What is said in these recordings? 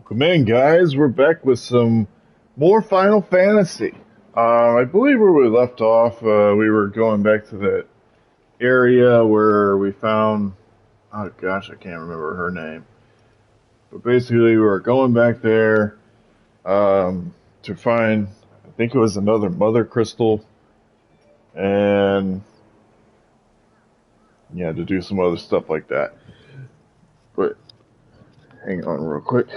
Welcome in, guys. We're back with some more Final Fantasy. I believe where we left off, we were going back to that area where we found. Oh gosh, I can't remember her name. But basically, we were going back there to find. I think it was another Mother Crystal, and yeah, to do some other stuff like that. But hang on, real quick.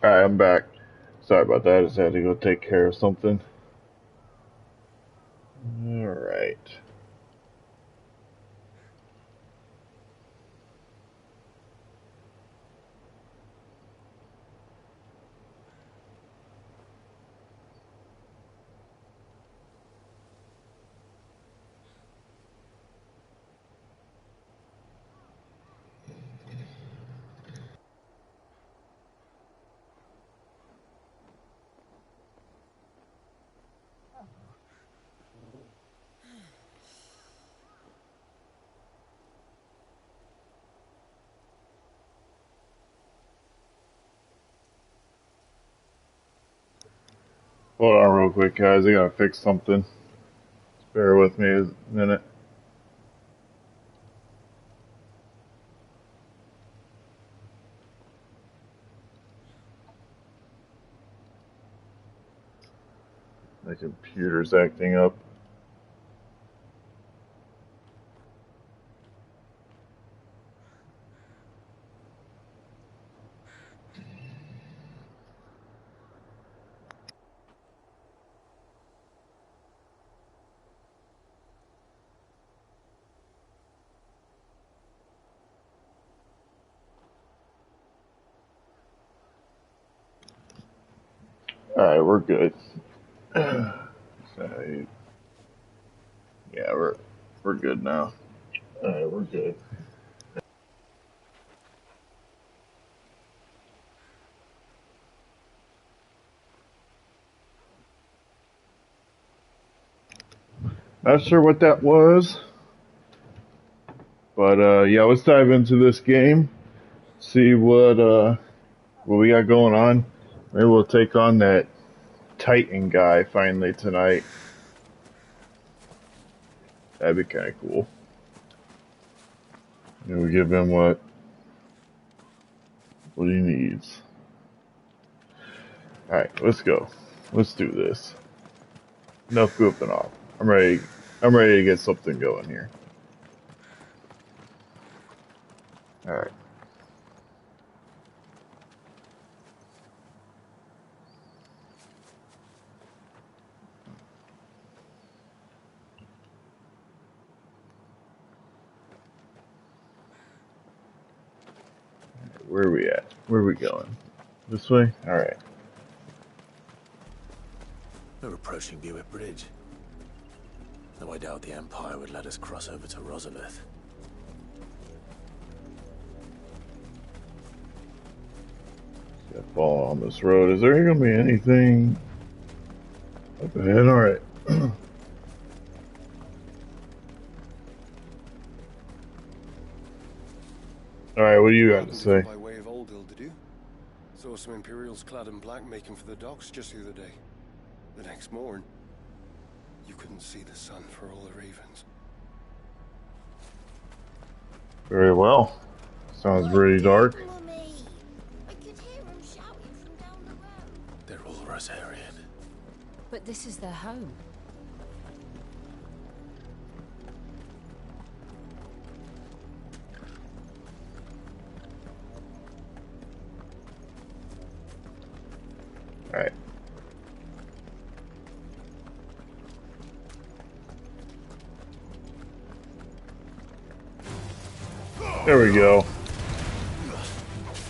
Alright, I'm back. Sorry about that. I just had to go take care of something. Alright. Hold on real quick, guys. I gotta fix something. Just bear with me a minute. My computer's acting up. Alright, we're good. So, yeah, we're good now. Alright, we're good. Not sure what that was, but yeah, let's dive into this game. See what we got going on. Maybe we'll take on that Titan guy finally tonight. That'd be kind of cool. And we give him what he needs. All right, let's go. Let's do this. Enough goofing off. I'm ready. I'm ready to get something going here. All right. Where are we at? Where are we going? This way? All right. We're approaching Buick Bridge. Though I doubt the Empire would let us cross over to Rosalith. Got to follow on this road. Is there going to be anything up ahead? All right. All right. What do you got to say? By way of Oldhill, did you? Saw some Imperials clad in black making for the docks just the other day. The next morn, you couldn't see the sun for all the ravens. Very well. Sounds pretty dark. Mummy, I could hear them shouting from down the road. They're all Rosarian. But this is their home. All right. There we go.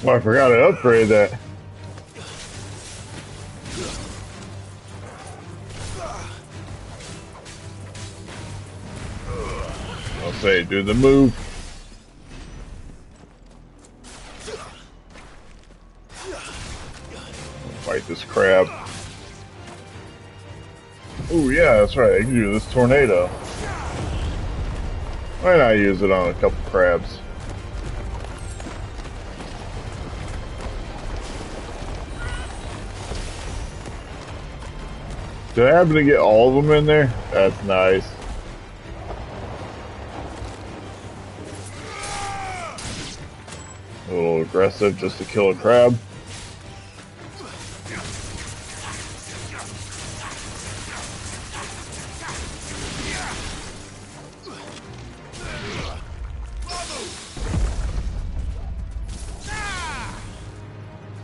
Oh, I forgot to upgrade that. I'll say, do the move. Fight this crab. Oh yeah, that's right. I can do this tornado. Why not use it on a couple crabs? Did I happen to get all of them in there? That's nice. A little aggressive just to kill a crab.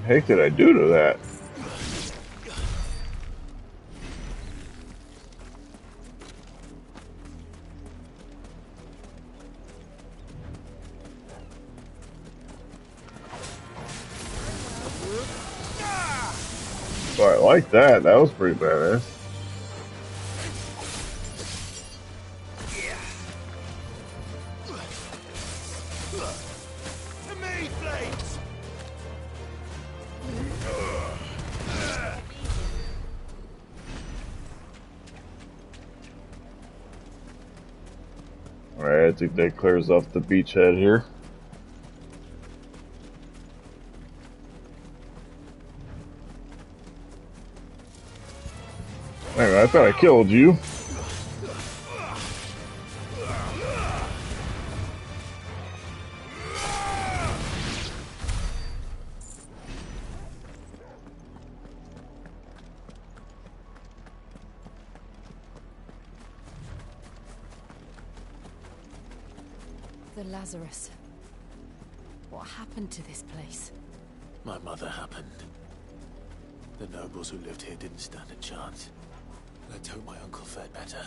The heck did I do to that? Oh, I like that. That was pretty badass. Alright, I think that clears off the beachhead here. Anyway, I thought I killed you. The Lazarus. What happened to this place? My mother happened. The nobles who lived here didn't stand a chance. Let's hope my uncle fared better.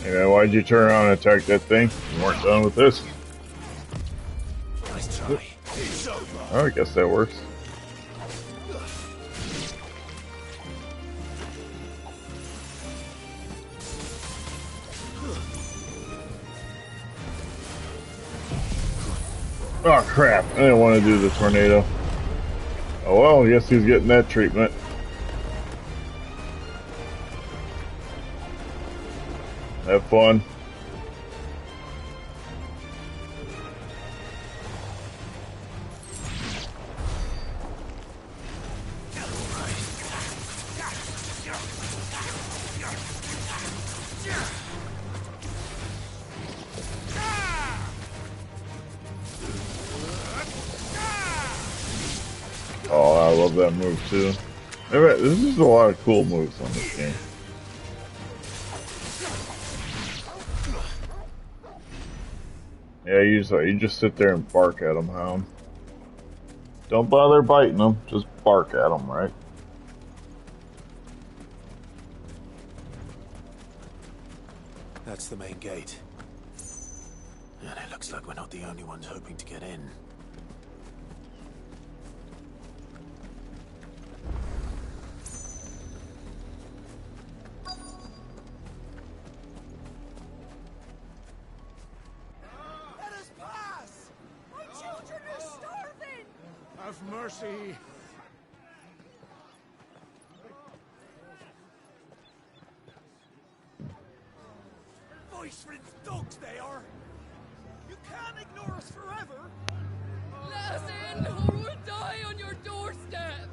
Hey man, why'd you turn around and attack that thing? You weren't done with this. Nice try. Oh, I guess that works. Oh crap, I didn't want to do the tornado. Oh well, I guess he's getting that treatment. Have fun. Oh, I love that move too. This is a lot of cool moves on this game. Yeah, you just sit there and bark at them, Hound. Don't bother biting them, just bark at them, right? That's the main gate. And it looks like we're not the only ones hoping to get in. Let us pass! My children are starving! Have mercy! Voice-rinsed dogs they are! You can't ignore us forever! Let us in, or we'll die on your doorstep!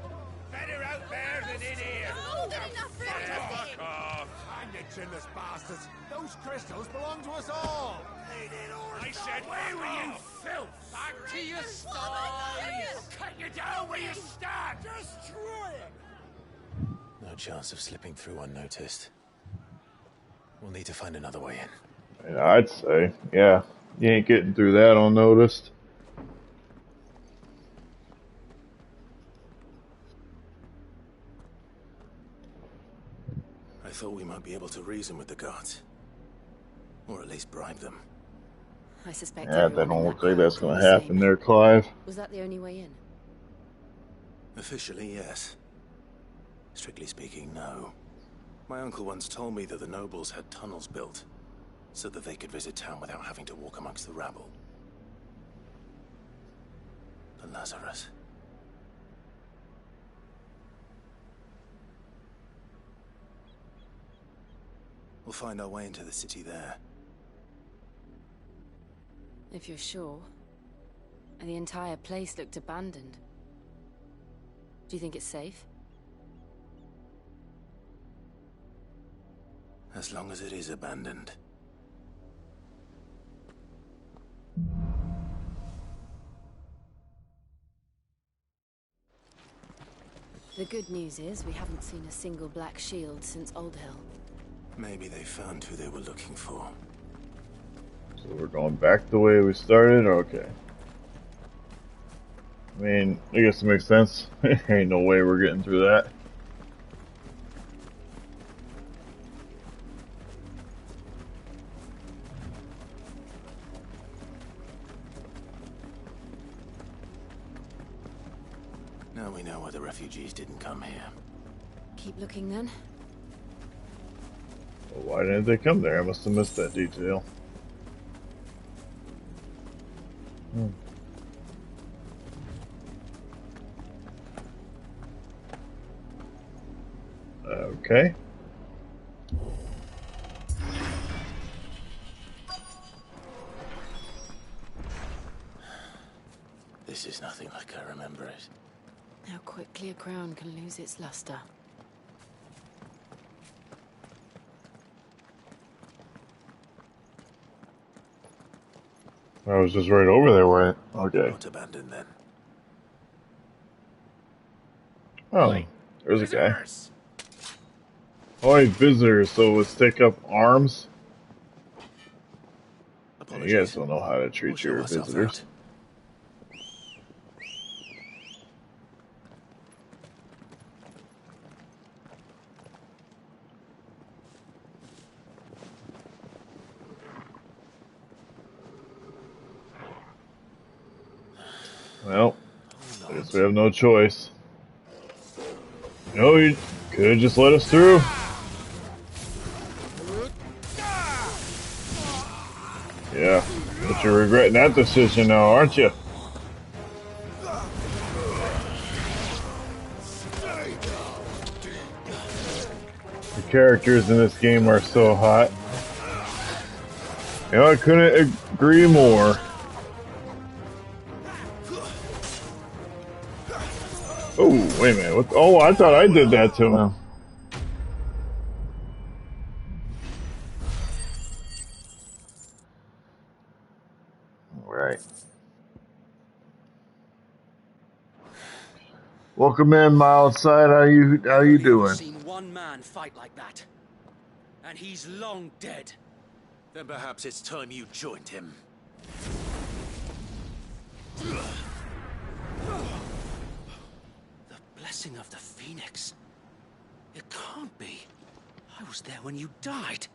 Better out there than in here! Old enough for us to Fuck off! Hang you chinless bastards! Those crystals belong to us all! I said, where were you, filth? Back to your sties! Cut you down where you stand! Destroy it! No chance of slipping through unnoticed. We'll need to find another way in. Yeah, I'd say, yeah. You ain't getting through that unnoticed. I thought we might be able to reason with the guards. Or at least bribe them. I suspect Yeah, that everyone in don't look like crowd that's thought gonna the happen same. there, Clive. Was that the only way in? Officially, yes. Strictly speaking, no. My uncle once told me that the nobles had tunnels built, so that they could visit town without having to walk amongst the rabble. The Lazarus. We'll find our way into the city there. If you're sure. The entire place looked abandoned. Do you think it's safe? As long as it is abandoned. The good news is we haven't seen a single black shield since Old Hill. Maybe they found who they were looking for. So we're going back the way we started? Okay. I mean, I guess it makes sense. Ain't no way we're getting through that. Now we know why the refugees didn't come here. Keep looking then. Well, why didn't they come there? I must have missed that detail. Okay. This is nothing like I remember it. How quickly a crown can lose its luster. I was just right over there, right? Okay. Not abandoned then. Oh, there's a guy. Oh, visitors, so let's take up arms. Apologies. You guys don't know how to treat We'll show your ourselves visitors. out. Well, I guess we have no choice. No, you could have just let us through. Yeah, but you're regretting that decision now, aren't you? The characters in this game are so hot. You know, I couldn't agree more. Oh, wait a minute. What? Oh, I thought I did that to him. Alright. Welcome in, Mild Side. How you doing? I've seen one man fight like that. And he's long dead. Then perhaps it's time you joined him. The blessing of the Phoenix. It can't be. I was there when you died.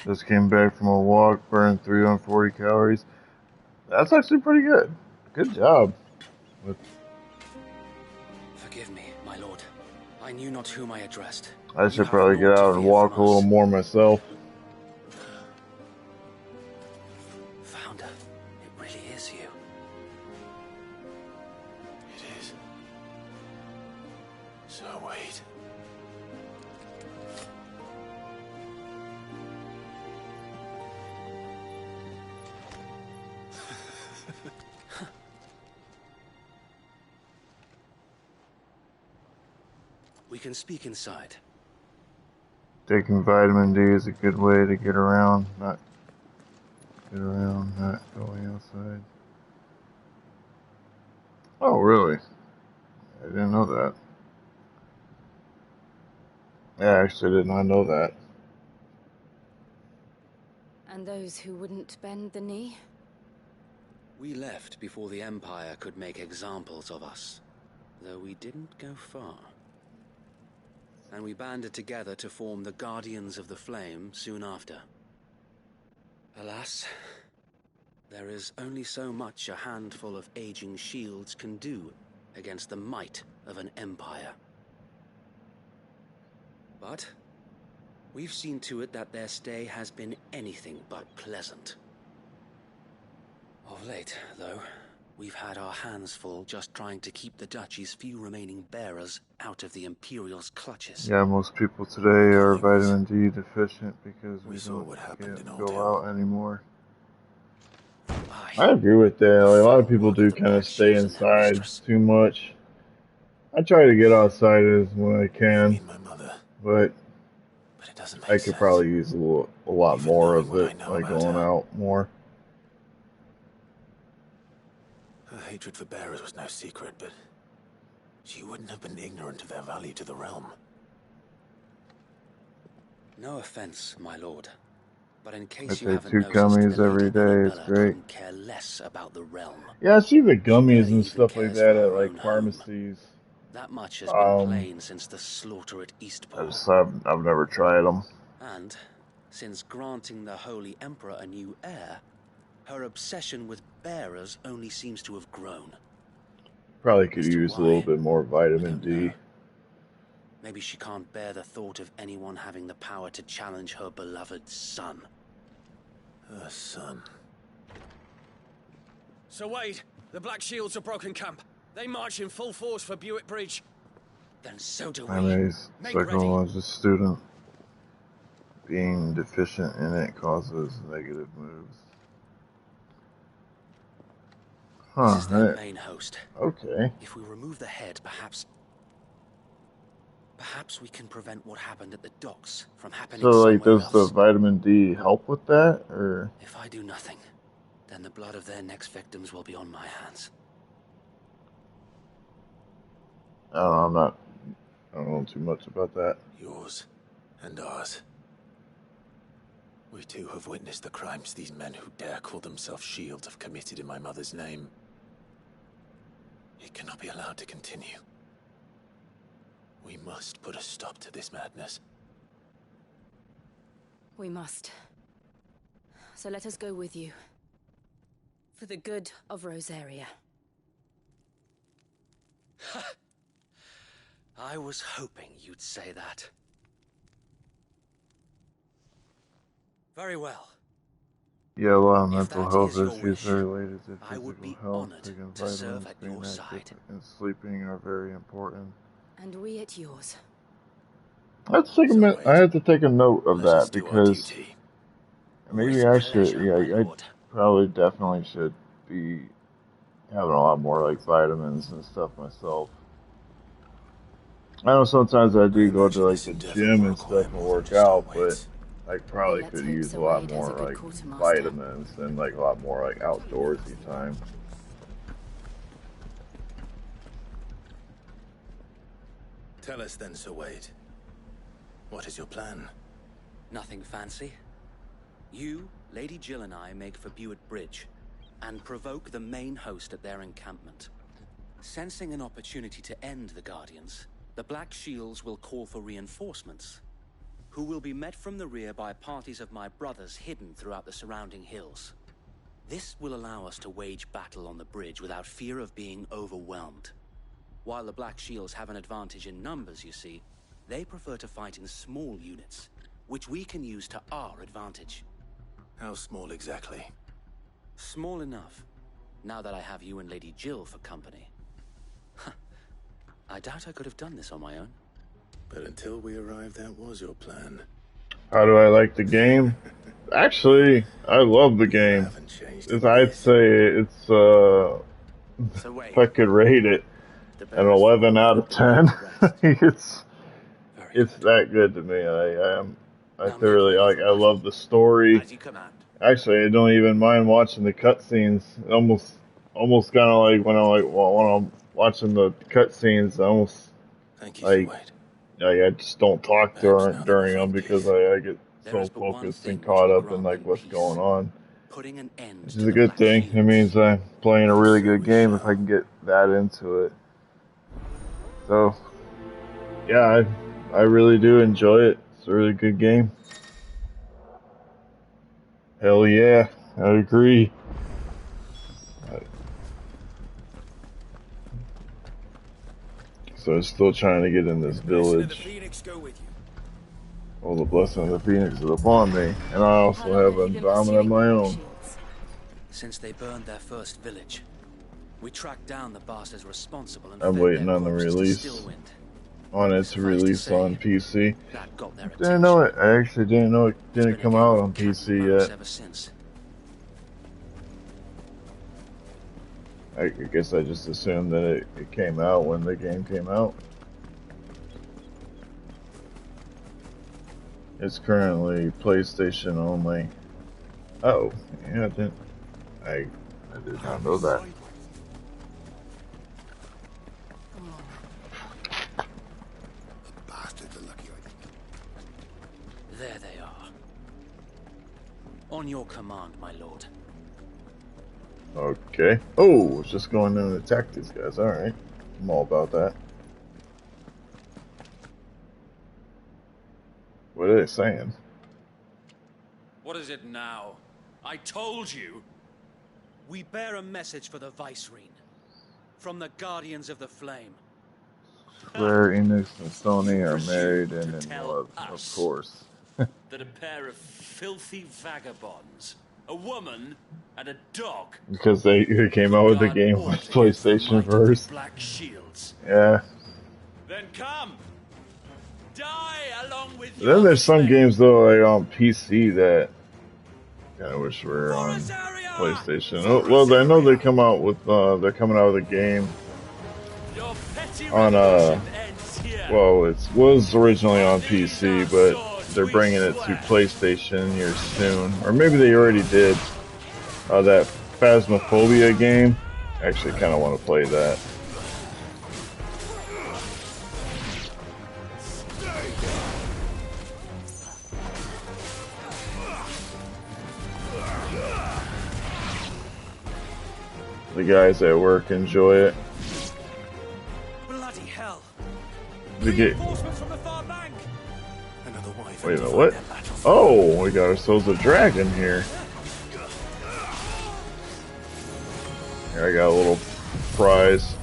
Just came back from a walk, burned 340 calories. That's actually pretty good. Good job. Forgive me, my lord. I knew not whom I addressed. I should probably get out and walk a little more myself. Founder, it really is you. It is. So wait. We can speak inside. Taking vitamin D is a good way to get around, not going outside. Oh, really? I didn't know that. Yeah, I actually did not know that. And those who wouldn't bend the knee? We left before the Empire could make examples of us, though we didn't go far. And we banded together to form the Guardians of the Flame soon after. Alas, there is only so much a handful of aging shields can do against the might of an empire. But we've seen to it that their stay has been anything but pleasant. Of late, though, we've had our hands full just trying to keep the Duchy's few remaining bearers out of the Imperial's clutches. Yeah, most people today are vitamin D deficient because we saw what happened in can't Old go Hill. out anymore. I agree with that. Like, a lot of people do kind of stay inside too much. I try to get outside as when I can, My mother, but it doesn't make I could sense. probably use a lot Even more knowing of what I it, know like about going her. out more. Her hatred for bearers was no secret, but she wouldn't have been ignorant of their value to the realm. No offense, my lord, but in I case you take haven't 2 noticed, gummies the every Lady day. It's Annabella great. couldn't care less about the realm. Yeah, I see the gummies barely and even stuff like cares that for at her like own home. pharmacies. That much has been plain since the slaughter at Eastport. I've never tried them. And since granting the Holy Emperor a new heir, her obsession with bearers only seems to have grown. Probably could As to use a why, little bit more vitamin don't D. know. Maybe she can't bear the thought of anyone having the power to challenge her beloved son. Her son. So Wade, the Black Shields have broken camp. They march in full force for Buick Bridge. Then so do I we. mean, he's Make ready. psychology student. Being deficient in it causes negative moves. This is their Right. main host. Okay. If we remove the head, perhaps we can prevent what happened at the docks from happening So, like, somewhere does the else. vitamin D help with that, or? If I do nothing, then the blood of their next victims will be on my hands. I don't know too much about that. Yours and ours. We too have witnessed the crimes these men who dare call themselves shields have committed in my mother's name. It cannot be allowed to continue. We must put a stop to this madness. We must. So let us go with you. For the good of Rosaria. I was hoping you'd say that. Very well. Yeah, a lot of If mental that health is your issues wish, are related to I would be physical health. honored Taking to serve vitamins, at being your active, side. and sleeping are very important. And we at yours. I have to take a note of Let us that do our because duty. maybe With I should. pleasure, Yeah, my I lord. probably definitely should be having a lot more like vitamins and stuff myself. I know sometimes I do go to like the gym and stuff and work out, but I probably Let's could hope use Sir a lot Wade has a more good like quartermaster. vitamins and like a lot more like outdoorsy time. Tell us then, Sir Wade. What is your plan? Nothing fancy. You, Lady Jill and I make for Buick Bridge and provoke the main host at their encampment. Sensing an opportunity to end the Guardians, the Black Shields will call for reinforcements, who will be met from the rear by parties of my brothers hidden throughout the surrounding hills. This will allow us to wage battle on the bridge without fear of being overwhelmed. While the Black Shields have an advantage in numbers, you see, they prefer to fight in small units, which we can use to our advantage. How small exactly? Small enough, now that I have you and Lady Jill for company. I doubt I could have done this on my own. But until we arrived, that was your plan. How do I like the game? Actually, I love the game. I'd say it's if I could rate it an 11 out of 10. it's that good to me. I thoroughly like. I love the story. Actually, I don't even mind watching the cutscenes. Almost kind of like when I'm watching the cutscenes. I almost I just don't talk during them because I get so focused and caught up in like what's going on. Which is a good thing. It means I'm playing a really good game if I can get that into it. So, yeah, I really do enjoy it. It's a really good game. Hell yeah, I agree. So I'm still trying to get in this village. The Phoenix go with you. Oh, the blessing of the Phoenix is upon me. And I also have a diamond of my own. Since they burned their first village, we tracked down the bastards responsible and I'm waiting on the release. On its release on PC. Didn't know it. I actually didn't know it didn't come out on PC yet. I guess I just assumed that it came out when the game came out. It's currently PlayStation only. Oh, yeah, I did not know that. There they are. On your command, my lord. Okay. Oh, was just going in and attack these guys. Alright. I'm all about that. What are they saying? What is it now? I told you. We bear a message for the Vicereine. From the Guardians of the Flame. Square Enix and Sony are married and in love, of course. That a pair of filthy vagabonds, a woman and a dog, because they came out with the game on PlayStation first. Black Shields. Yeah. Then come, die along with. Then there's some games though, like on PC that I kind of wish were on PlayStation. Oh, well, I know they come out with they're coming out with a game on well, it was originally on PC, but they're bringing it to PlayStation here soon, or maybe they already did. That Phasmophobia game. I actually kind of want to play that. The guys at work enjoy it. Bloody hell! Reinforcements from the far bank. Wait a minute, what? Oh, we got ourselves a dragon here. Here, I got a little prize.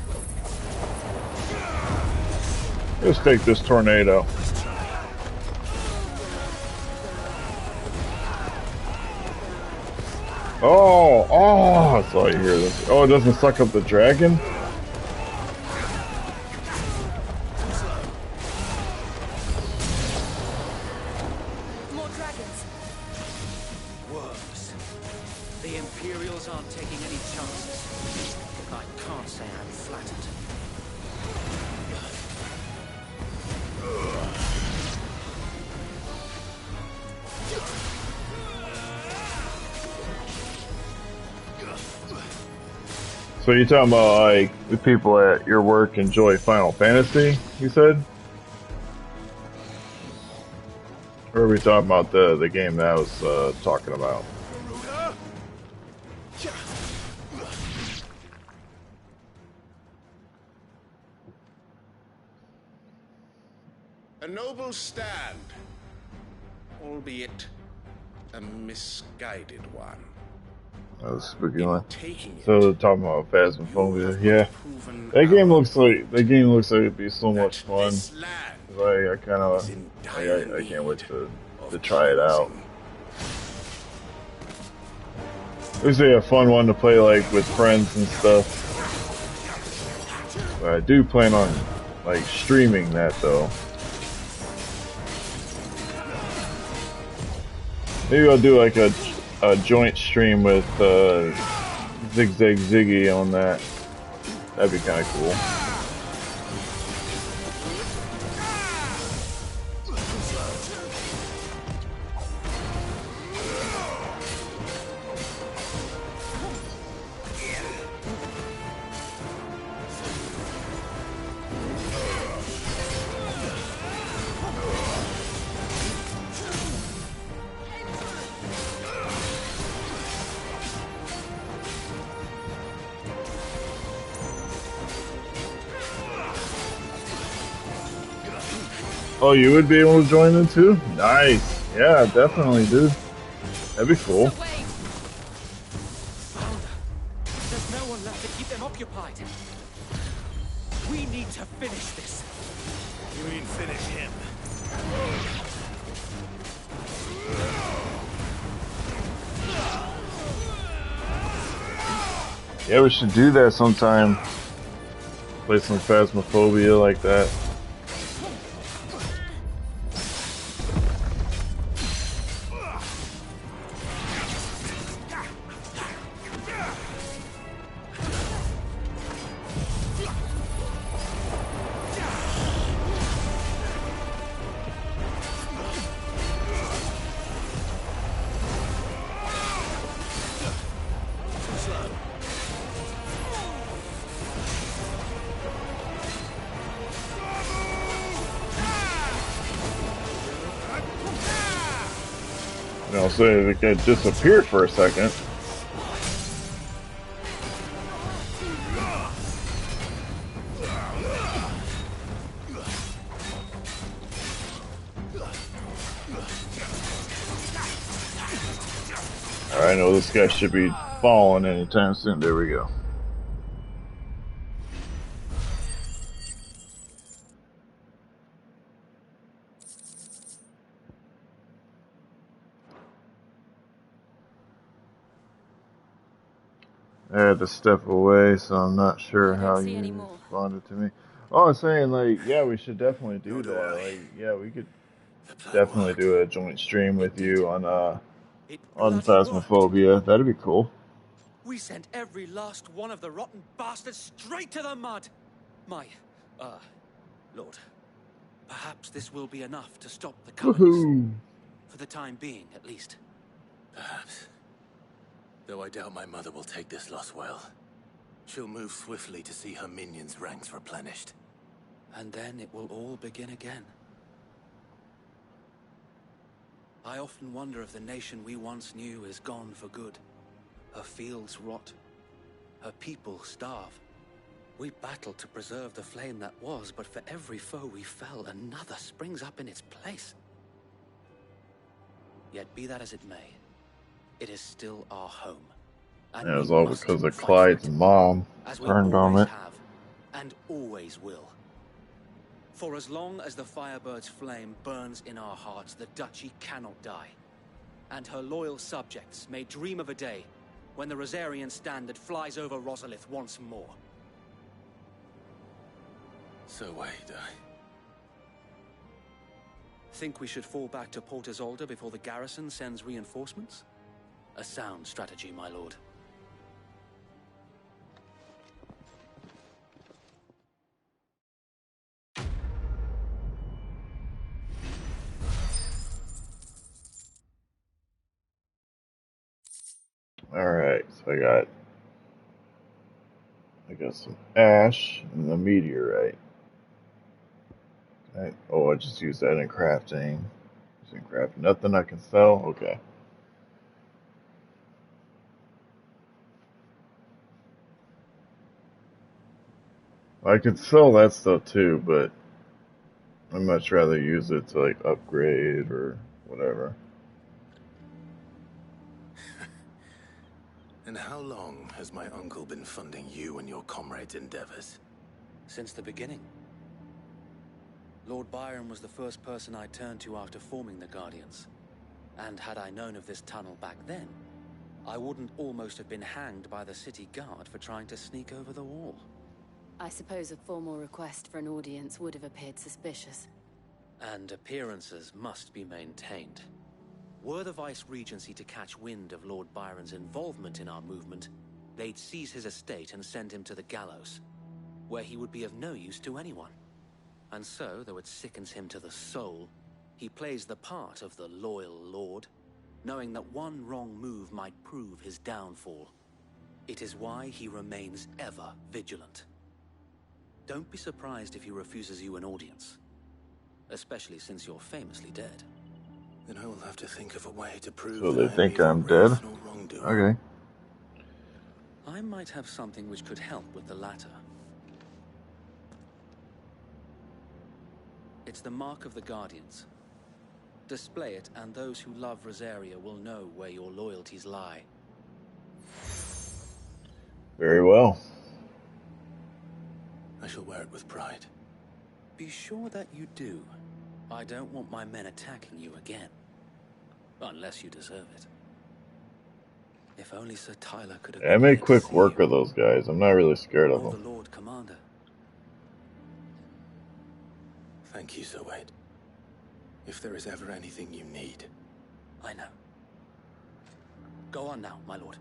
Let's take this tornado. Oh, I saw you hear this. Oh, it doesn't suck up the dragon? More dragons. Worms. The Imperials aren't taking any chances. I can't say I'm flattered. So you're talking about, like, the people at your work enjoy Final Fantasy, you said? Or are we talking about the game that I was talking about? A noble stand, albeit a misguided one. That was a spooky one. So they're talking about Phasmophobia, yeah. That game looks like it'd be so much fun. I kind of, I can't wait to try it out. It's a fun one to play like with friends and stuff. But I do plan on like streaming that though. Maybe I'll do like a joint stream with Zigzag Ziggy on that. That'd be kind of cool. Oh, you would be able to join them too? Nice. Yeah, definitely, dude. That'd be cool. There's no one left to keep them occupied. We need to finish this. You mean finish him? Yeah, we should do that sometime. Play some Phasmophobia like that. You know, so it could disappear for a second. Alright, I know this guy should be falling anytime soon. There we go. I had to step away, so I'm not sure how you responded to me. Oh, I was saying, like, yeah, we should definitely do that. Like, yeah, we could definitely do a joint stream with you on Phasmophobia. That'd be cool. We sent every last one of the rotten bastards straight to the mud. Lord, perhaps this will be enough to stop the colonies. For the time being, at least. Perhaps. Though I doubt my mother will take this loss well. She'll move swiftly to see her minions' ranks replenished. And then it will all begin again. I often wonder if the nation we once knew is gone for good. Her fields rot. Her people starve. We battled to preserve the flame that was, but for every foe we fell, another springs up in its place. Yet be that as it may, it is still our home. And it was all because of Clyde's mom turned on it. Have, and always will. For as long as the Firebird's flame burns in our hearts, the Duchy cannot die. And her loyal subjects may dream of a day when the Rosarian standard flies over Rosalith once more. So wait, Think we should fall back to Port Isolde before the garrison sends reinforcements? A sound strategy, my lord. Alright, so I got some ash and the meteorite. I just used that in crafting. Nothing I can sell? Okay. I could sell that stuff too, but I'd much rather use it to like upgrade or whatever. And how long has my uncle been funding you and your comrades' endeavors? Since the beginning. Lord Byron was the first person I turned to after forming the Guardians. And had I known of this tunnel back then, I wouldn't almost have been hanged by the city guard for trying to sneak over the wall. I suppose a formal request for an audience would have appeared suspicious. And appearances must be maintained. Were the Vice-Regency to catch wind of Lord Byron's involvement in our movement, they'd seize his estate and send him to the gallows, where he would be of no use to anyone. And so, though it sickens him to the soul, he plays the part of the loyal lord, knowing that one wrong move might prove his downfall. It is why he remains ever vigilant. Don't be surprised if he refuses you an audience, especially since you're famously dead. Then I will have to think of a way to prove so they think I'm dead? Okay. I might have something which could help with the latter. It's the mark of the Guardians. Display it, and those who love Rosaria will know where your loyalties lie. Very well. I shall wear it fight with pride. Be sure that you do. I don't want my men attacking you again. Unless you deserve it. If only Sir Tyler could have I been made here to quick see work you. of those guys. I'm not really scared of Or the them. Lord Commander. Thank you, Sir Wade. If there is ever anything you need. I know. Go on now, my lord.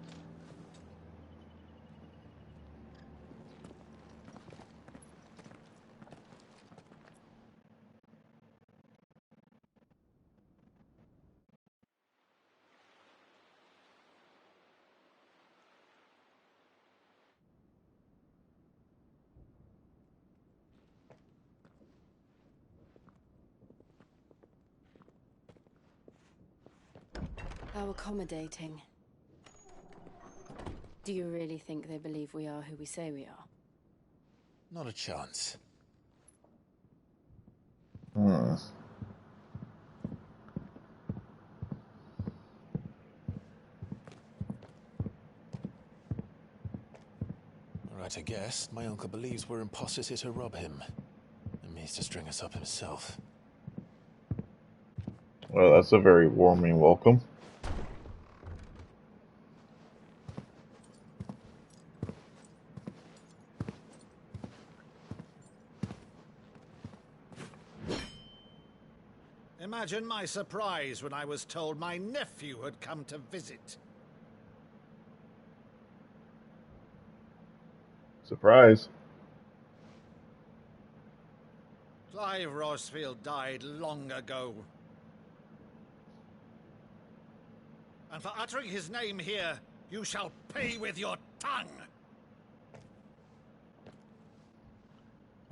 How accommodating. Do you really think they believe we are who we say we are? Not a chance. Hmm. Right, I guess. My uncle believes we're imposters here to rob him. And means to string us up himself. Well, that's a very warming welcome. Imagine my surprise when I was told my nephew had come to visit. Surprise. Clive Rosfield died long ago. And for uttering his name here, you shall pay with your tongue.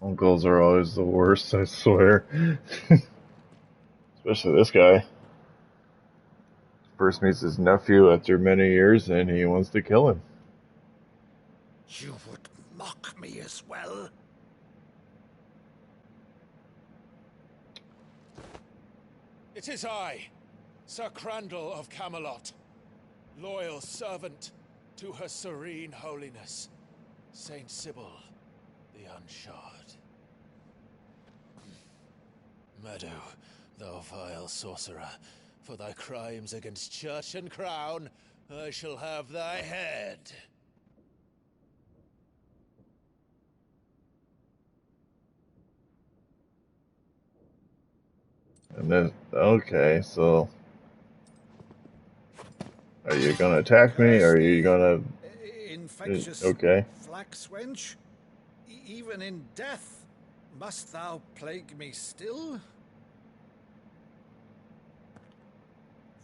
Uncles are always the worst, I swear. Especially this guy. First meets his nephew after many years and he wants to kill him. You would mock me as well? It is I, Sir Crandall of Camelot, loyal servant to Her Serene Holiness, Saint Sybil the Unshod. Meadow, thou vile sorcerer, for thy crimes against church and crown, I shall have thy head. And then, okay, so... Are you gonna attack me, or are you gonna... Infectious Okay. flax wench? Even in death, must thou plague me still?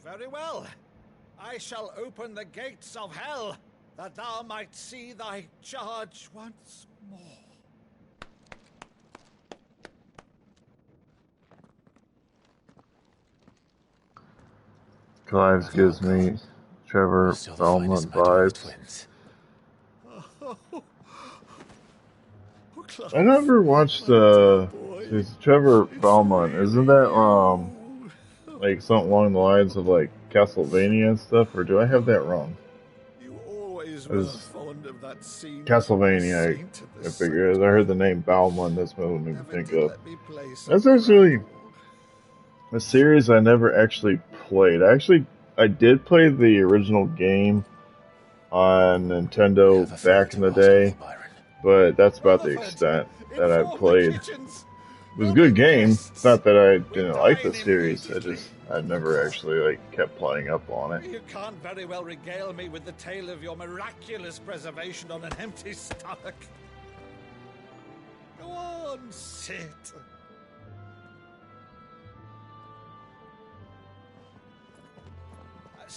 Very well. I shall open the gates of hell, that thou might see thy charge once more. Clive gives me Trevor Belmont vibes. I never watched Trevor Belmont. Isn't that like something along the lines of like Castlevania and stuff, or do I have that wrong? You always were fond of that scene. Castlevania, I figured. As I heard the name Belmont, that's what it made me think of. That's actually a series I never actually played. I did play the original game on Nintendo back in the day, but that's about the extent that I played. It was a good game. It's not that I didn't like the series. I never actually kept playing up on it. You can't very well regale me with the tale of your miraculous preservation on an empty stomach. Go on, sit.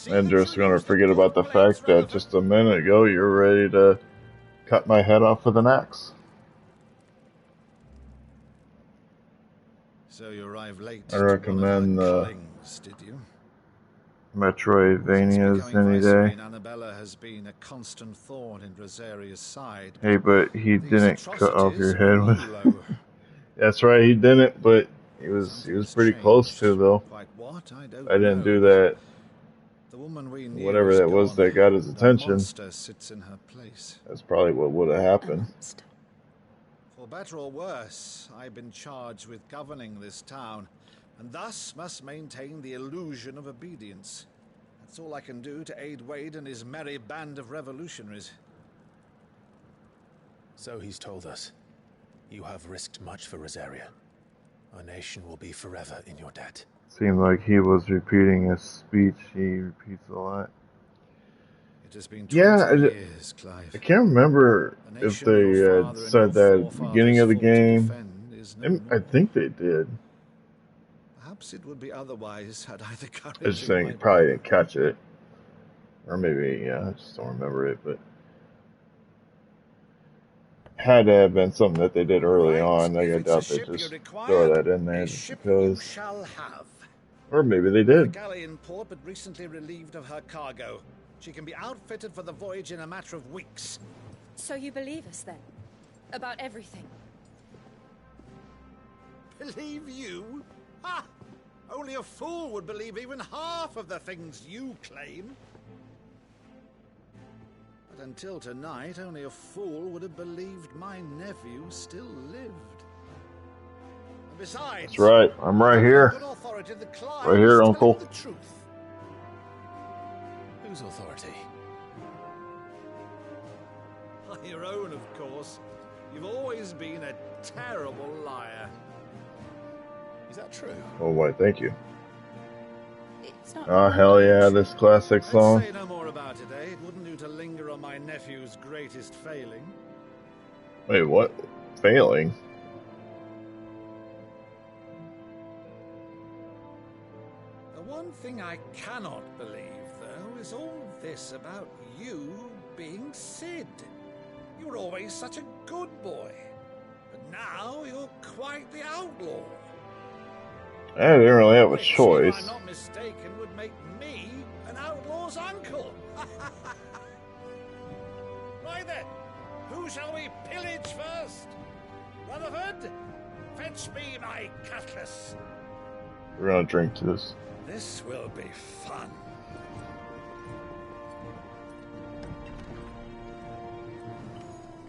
And just gonna forget about the fact that just a minute ago you were ready to cut my head off with an axe. So you arrived late. I recommend did you? Metroidvanias any day. Annabella has been a constant thorn in Rosaria's side. Hey, but he didn't cut off your head with. That's right, he didn't, but he was pretty close to though. I didn't do that. Whatever that was that got his attention. Sits in her place. That's probably what would have happened. For better or worse, I've been charged with governing this town, and thus must maintain the illusion of obedience. That's all I can do to aid Wade and his merry band of revolutionaries. So he's told us. You have risked much for Rosaria. Our nation will be forever in your debt. Seemed like he was repeating his speech. He repeats a lot. It has been 20 Yeah, years, Clive. I can't remember if they said that at the beginning of the game. I think they did. Perhaps it would be otherwise had I the courage. I just think probably didn't catch it. Or maybe, yeah, I just don't remember it, but had to have been something that they did early on. I doubt they just throw that in there just because. Or maybe they did. The galley in port but recently relieved of her cargo. She can be outfitted for the voyage in a matter of weeks. So you believe us then? About everything? Believe you? Ha! Only a fool would believe even half of the things you claim. But until tonight, only a fool would have believed my nephew still lived. And besides, that's right. I'm right here. Right here, Uncle. The truth. Whose authority? Your own, of course. You've always been a terrible liar. Is that true? Oh, why, thank you. It's not. Oh, hell yeah, this classic song. Let's say no more about it, eh? It wouldn't do to linger on my nephew's greatest failing. Wait, what? Failing? The one thing I cannot believe, though, is all this about you being Sid. You were always such a good boy. But now you're quite the outlaw. I didn't really have a choice. If I'm not mistaken, would make me an outlaw's uncle. Right then, who shall we pillage first? Rutherford, fetch me my cutlass. We're gonna drink to this. This will be fun.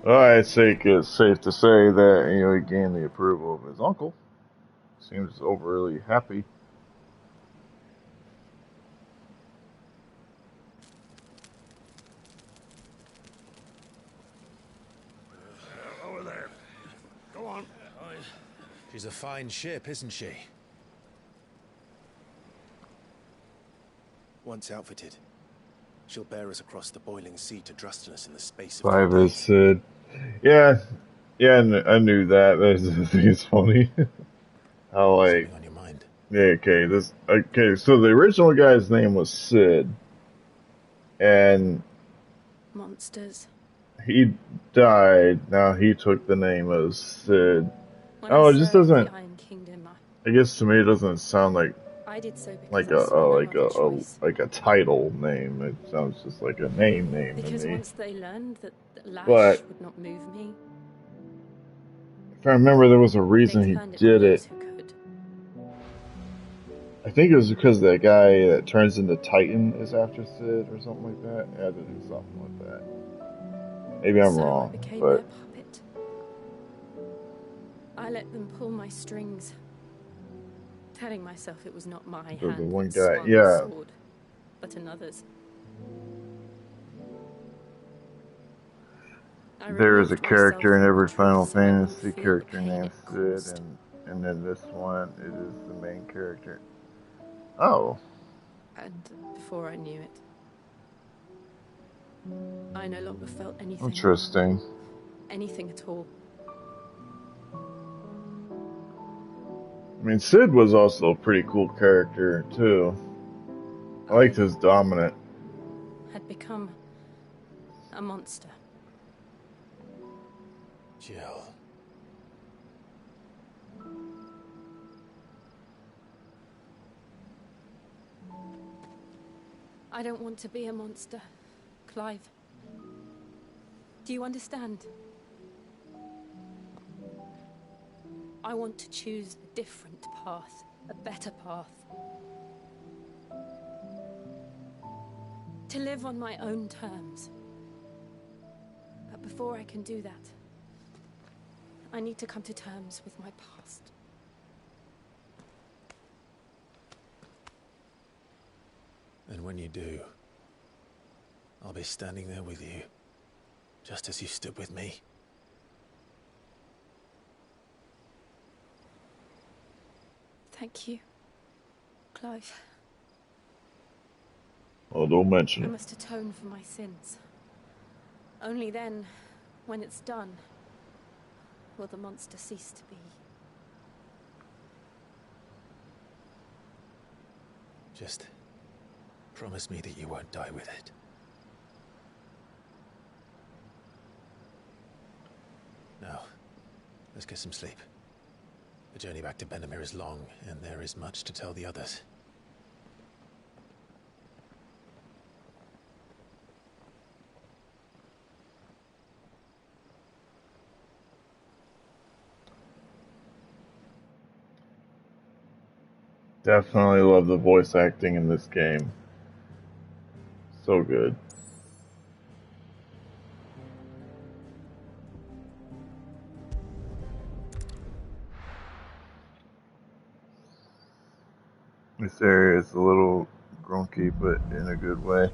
I think it's safe to say that he gained the approval of his uncle. Seems overly happy. Over there. Go on. She's a fine ship, isn't she? Once outfitted, she'll bear us across the boiling sea to Drustinus in the space of 5 2 is days. Sid. Yeah, I knew that. I think it's funny. How like, on your mind? Yeah, okay. So the original guy's name was Sid, and Monsters. he died. Now he took the name of Sid. When Oh, I it just served doesn't. the Iron Kingdom, I guess to me it doesn't sound like I did so because like I saw no other choice. a title name. It sounds just like a name Because to me. once they learned that Lash But would not move me, if I remember, there was a reason they he turned it did on it. those who could. I think it was because the guy that turns into Titan is after Sid or something like that. It had to do something with that. Maybe I'm So wrong, I became but their puppet. I let them pull my strings, telling myself it was not my hand the one that guy, swung yeah. the sword, but another's. I there is a removed character myself in from every the truth Final so I wouldn't Fantasy feel character the pain named it Sid, caused. and then this one, it is the main character. Oh. And before I knew it, I no longer felt anything. Interesting. Anything at all. I mean, Sid was also a pretty cool character, too. I liked his dominant. Had become a monster. Jill. I don't want to be a monster, Clive. Do you understand? I want to choose a different path, a better path. To live on my own terms. But before I can do that, I need to come to terms with my past. And when you do, I'll be standing there with you, just as you stood with me. Thank you, Clive. Oh, don't mention I it. must atone for my sins. Only then, when it's done, will the monster cease to be. Just promise me that you won't die with it. Now, let's get some sleep. The journey back to Benamir is long, and there is much to tell the others. Definitely love the voice acting in this game. So good. This area is a little grunky, but in a good way.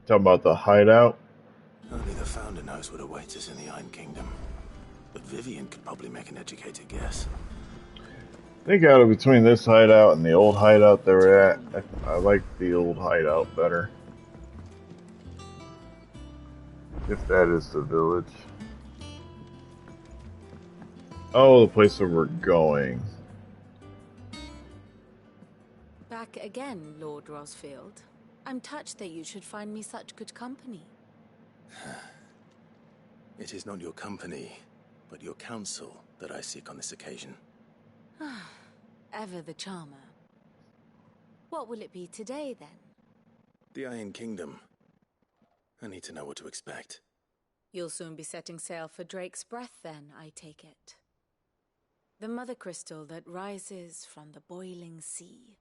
Talk about the hideout. Only the Founder knows what awaits us in the Iron Kingdom. But Vivian could probably make an educated guess. I think out of between this hideout and the old hideout they were at, I like the old hideout better. If that is the village. Oh, the place where we're going. Back again, Lord Rosfield. I'm touched that you should find me such good company. It is not your company, but your counsel that I seek on this occasion. Ever the charmer. What will it be today, then? The Iron Kingdom. I need to know what to expect. You'll soon be setting sail for Drake's Breath, then, I take it. The mother crystal that rises from the boiling sea.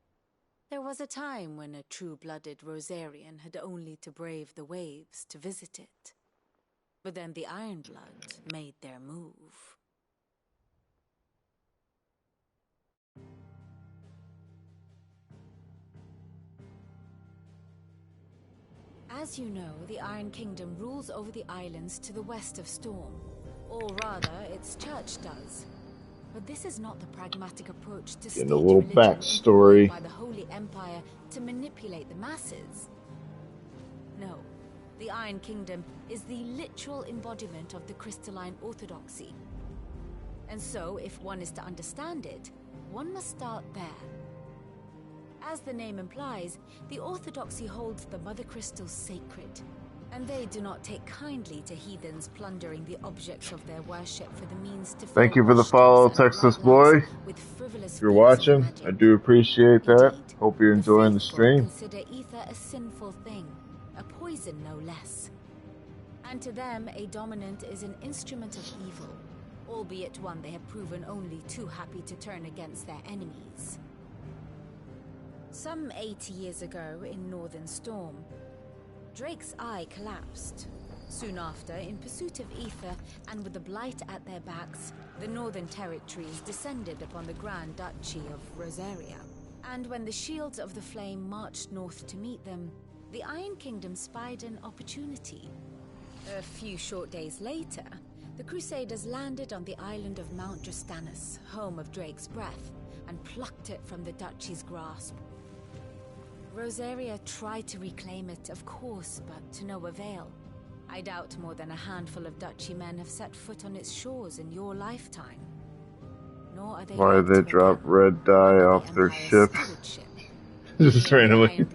There was a time when a true-blooded Rosarian had only to brave the waves to visit it. But then the Ironblood made their move. As you know, the Iron Kingdom rules over the islands to the west of Storm. Or rather, its church does. But this is not the pragmatic approach to state Getting a little religion backstory. employed by the Holy Empire to manipulate the masses. No, the Iron Kingdom is the literal embodiment of the crystalline orthodoxy. And so, if one is to understand it, one must start there. As the name implies, the orthodoxy holds the mother crystals sacred, and they do not take kindly to heathens plundering the objects of their worship for the means to Thank you for the follow, Texas boy. If you're watching, I do appreciate that. Hope you're enjoying the stream. Consider ether a sinful thing, a poison no less. And to them, a dominant is an instrument of evil, albeit one they have proven only too happy to turn against their enemies. Some 80 years ago, in Northern Storm, Drake's eye collapsed. Soon after, in pursuit of ether, and with the blight at their backs, the Northern Territories descended upon the Grand Duchy of Rosaria. And when the Shields of the Flame marched north to meet them, the Iron Kingdom spied an opportunity. A few short days later, the Crusaders landed on the island of Mount Drastanus, home of Drake's Breath, and plucked it from the Duchy's grasp. Rosaria tried to reclaim it, of course, but to no avail. I doubt more than a handful of Duchy men have set foot on its shores in your lifetime. Nor are they Why did they drop red dye off their ships? Just randomly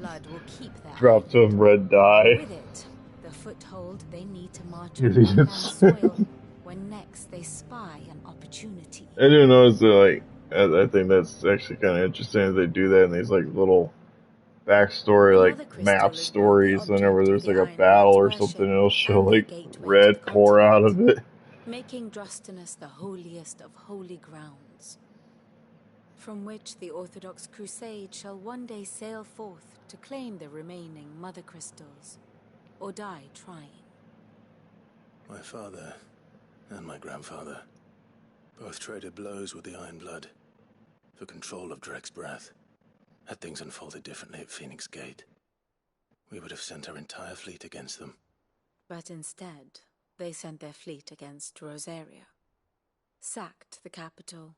drop some red dye. With it, the foothold they need to march on land soil when next they spy an opportunity. I do notice that, like, I think that's actually kind of interesting that they do that in these, like, little backstory, like, map stories. Whenever there's, like, a battle or something, it'll show, like, red pour out of it. Making Drastanus the holiest of holy grounds, from which the Orthodox Crusade shall one day sail forth to claim the remaining mother crystals, or die trying. My father and my grandfather Both traded blows with the Iron Blood for control of Drake's breath. Had things unfolded differently at Phoenix Gate, we would have sent our entire fleet against them. But instead, they sent their fleet against Rosaria, sacked the capital,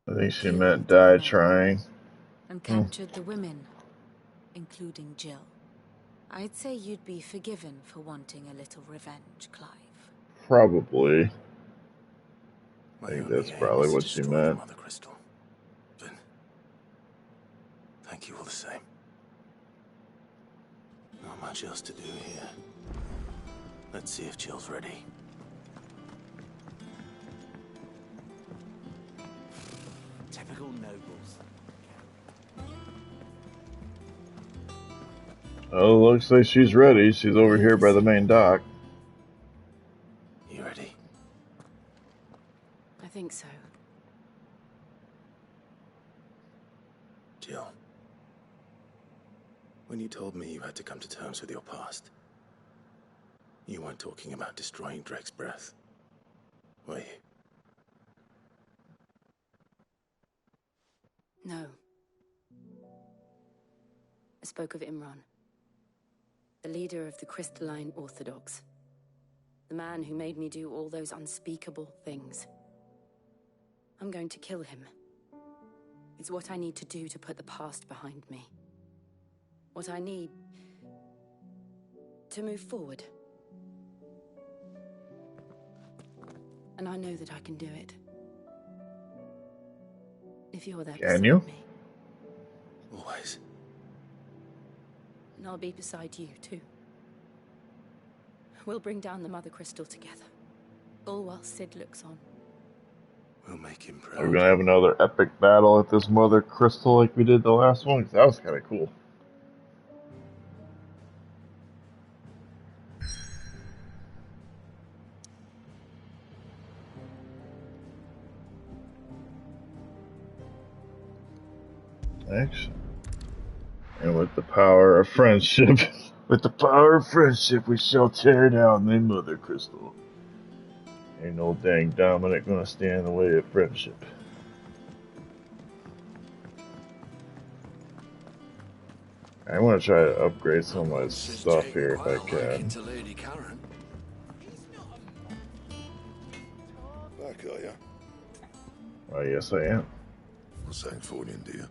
I think she killed meant the die men, trying. and captured the women, including Jill. I'd say you'd be forgiven for wanting a little revenge, Clive. Probably. I My think only that's aim probably is to what she destroy the meant. Mother Crystal. But thank you all the same. Not much else to do here. Let's see if Jill's ready. Typical nobles. Oh, looks like she's ready. She's over here by the main dock. You ready? I think so. Jill, when you told me you had to come to terms with your past, you weren't talking about destroying Drake's breath, were you? No. I spoke of Imran, the leader of the Crystalline Orthodox. The man who made me do all those unspeakable things. I'm going to kill him. It's what I need to do to put the past behind me. What I need to move forward. And I know that I can do it. If you're there beside me. Always. And I'll be beside you, too. We'll bring down the Mother Crystal together. All while Sid looks on. We'll make him proud. We're gonna have another epic battle at this Mother Crystal like we did the last one, 'cause that was kind of cool. Action. And with the power of friendship, with the power of friendship, we shall tear down the Mother Crystal. Ain't no dang Dominic gonna stand in the way of friendship. I want to try to upgrade some of my stuff here if I can. Back, are ya? Oh, yes, I am. What's that for you, dear?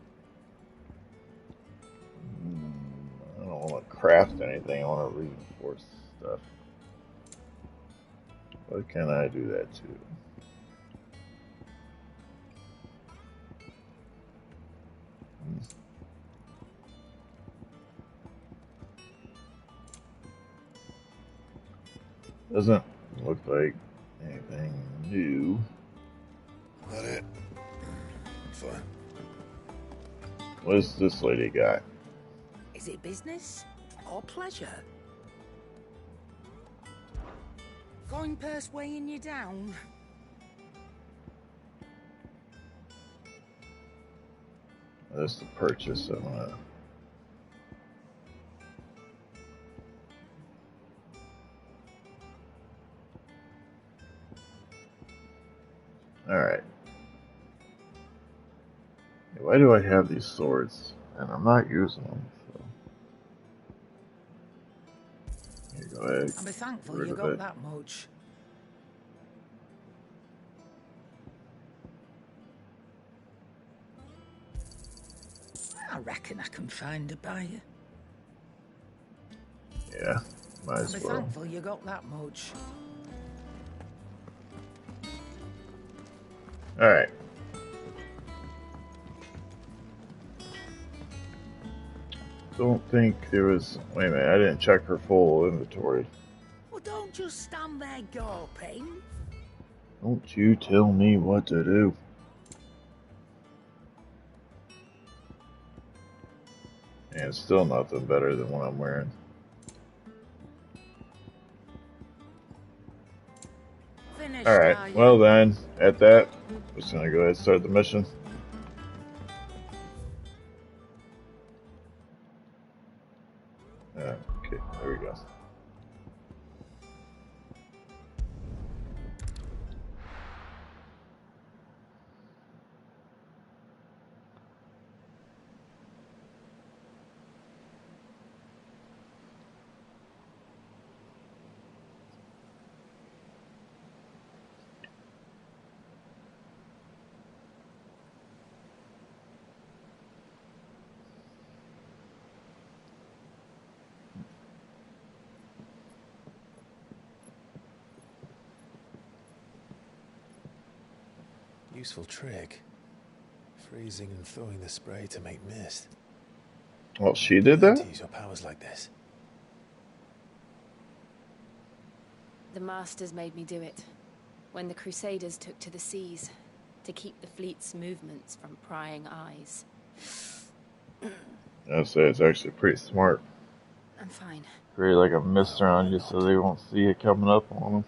I don't want to craft anything. I want to reinforce stuff. But can I do that too? Doesn't look like anything new. That it? Fine. What's this lady got? Is it business or pleasure? Coin purse weighing you down? That's the purchase I want to. Alright. Why do I have these swords? And I'm not using them, so. Here, go ahead. I'll be thankful you of got it. that much. I reckon I can find a buyer. Yeah, might I'll as be well. thankful you got that much. Alright. Don't think there was. Wait a minute, I didn't check her full inventory. Well, don't just stand there gawping. Don't you tell me what to do. And it's still nothing better than what I'm wearing. Alright, well then, at that, I'm just gonna go ahead and start the mission. Okay, there we go. Useful trick. Freezing and throwing the spray to make mist. Well, she did that? To use your powers like this. The Masters made me do it. When the Crusaders took to the seas, to keep the fleet's movements from prying eyes. I'd say it's actually pretty smart. I'm fine. Create like a mist around you so they won't see it coming up on them.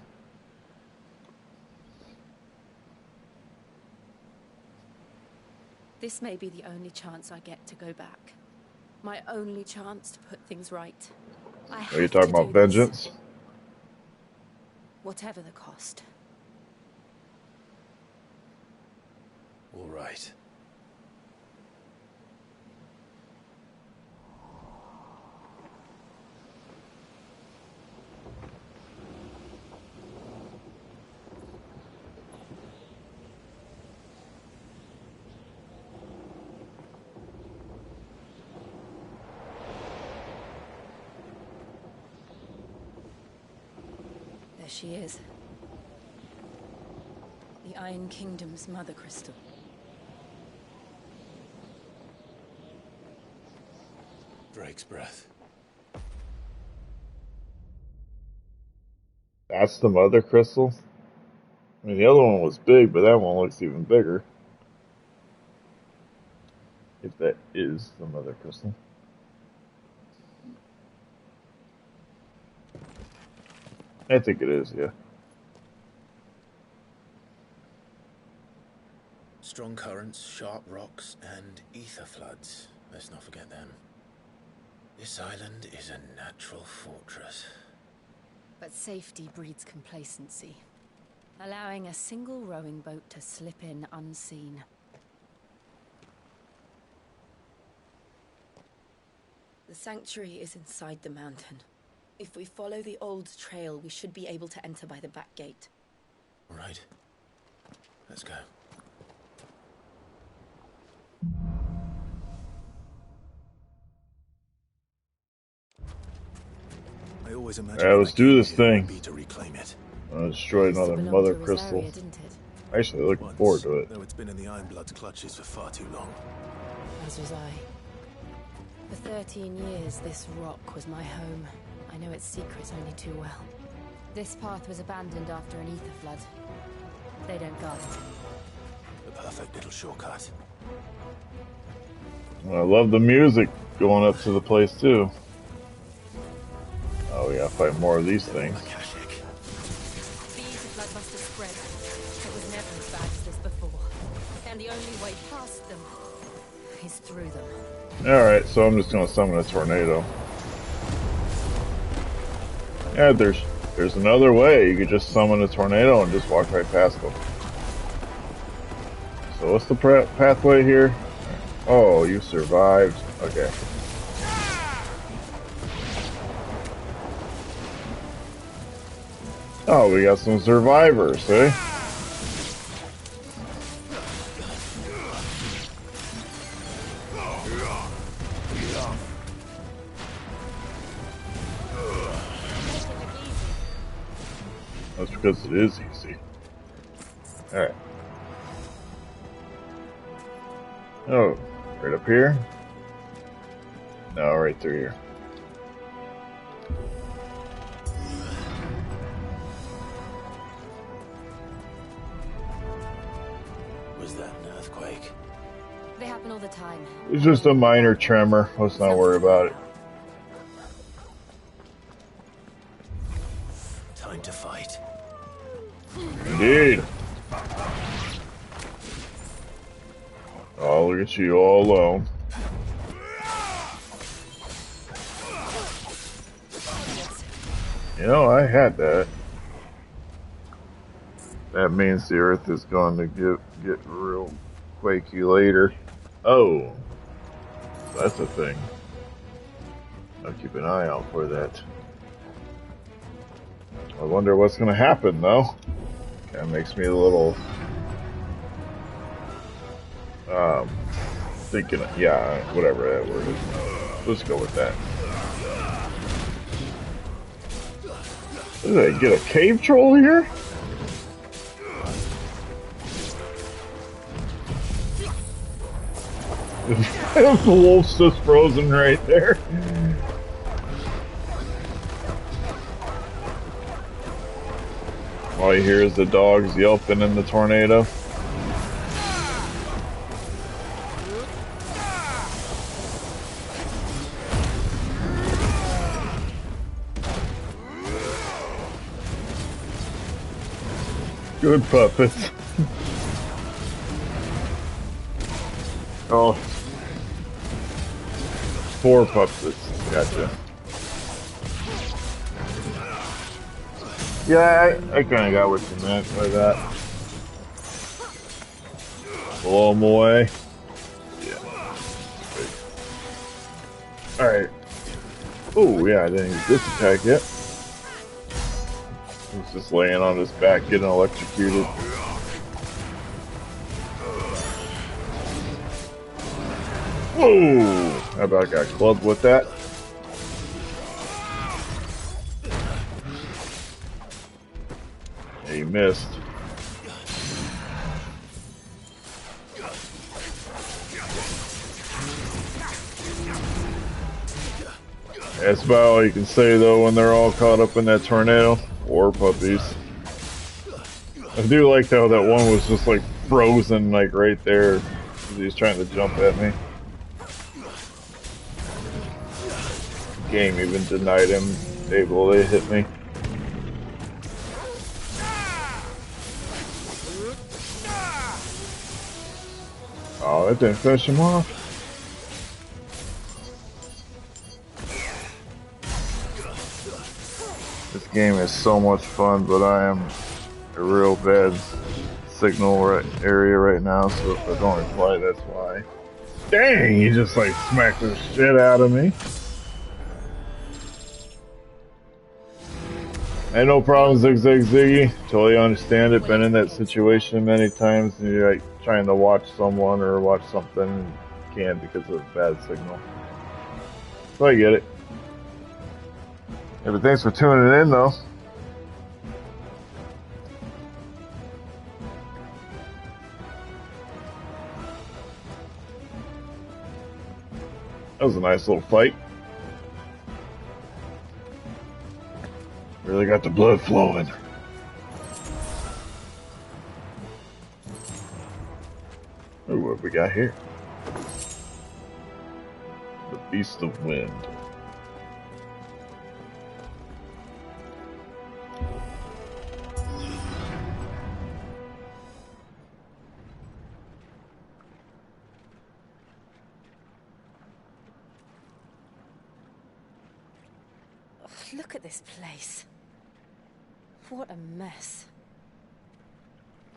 This may be the only chance I get to go back. My only chance to put things right. Are you talking about vengeance? Whatever the cost. All right. There she is. The Iron Kingdom's mother crystal. Drake's breath. That's the mother crystal? I mean, the other one was big, but that one looks even bigger. If that is the mother crystal. I think it is, yeah. Strong currents, sharp rocks, and ether floods. Let's not forget them. This island is a natural fortress. But safety breeds complacency, allowing a single rowing boat to slip in unseen. The sanctuary is inside the mountain. If we follow the old trail, we should be able to enter by the back gate. All right. Let's go. I always imagine. Alright, let's do this thing. To reclaim it. Destroy another mother crystal. Actually, looking forward to it. Though it's been in the Ironblood's clutches for far too long. As was I. For 13 years, this rock was my home. I know its secrets only too well. This path was abandoned after an ether flood. They don't guard it. The perfect little shortcut. I love the music going up to the place too. Oh, we gotta fight more of these things. The ether flood must have spread. It was never as bad as this before. And the only way past them is through them. Alright, so I'm just gonna summon a tornado. Yeah, there's another way. You could just summon a tornado and just walk right past them. So what's the pathway here? Oh, you survived. Okay. Oh, we got some survivors, eh? That's because it is easy. Alright. Oh, right up here? No, right through here. Was that an earthquake? They happen all the time. It's just a minor tremor. Let's not worry about it. Time to fight. Indeed. Oh, look at you all alone. You know, I had that. That means the Earth is going to get real quakey later. Oh, that's a thing. I'll keep an eye out for that. I wonder what's going to happen, though. That makes me a little thinking. Yeah, whatever that word is. Let's go with that. Did I get a cave troll here? The wolf's just frozen right there. All you hear is the dogs yelping in the tornado. Good puppets. Oh. 4 puppets. Gotcha. Yeah, I kind of got what you meant by that. Blow them away. Yeah. Alright. Oh, yeah, I didn't use this attack yet. He's just laying on his back getting electrocuted. Whoa! How about I got clubbed with that? He missed. That's about all you can say though when they're all caught up in that tornado. Or puppies. I do like how that one was just like frozen like right there. He's trying to jump at me. Game even denied him able to hit me. Oh, that didn't finish him off. This game is so much fun, but I am a real bad signal area right now, so if I don't reply, that's why. Dang, he just like smacked the shit out of me. Ain't no problem, Zigzag Ziggy. Totally understand it. Been in that situation many times, and you're like trying to watch someone or watch something and you can't because of a bad signal. So I get it. Yeah, but thanks for tuning in, though. That was a nice little fight. Really got the blood flowing. Ooh, what we got here? The Beast of Wind. Look at this place. What a mess.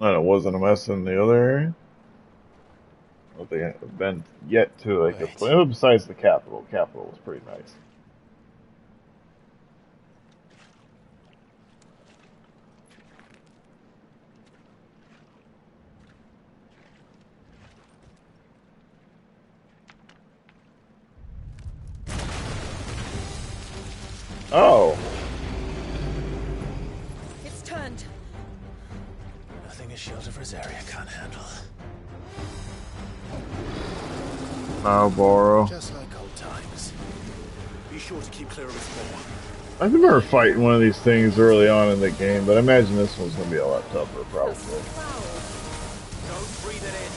And it wasn't a mess in the other area? Well, they haven't been yet to like a place. Besides the capital. Capital was pretty nice. Oh. It's turned. Nothing a shield of Rosaria can't handle. I'll borrow. Just like old times. Be sure to keep clear of its ball. I remember fighting one of these things early on in the game, but I imagine this one's gonna be a lot tougher, probably. Don't breathe it in.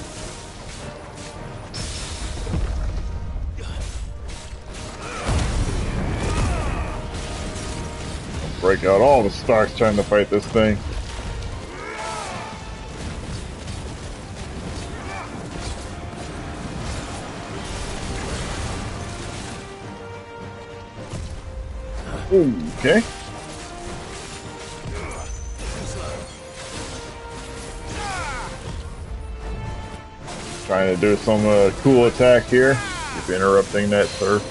Break out all the Starks trying to fight this thing. Okay. Trying to do some cool attack here. Keep interrupting that surf.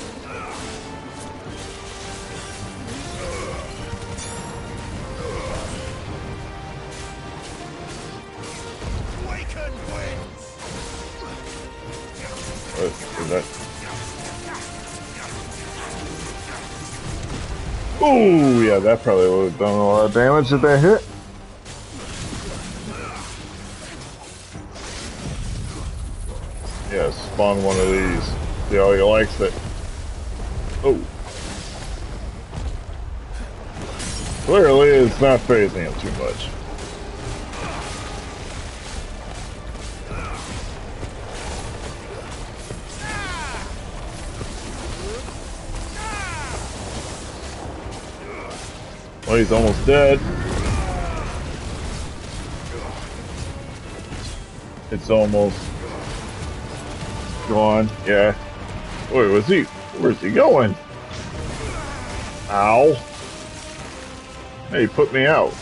Oh, yeah, that probably would have done a lot of damage if that hit. Yeah, spawn one of these. See how he likes it. Oh. Clearly, it's not phasing him too much. Well, he's almost dead. It's almost gone. Yeah. Wait, was he? Where's he going? Ow. Hey, put me out.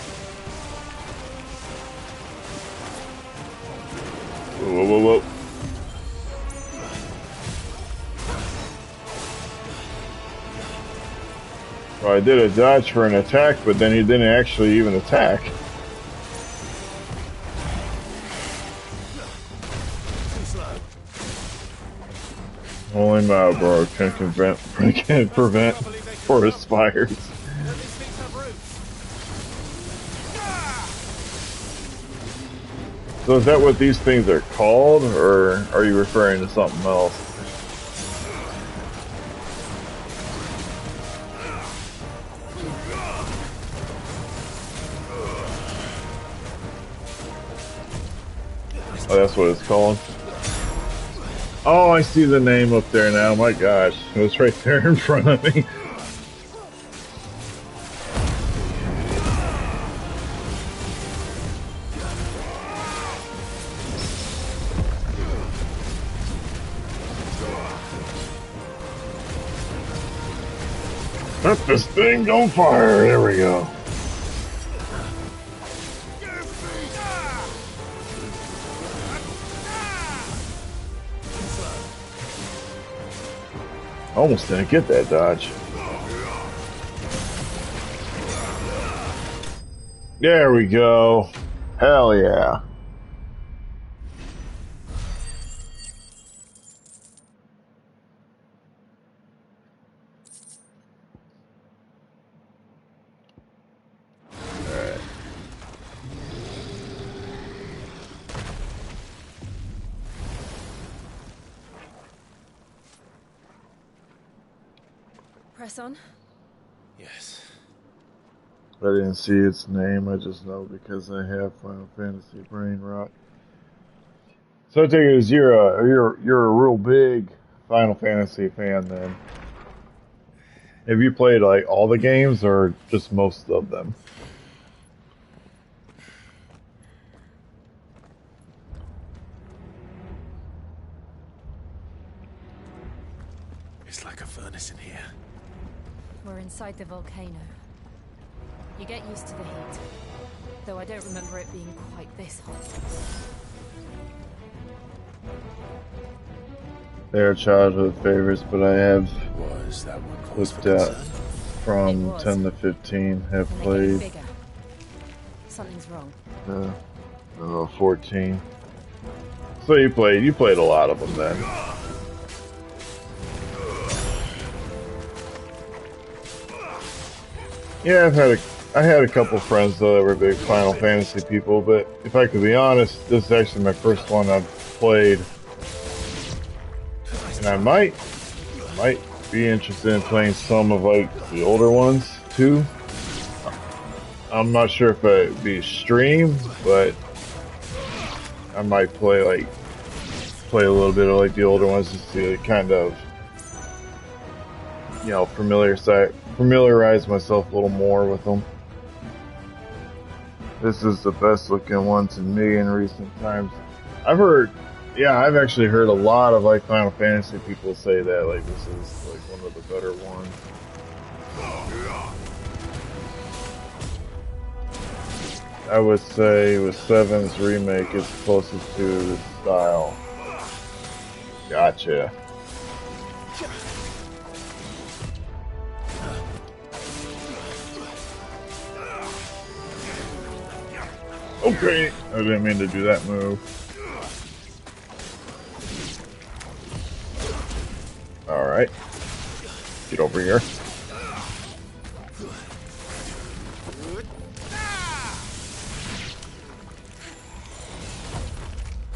Whoa, whoa, whoa. Well, I did a dodge for an attack, but then he didn't actually even attack. Only Malboro can prevent forest fires. So is that what these things are called, or are you referring to something else? Oh, that's what it's called. Oh, I see the name up there now. My gosh, it was right there in front of me. Let this thing on fire. There we go. Almost didn't get that dodge. There we go. Hell yeah. Alright. Press on. Yes. I didn't see its name, I just know because I have Final Fantasy brain rot. So I take it as you're a real big Final Fantasy fan then. Have you played like all the games or just most of them? It's like a furnace in here. We're inside the volcano. You get used to the heat, though I don't remember it being quite this hot. They're childhood favorites, but I have Was that one cause for looked at concern? from 10 to 15, have played Bigger. Something's wrong. 14. So you played a lot of them then. Yeah, I had a couple friends though that were big Final Fantasy people, but if I could be honest, this is actually my first one I've played, and I might be interested in playing some of like the older ones too. I'm not sure if it'd be streamed, but I might play a little bit of like the older ones just to kind of, you know, familiarize myself a little more with them. This is the best looking one to me in recent times. I've actually heard a lot of like Final Fantasy people say that like this is like one of the better ones. I would say with 7's remake it's closest to the style. Gotcha. Okay, I didn't mean to do that move. Alright. Get over here.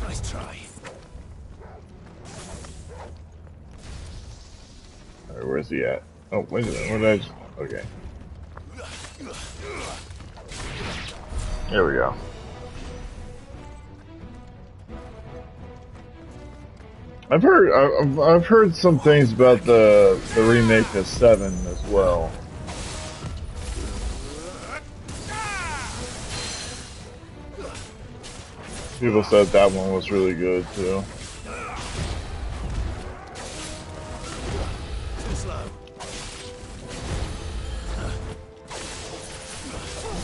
Nice try. Where's he at? Oh, wait a minute. What did I just... Okay. There we go. I've heard some things about the remake of 7 as well. People said that one was really good too.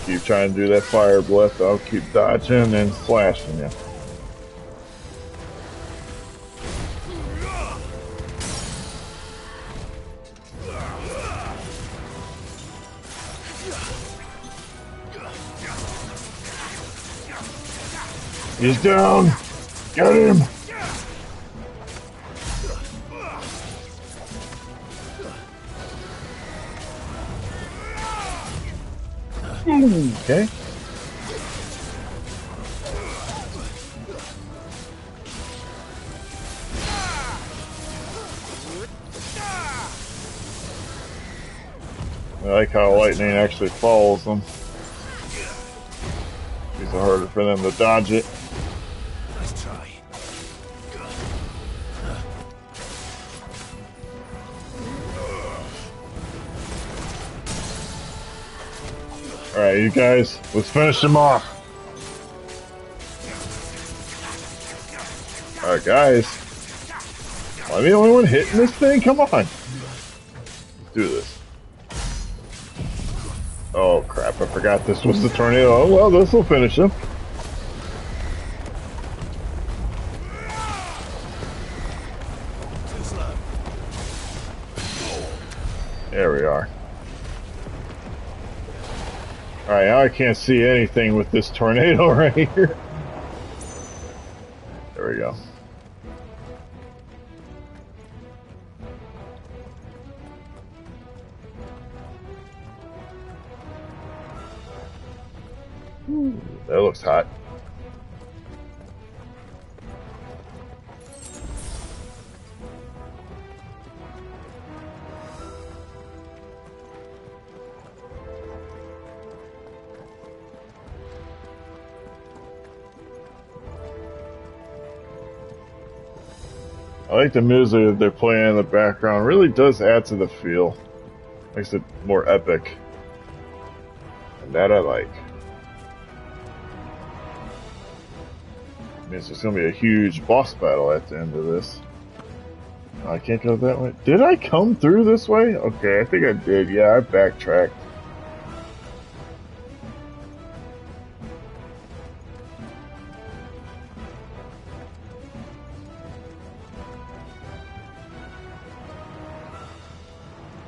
Keep trying to do that fire blitz. I'll keep dodging and slashing you. He's down. Get him. Okay. I like how lightning actually follows them. It's harder for them to dodge it. Nice try. Alright, you guys, let's finish him off. Alright, guys. Am I the only one hitting this thing? Come on. Let's do this. Oh, crap. I forgot this was the tornado. Oh, well, this will finish him. There we are. Alright, now I can't see anything with this tornado right here. There we go. Ooh, that looks hot. I like the music that they're playing in the background. It really does add to the feel. Makes it more epic. And that I like. Means there's gonna be a huge boss battle at the end of this. I can't go that way. Did I come through this way? Okay, I think I did. Yeah, I backtracked.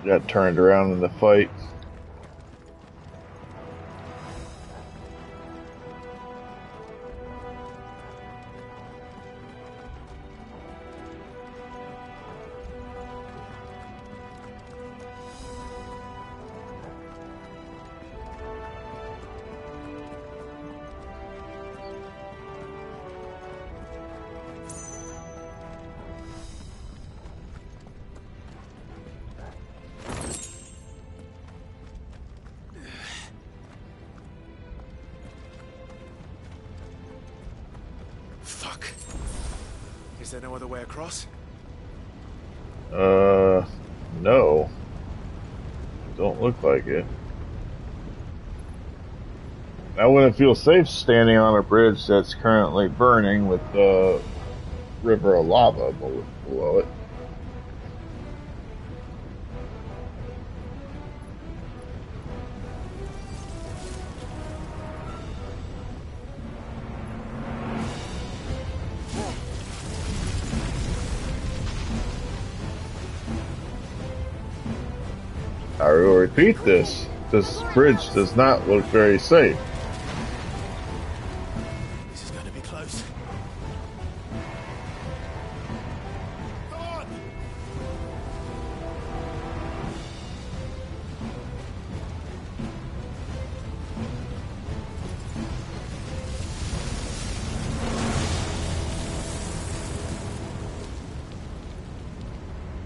Got turned around in the fight. Is there no other way across? No. Don't look like it. I wouldn't feel safe standing on a bridge that's currently burning with the river of lava below it. I will repeat this. This bridge does not look very safe. This is going to be close.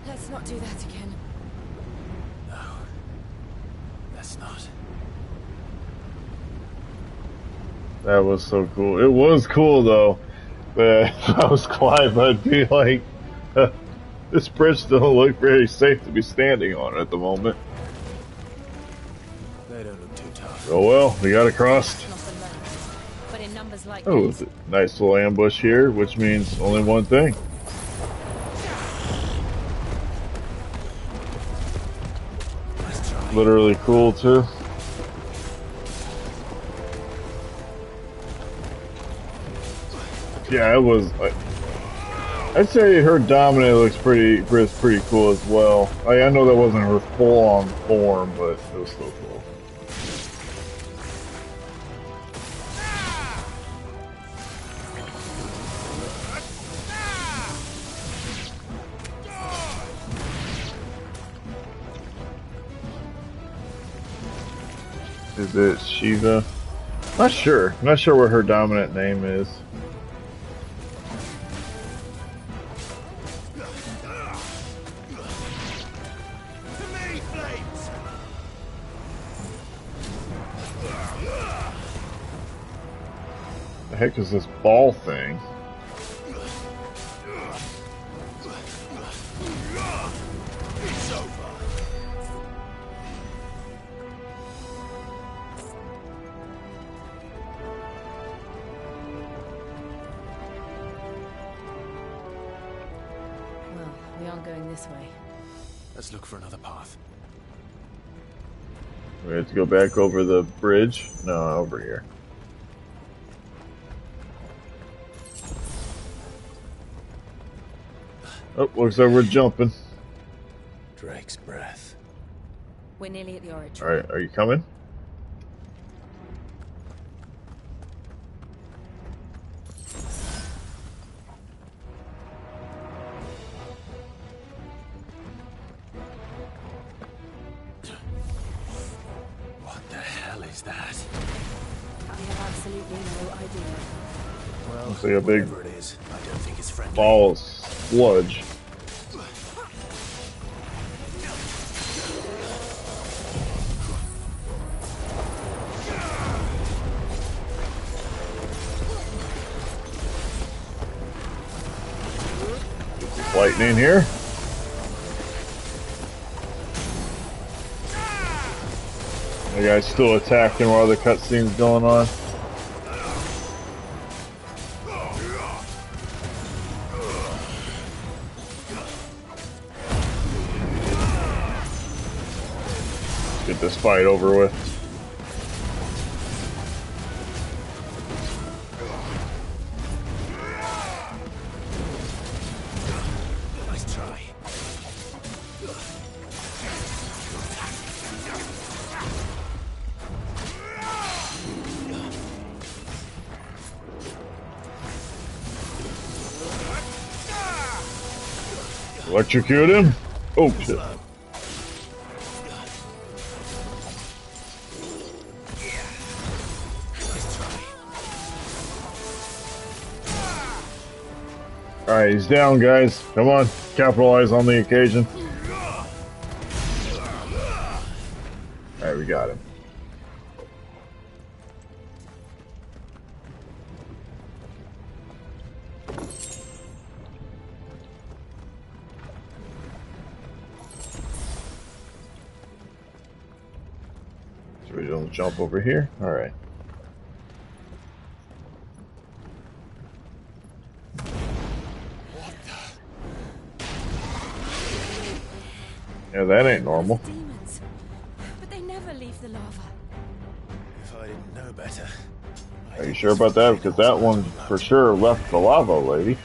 Let's not do that again. That was so cool. It was cool though. But if I was Clive, I'd be like, this bridge doesn't look very safe to be standing on at the moment. They don't look too tough. Oh well, we got across. But in numbers like Oh, this, nice little ambush here, which means only one thing. Literally cool too. Yeah, it was. I'd say her dominant looks pretty cool as well. I know that wasn't her full-on form, but it was still cool. Is it Shiva? Not sure. Not sure what her dominant name is. The heck is this ball thing? Well, we aren't going this way. Let's look for another path. We have to go back over the bridge? No, over here. Oh, looks like we're jumping. Drake's breath. we're nearly at the oratory. Alright, are you coming? What the hell is that? I have absolutely no idea. Well, Looks like a big whatever it is, I don't think it's friendly. ball of sludge. Lightning here. The guy's still attacking while the cutscene's going on. Let's get this fight over with. Nice try. Electrocute him. Oh shit. Alright, he's down, guys. Come on, capitalize on the occasion. Alright, we got him. So we don't jump over here? Alright. Yeah, that ain't normal. Demons. But they never leave the lava. If I didn't know better. Are you sure about that? Because that one for sure left the lava lady.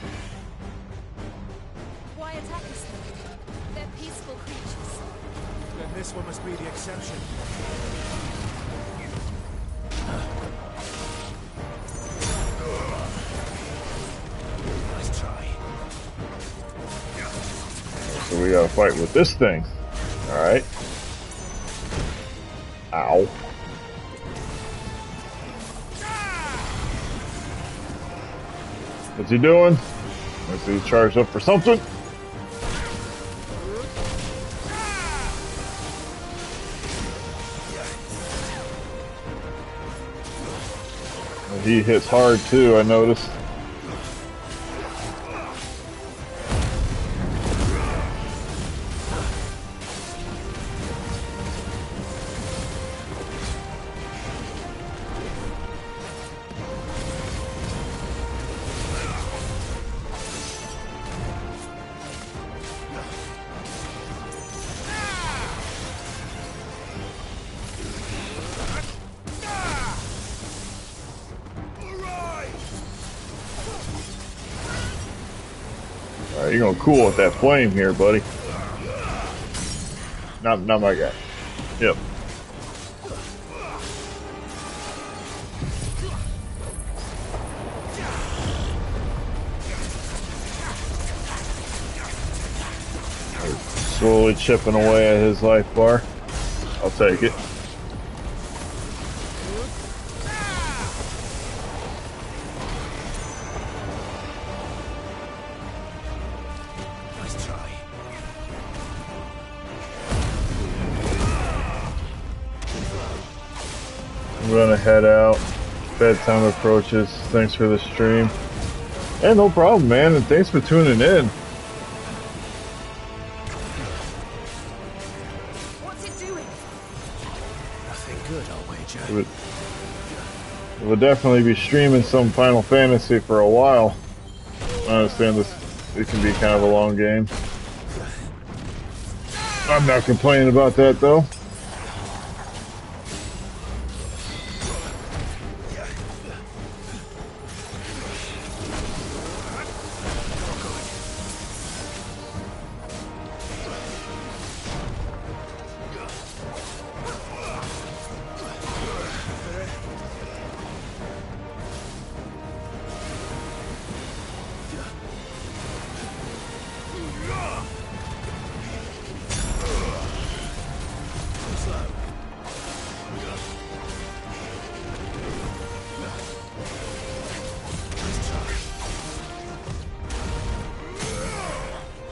Why attack us then? They're peaceful creatures. Then this one must be the exception. Nice try. So we gotta fight with this thing. Alright. Ow. What's he doing? Let's see, he's charged up for something. He hits hard too, I noticed. Alright, you're gonna cool with that flame here, buddy. Not my guy. Yep. Slowly chipping away at his life bar. I'll take it. Nice try. I'm gonna head out. Bedtime approaches. Thanks for the stream. Hey, no problem, man, and thanks for tuning in. What's it doing? Nothing good, I'll wager. We'll definitely be streaming some Final Fantasy for a while. I understand this. It can be kind of a long game. I'm not complaining about that though.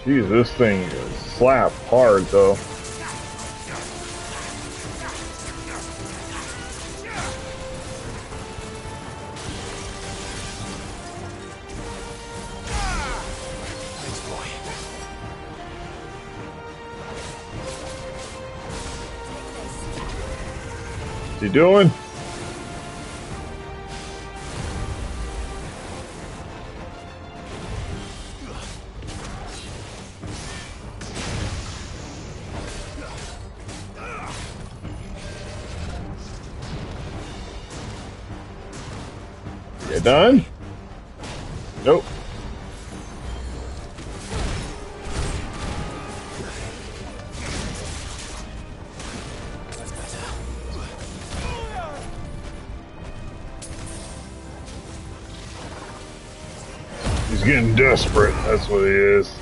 Jeez, this thing is slap hard though. What's he doing? You done? Nope. He's getting desperate, that's what he is.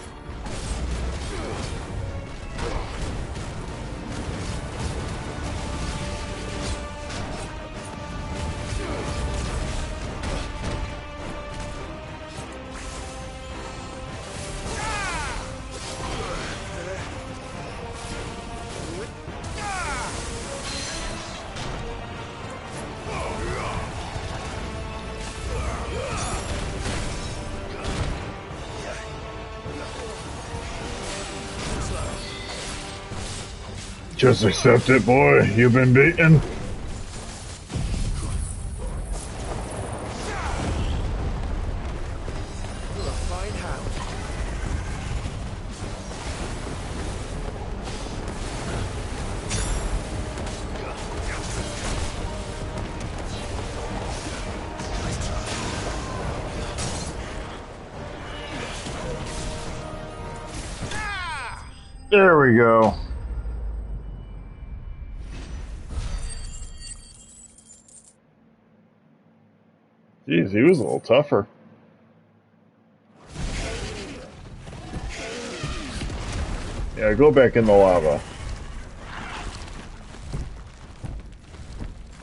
Just accept it, boy. You've been beaten. There we go. Jeez, he was a little tougher. Yeah, go back in the lava.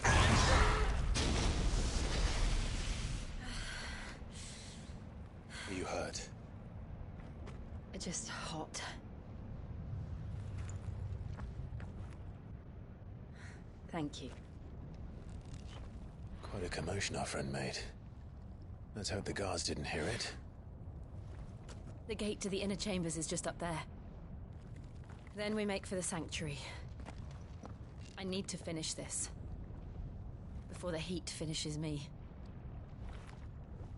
Are you hurt? Just hot. Thank you. Quite a commotion our friend made. Let's hope the guards didn't hear it. The gate to the inner chambers is just up there. Then we make for the sanctuary. I need to finish this. Before the heat finishes me.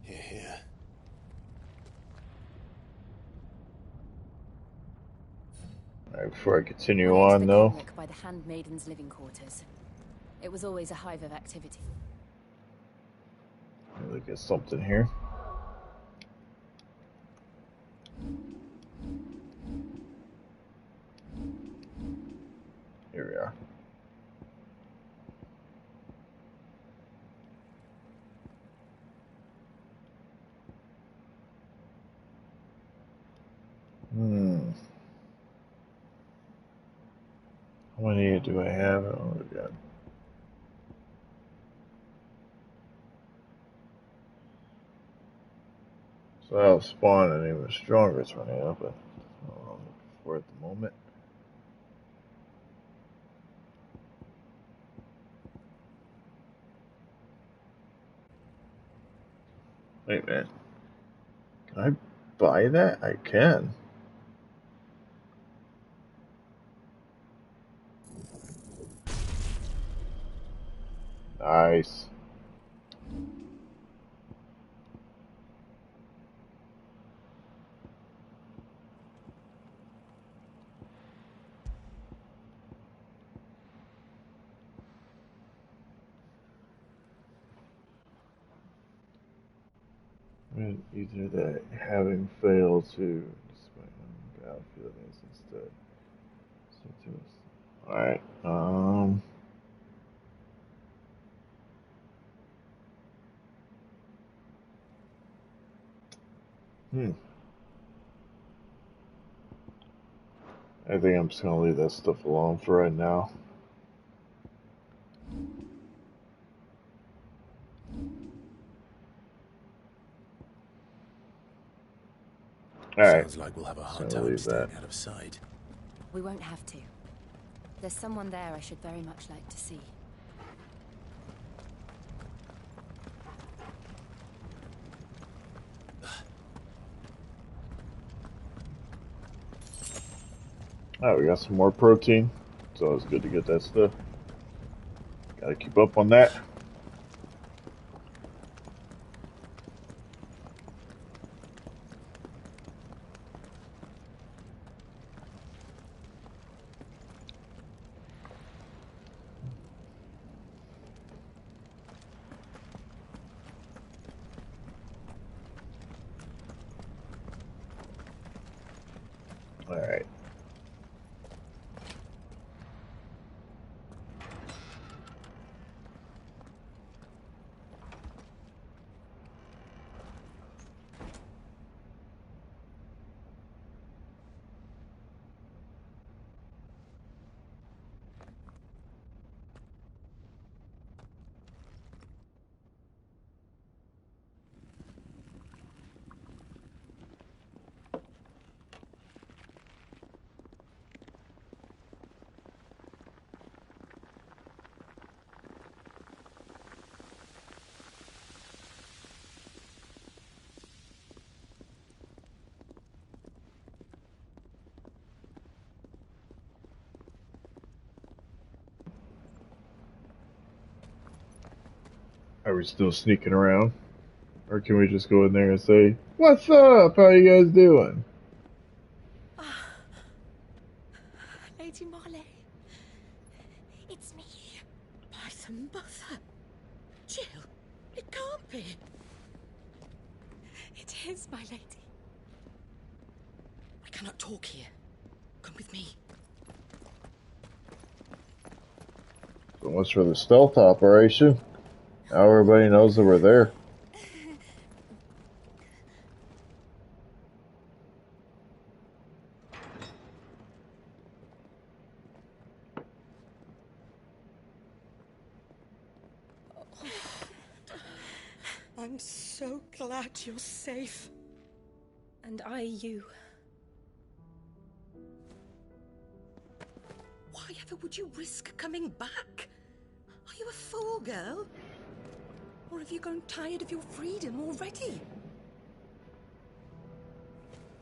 Here, here. Alright, before I continue on, though. By the handmaidens' living quarters. It was always a hive of activity. Let me get something here. Here we are. How many do I have? Oh, God. So I'll spawn an even stronger tornado, but I'm looking for at the moment. Wait, man. Can I buy that? I can. Nice. Either that having failed to display battlefield instead. Alright, I think I'm just gonna leave that stuff alone for right now. Alright. Sounds like we'll have a hard time staying out of sight. We won't have to. There's someone there I should very much like to see. Alright, we got some more protein. It's always good to get that stuff. Gotta keep up on that. Alright. Are we still sneaking around? Or can we just go in there and say, "What's up? How you guys doing?" Lady Marley, it's me. Python Mother. Jill, it can't be. It is, my lady. I cannot talk here. Come with me. So much for the stealth operation. Now everybody knows that we're there. I'm so glad you're safe. And I you. Why ever would you risk coming back? Are you a fool, girl? Or have you grown tired of your freedom already?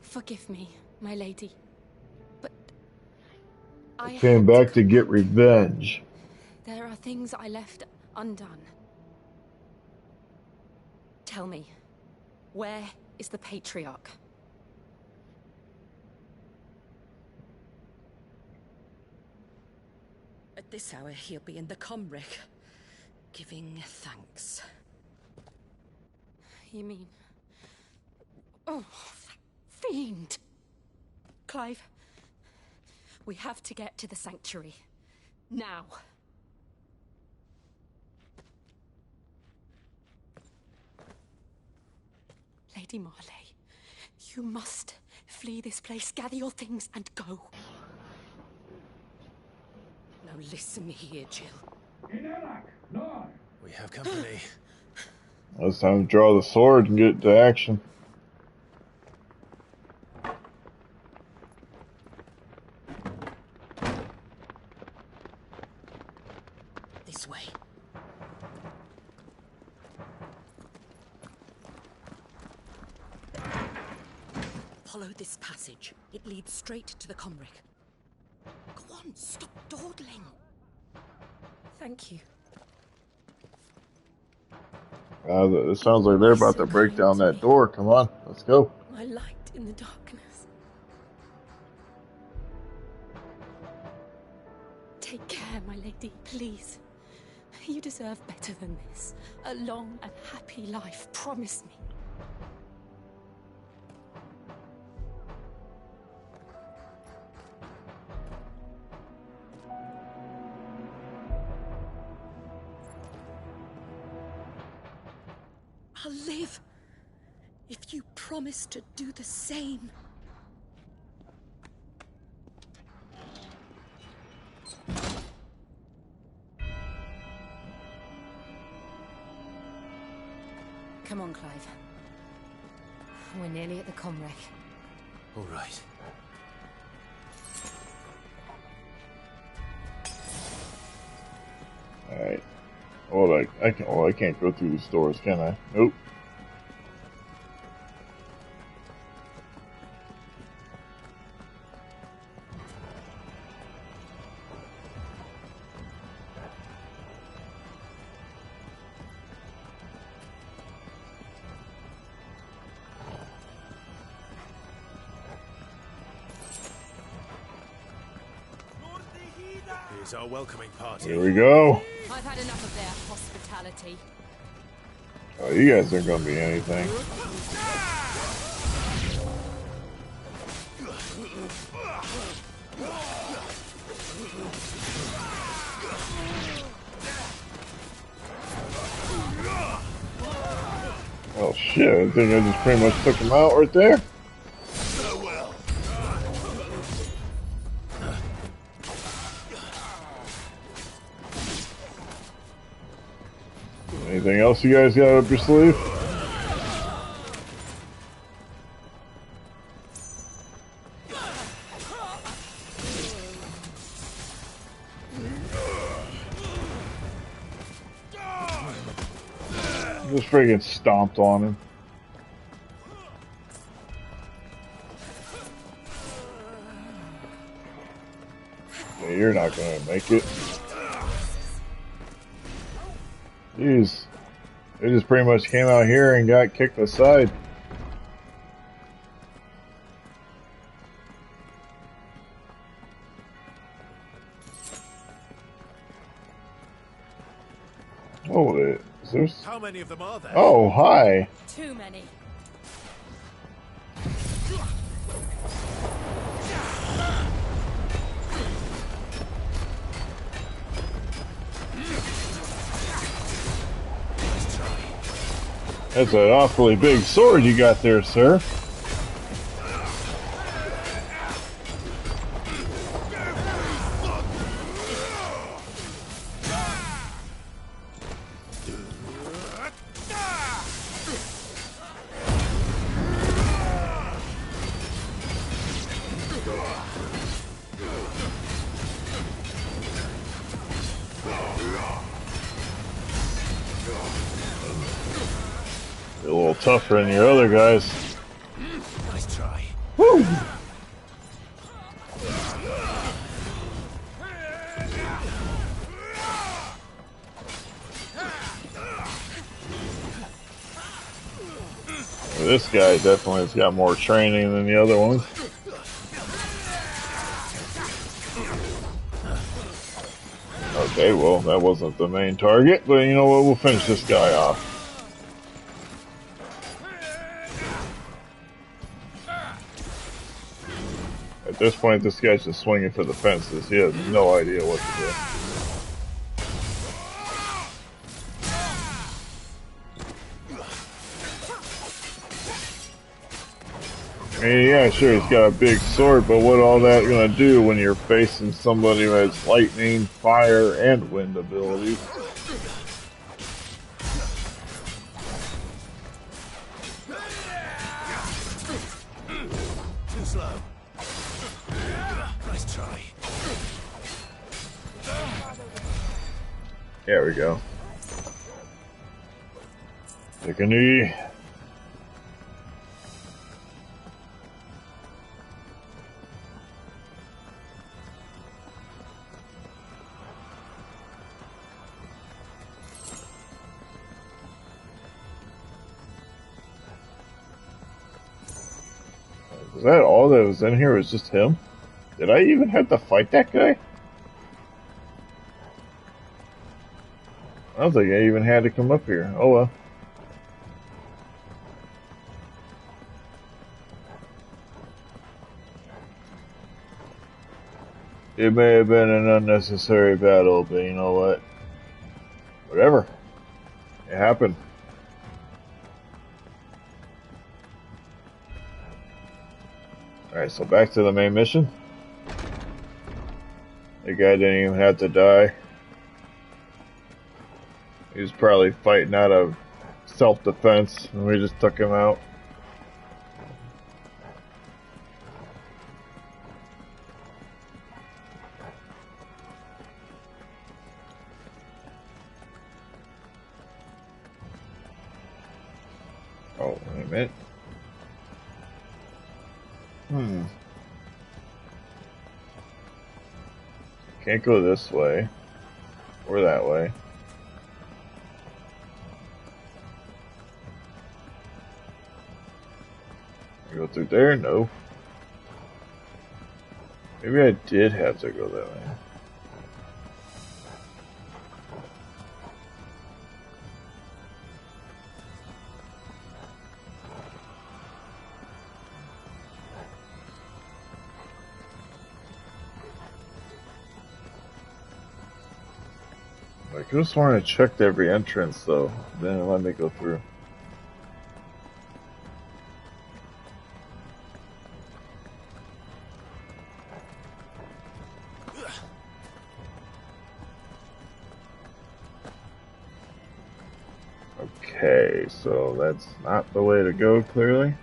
Forgive me, my lady. But I came back to get revenge. there are things I left undone. Tell me, where is the Patriarch? At this hour, he'll be in the Comric, giving thanks. You mean... Oh, that fiend! Clive, we have to get to the sanctuary. Now. Lady Marley, you must flee this place, gather your things, and go. Now listen here, Jill. We have company. Well, it's time to draw the sword and get to action. This way. Follow this passage. It leads straight to the Comric. Go on, stop dawdling. Thank you. It sounds like they're about to break down that door. Come on, let's go. My light in the darkness. Take care, my lady, please. You deserve better than this. A long and happy life, promise me. I'll live if you promise to do the same. Come on, Clive. We're nearly at the Comrec. All right. All right. Well, I can't go through these doors, can I? Nope. Here's our welcoming party. Here we go. I've had enough of their hospitality. Oh, you guys aren't gonna be anything. Oh shit, I think I just pretty much took him out right there. Anything else you guys got up your sleeve? Just friggin' stomped on him. Yeah, you're not gonna make it. Jeez. They just pretty much came out here and got kicked aside. Oh, is there... How many of them are there? Oh, hi. Too many. That's an awfully big sword you got there, sir. You're a little tougher than your other guys. Nice try. Woo! This guy definitely has got more training than the other ones. Okay, well, that wasn't the main target, but you know what? We'll finish this guy off. At this point, this guy's just swinging for the fences. He has no idea what to do. I mean, yeah, sure, he's got a big sword, but what all that gonna do when you're facing somebody who has lightning, fire, and wind abilities? Too slow. Nice try. There we go. Take a knee. Was that all that was in here? Was just him? Did I even have to fight that guy? I don't think I even had to come up here. Oh well. It may have been an unnecessary battle, but you know what? Whatever. It happened. Alright, so back to the main mission. The guy didn't even have to die. He was probably fighting out of self-defense, and we just took him out. Oh, wait a minute. Can't go this way. Or that way. Go through there? No. Maybe I did have to go that way. I could have sworn I checked every entrance though. Then it let me go through. Okay, so that's not the way to go, clearly.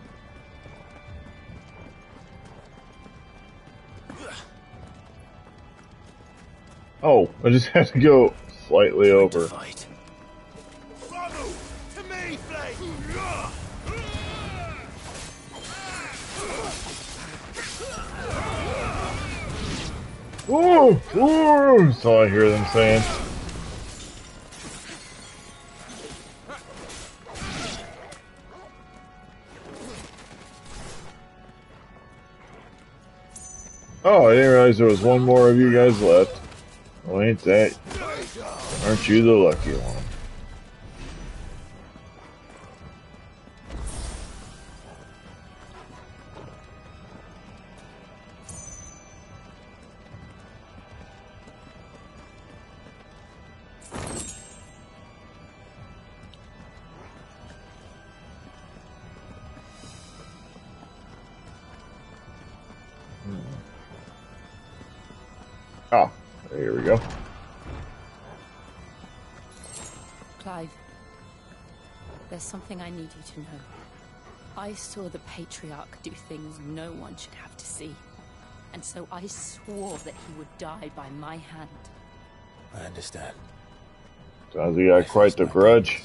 Oh, I just have to go slightly over. Woo! Woo! That's all I hear them saying. Oh, I didn't realize there was one more of you guys left. Well, ain't that? Aren't you the lucky one? Oh, here we go. Clive, there's something I need you to know. I saw the Patriarch do things no one should have to see. And so I swore that he would die by my hand. I understand. Sounds like you got quite the grudge.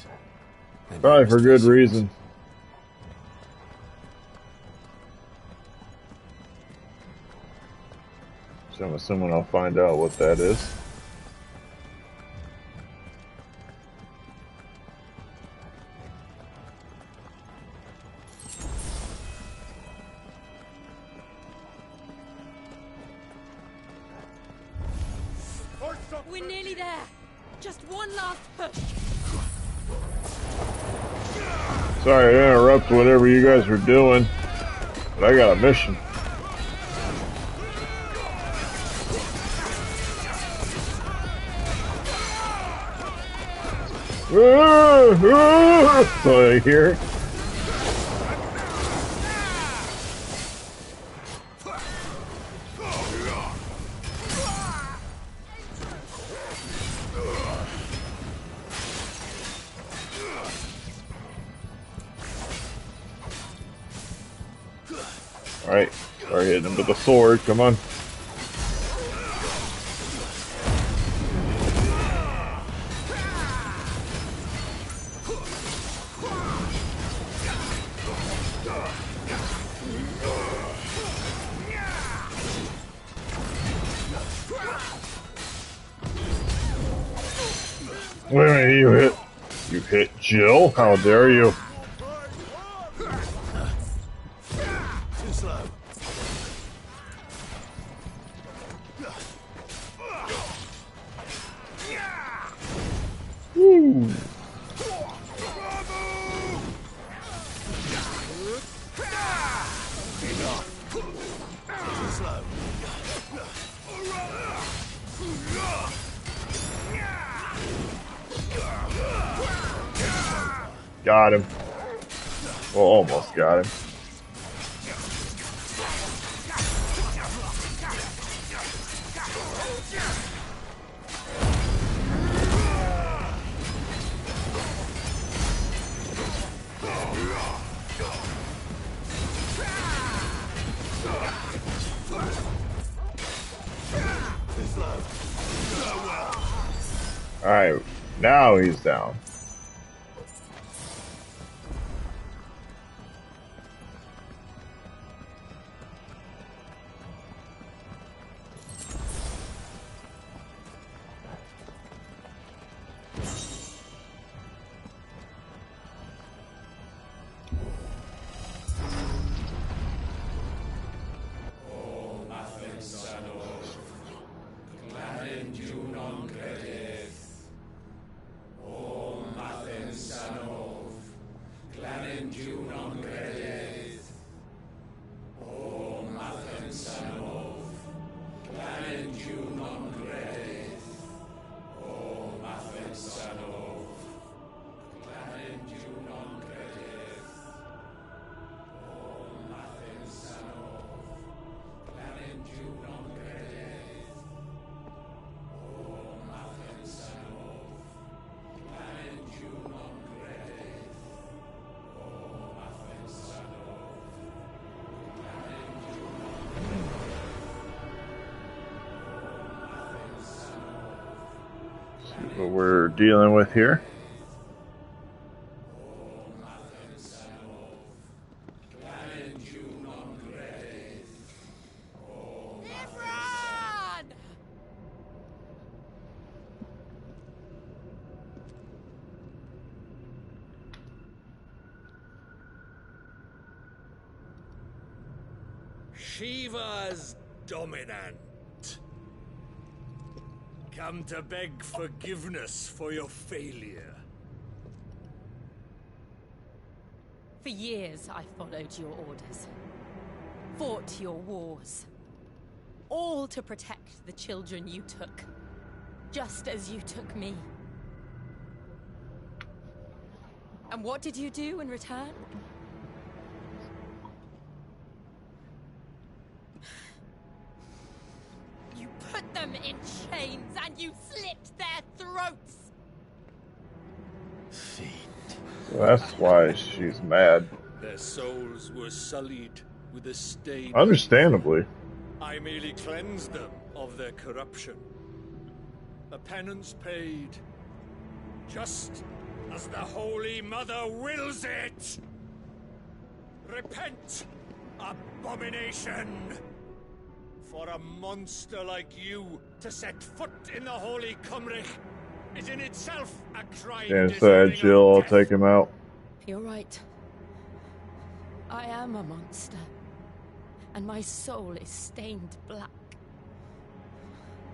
Probably for good reason. So I'm assuming I'll find out what that is. We're nearly there. Just one last push. Sorry to interrupt whatever you guys were doing, but I got a mission. So I hear. Alright, start hitting him with the sword, come on. Wait a minute, you hit Jill? How dare you? Too slow. Woo. Too slow. Got him. Well, almost got him. Alright, now he's down. What we're dealing with here. Shiva's dominant. Come to beg forgiveness for your failure. For years, I followed your orders. Fought your wars. All to protect the children you took. Just as you took me. And what did you do in return? You put them in chains and you slit their throats! So that's why she's mad. Their souls were sullied with a stain. Understandably. I merely cleansed them of their corruption. A penance paid, just as the Holy Mother wills it! Repent, abomination! For a monster like you to set foot in the Holy Cymric is in itself a crime. Yeah, it's that Jill. I'll take him out. You're right. I am a monster. And my soul is stained black.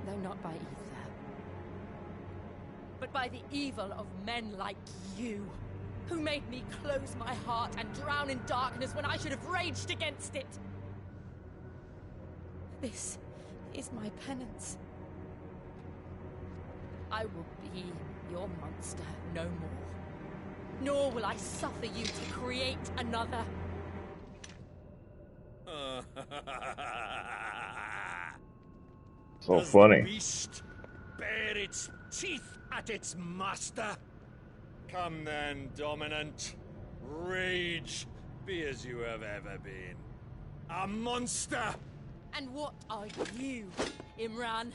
Though not by ether. But by the evil of men like you, who made me close my heart and drown in darkness when I should have raged against it. This is my penance. I will be your monster no more. Nor will I suffer you to create another. So Does funny. The beast bare its teeth at its master. Come then, dominant. Rage, be as you have ever been. A monster! And what are you, Imran?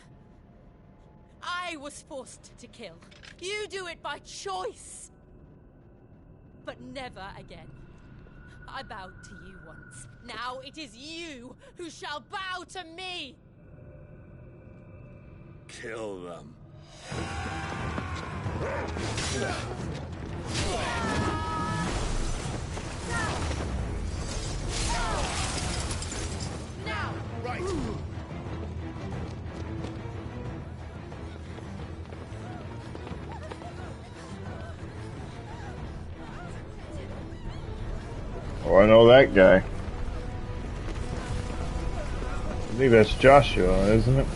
I was forced to kill. You do it by choice. But never again. I bowed to you once. Now it is you who shall bow to me! Kill them. Now! Right! Oh, I know that guy. I think that's Joshua, isn't it?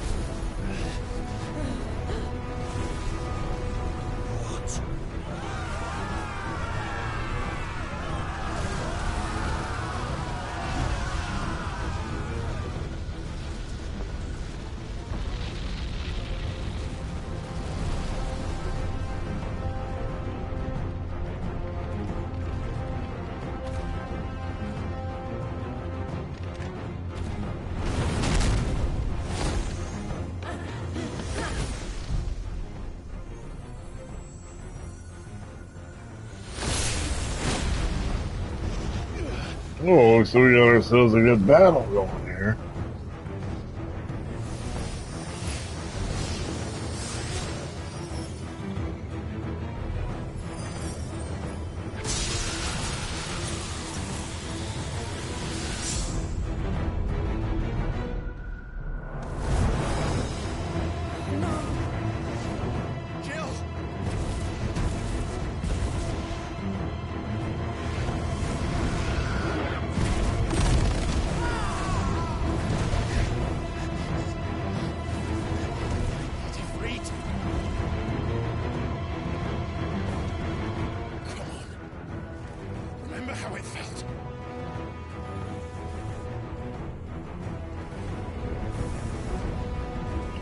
Oh, so we got ourselves a good battle going here.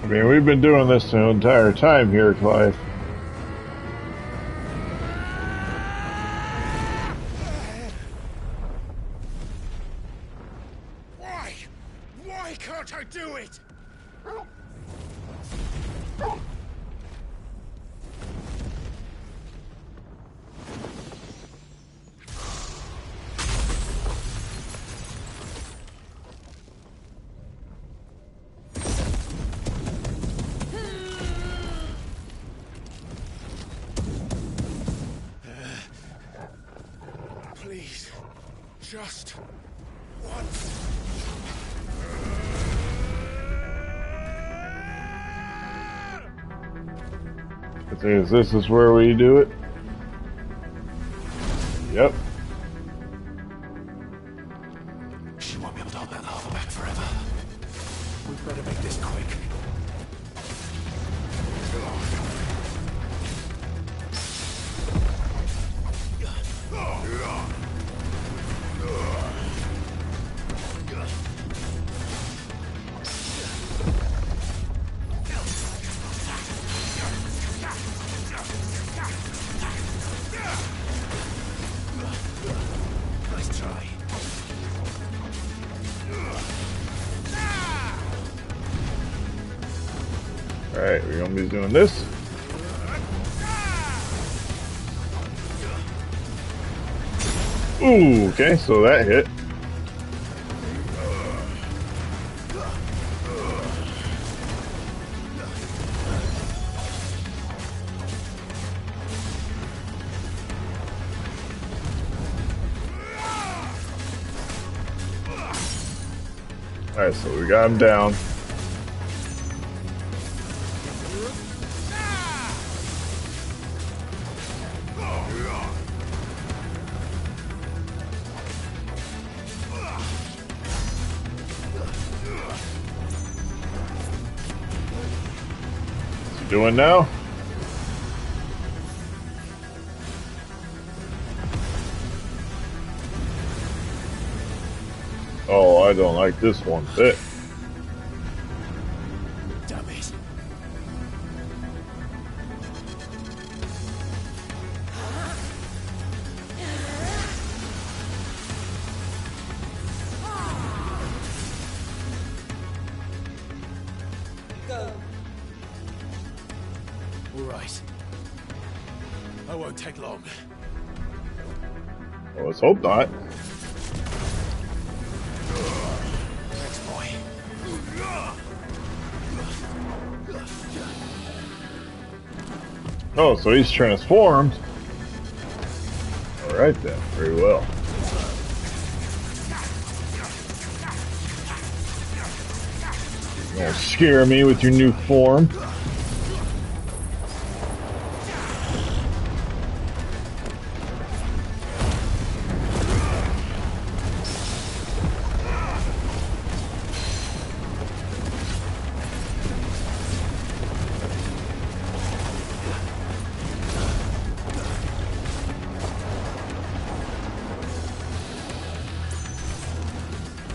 I mean, we've been doing this the entire time here, Clive. Why? Why can't I do it? Please, just once. This is where we do it. Yep. She won't be able to hold that lava back forever. We better make this quick. Nice try. Alright, we're gonna be doing this. Ooh, okay, so that hit. Alright, so we got him down. What's he doing now? Oh, I don't like this one bit. Damn it. Go. All right. I won't take long. Well, let's hope not. Thanks, boy. Oh, so he's transformed. Alright then, very well. You won't scare me with your new form.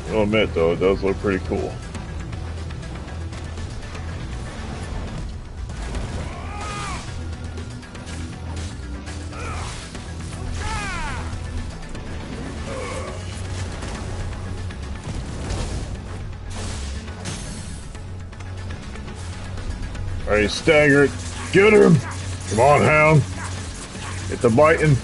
I'll admit though, it does look pretty cool. Alright, staggered. Get him! Come on, hound. Get the biting.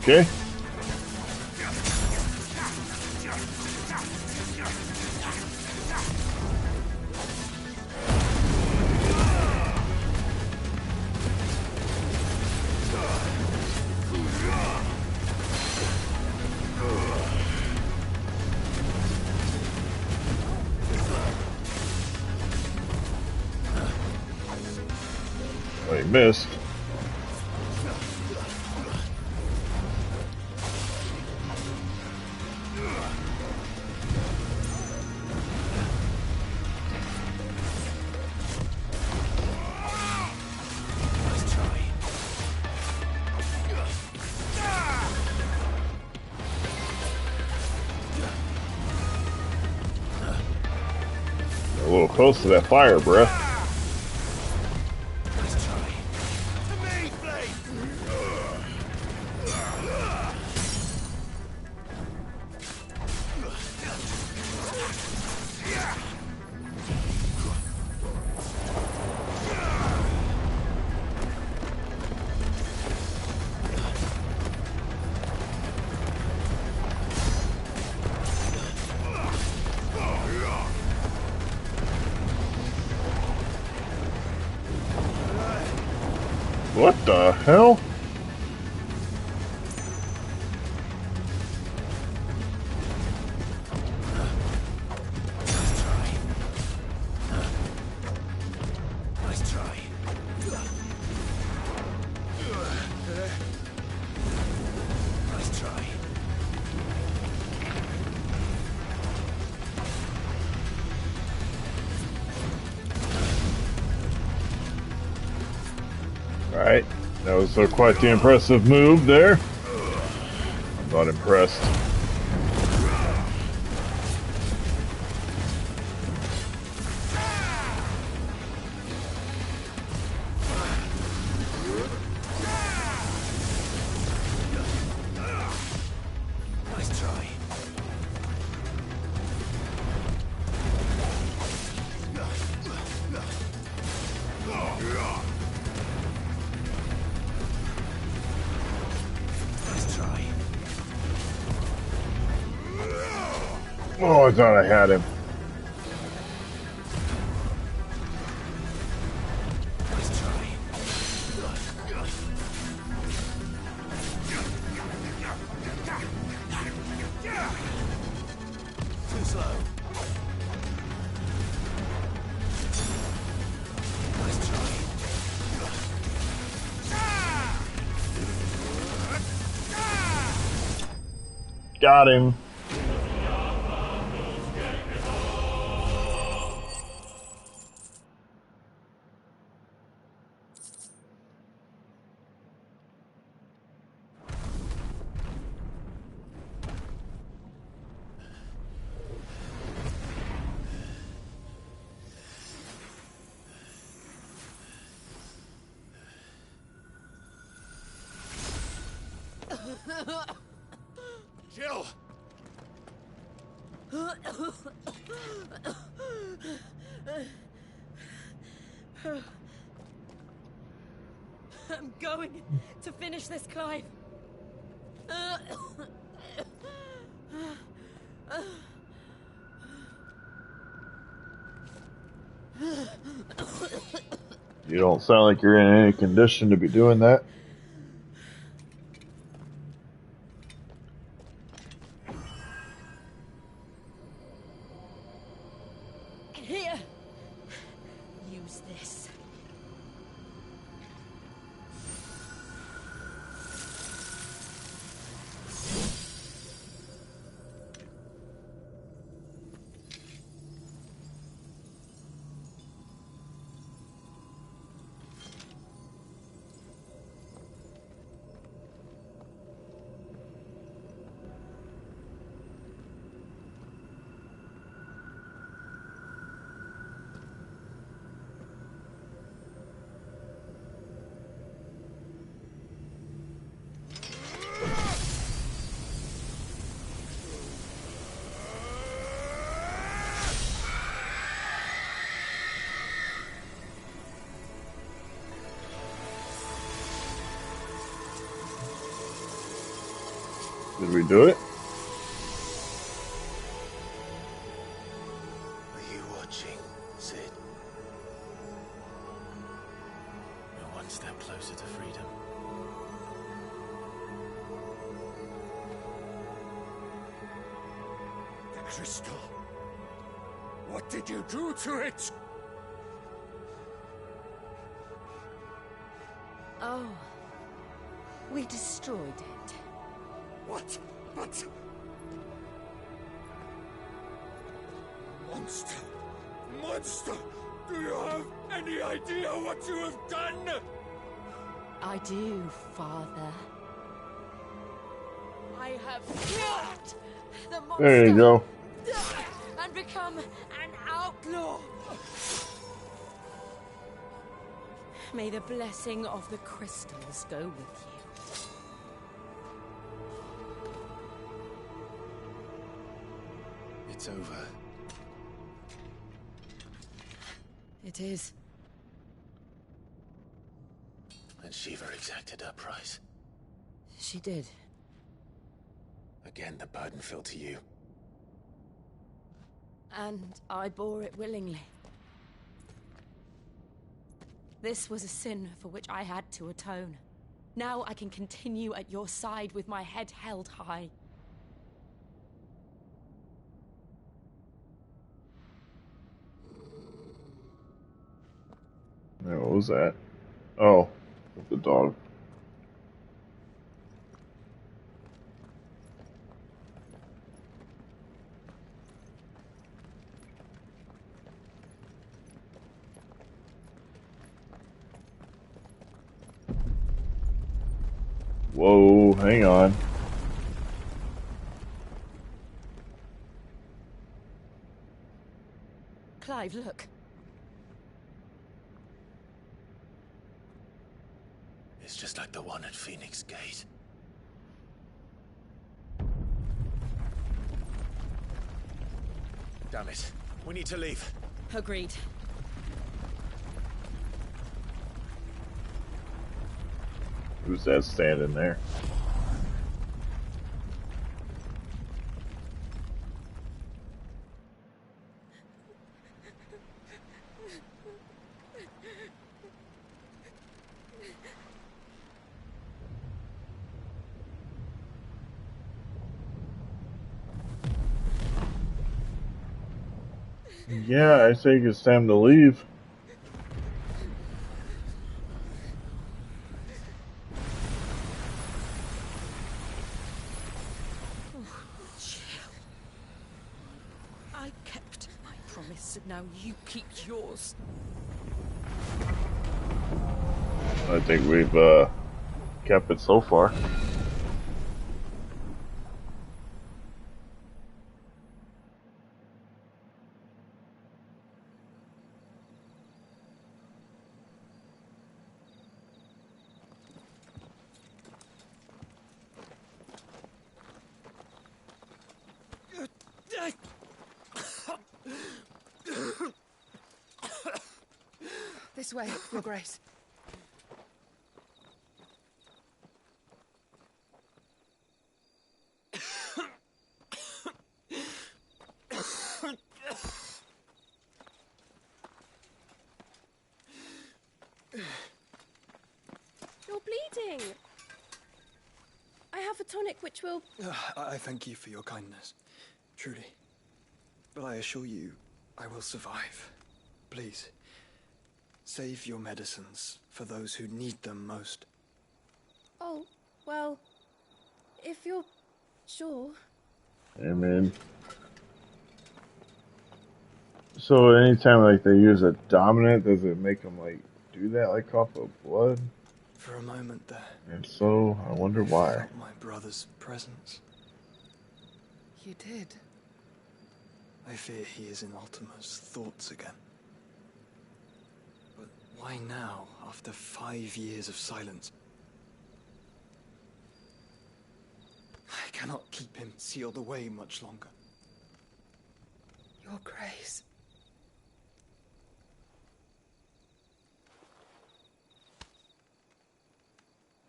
Okay. Oh, he missed. A little close to that fire breath. What the hell? Nice try. Nice try. Alright, that was quite the impressive move there. I'm not impressed. Nice try. Oh, I thought I had him. Too slow. Nice try. Got him. Jill! I'm going to finish this, Clive. You don't sound like you're in any condition to be doing that. Here. Use this. Did we do it? Are you watching, Sid? We're one step closer to freedom. The crystal. What did you do to it? Oh, we destroyed it. What? But... Monster! Monster! Do you have any idea what you have done? I do, Father. I have killed the monster. There you go. And become an outlaw. May the blessing of the crystals go with you. It's over. It is. And Shiva exacted her price. She did. Again, the burden fell to you. And I bore it willingly. This was a sin for which I had to atone. Now I can continue at your side with my head held high. What was that? Oh, the dog. Whoa, hang on. Clive, look. It's just like the one at Phoenix Gate. Damn it. We need to leave. Agreed. Who's that standing there? Yeah, I think it's time to leave. I kept my promise, and now you keep yours. I think we've kept it so far. This way, Your Grace. You're bleeding. I have a tonic which will... I thank you for your kindness, truly. But I assure you, I will survive. Please, save your medicines for those who need them most. Oh, well, if you're sure. Amen. So anytime like they use a dominant, does it make them like do that like off of blood? For a moment there. And so I wonder why. Felt my brother's presence. You did. I fear he is in Ultima's thoughts again. But why now, after 5 years of silence? I cannot keep him sealed away much longer. Your Grace.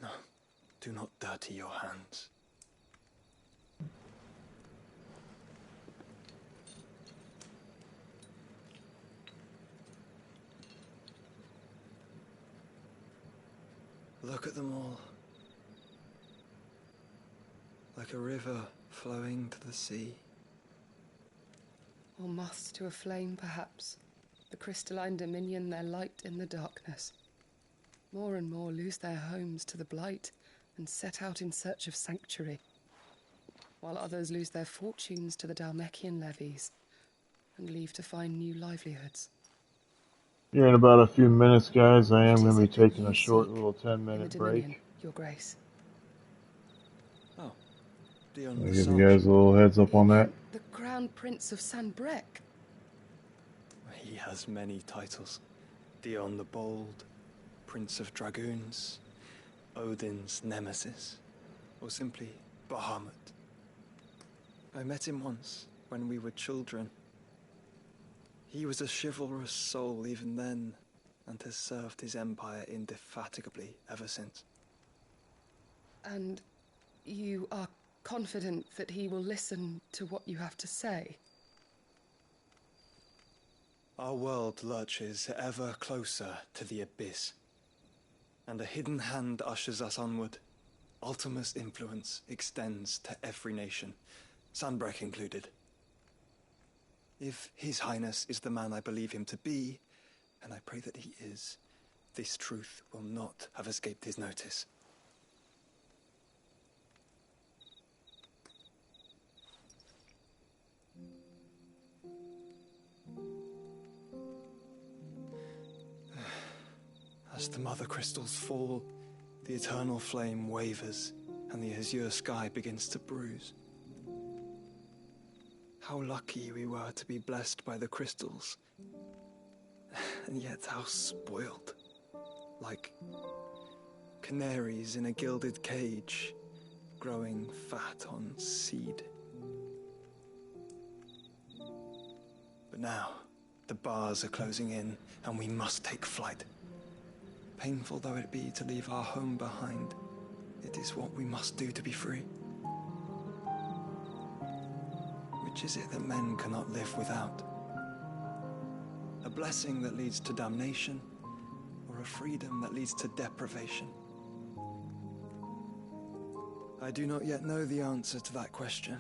No, do not dirty your hands. Look at them all. Like a river flowing to the sea. Or moths to a flame, perhaps. The crystalline dominion their light in the darkness. More and more lose their homes to the blight and set out in search of sanctuary, while others lose their fortunes to the Dalmekian levies and leave to find new livelihoods. Here in about a few minutes, guys, I am going to be taking a short little 10-minute break. Your Grace. Oh, I'll give you guys a little heads up on that. The Crown Prince of Sanbrec. He has many titles. Dion the Bold, Prince of Dragoons, Odin's Nemesis, or simply Bahamut. I met him once, when we were children. He was a chivalrous soul even then, and has served his empire indefatigably ever since. And you are confident that he will listen to what you have to say? Our world lurches ever closer to the abyss, and a hidden hand ushers us onward. Ultima's influence extends to every nation, Sanbrec included. If His Highness is the man I believe him to be, and I pray that he is, this truth will not have escaped his notice. As the mother crystals fall, the eternal flame wavers, and the azure sky begins to bruise. How lucky we were to be blessed by the crystals, and yet how spoiled. Like canaries in a gilded cage, growing fat on seed. But now, the bars are closing in, and we must take flight. Painful though it be to leave our home behind, it is what we must do to be free. Which is it that men cannot live without? A blessing that leads to damnation, or a freedom that leads to deprivation? I do not yet know the answer to that question.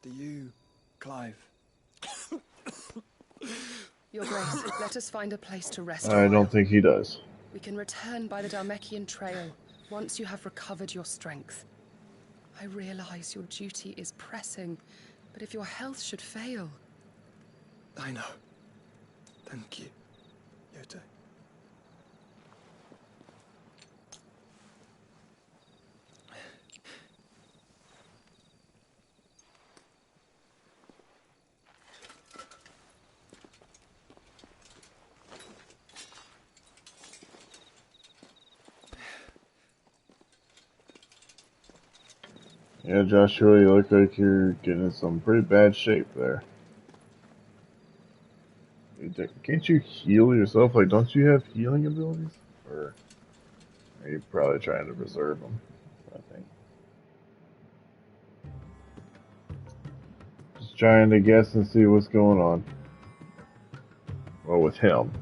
Do you, Clive? Your Grace, let us find a place to rest. I don't think he does. We can return by the Dalmekian Trail once you have recovered your strength. I realize your duty is pressing, but if your health should fail... I know. Thank you, Yote. Yeah, Joshua, you look like you're getting in some pretty bad shape there. Can't you heal yourself? Like, don't you have healing abilities? Or are you probably trying to preserve them? I think. Just trying to guess and see what's going on. Well, with him.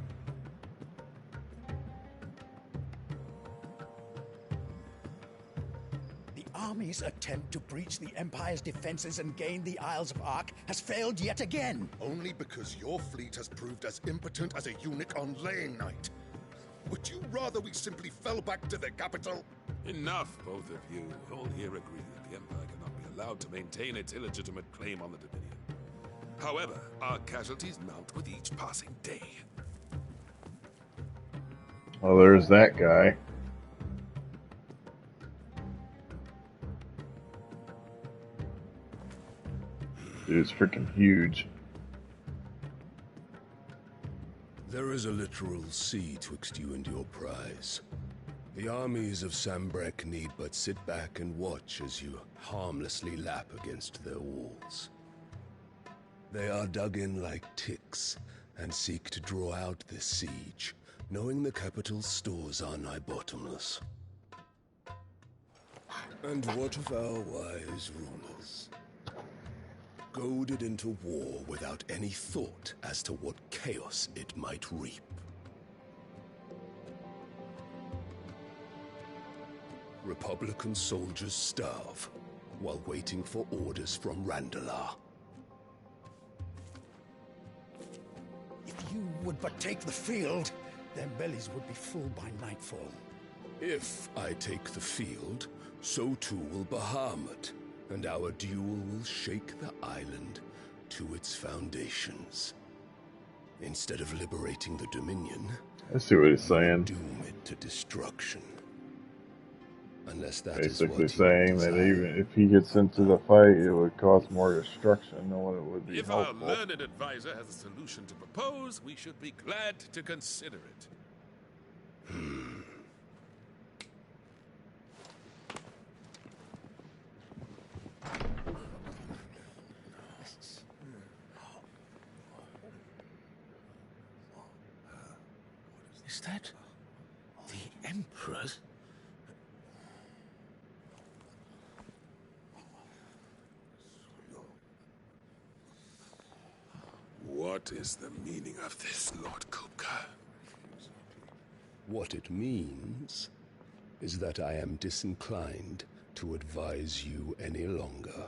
The army's attempt to breach the Empire's defenses and gain the Isles of Ark has failed yet again. Only because your fleet has proved as impotent as a eunuch on laying night. Would you rather we simply fell back to the capital? Enough, both of you. All here agree that the Empire cannot be allowed to maintain its illegitimate claim on the Dominion. However, our casualties mount with each passing day. Well, there's that guy. Dude's freaking huge. There is a literal sea twixt you and your prize. The armies of Sambrek need but sit back and watch as you harmlessly lap against their walls. They are dug in like ticks and seek to draw out this siege, knowing the capital's stores are nigh bottomless. And what of our wise rulers? Goaded into war without any thought as to what chaos it might reap. Republican soldiers starve while waiting for orders from Randalar. If you would but take the field, their bellies would be full by nightfall. If I take the field, so too will Bahamut, and our duel will shake the island to its foundations. Instead of liberating the Dominion, I see what he's saying. Doom it to destruction. Unless that Basically is what saying that even if he gets into the fight, it would cause more destruction than what it would be If helpful. our learned advisor has a solution to propose, we should be glad to consider it. Is that the Emperor's? What is the meaning of this, Lord Kupka? What it means is that I am disinclined to advise you any longer.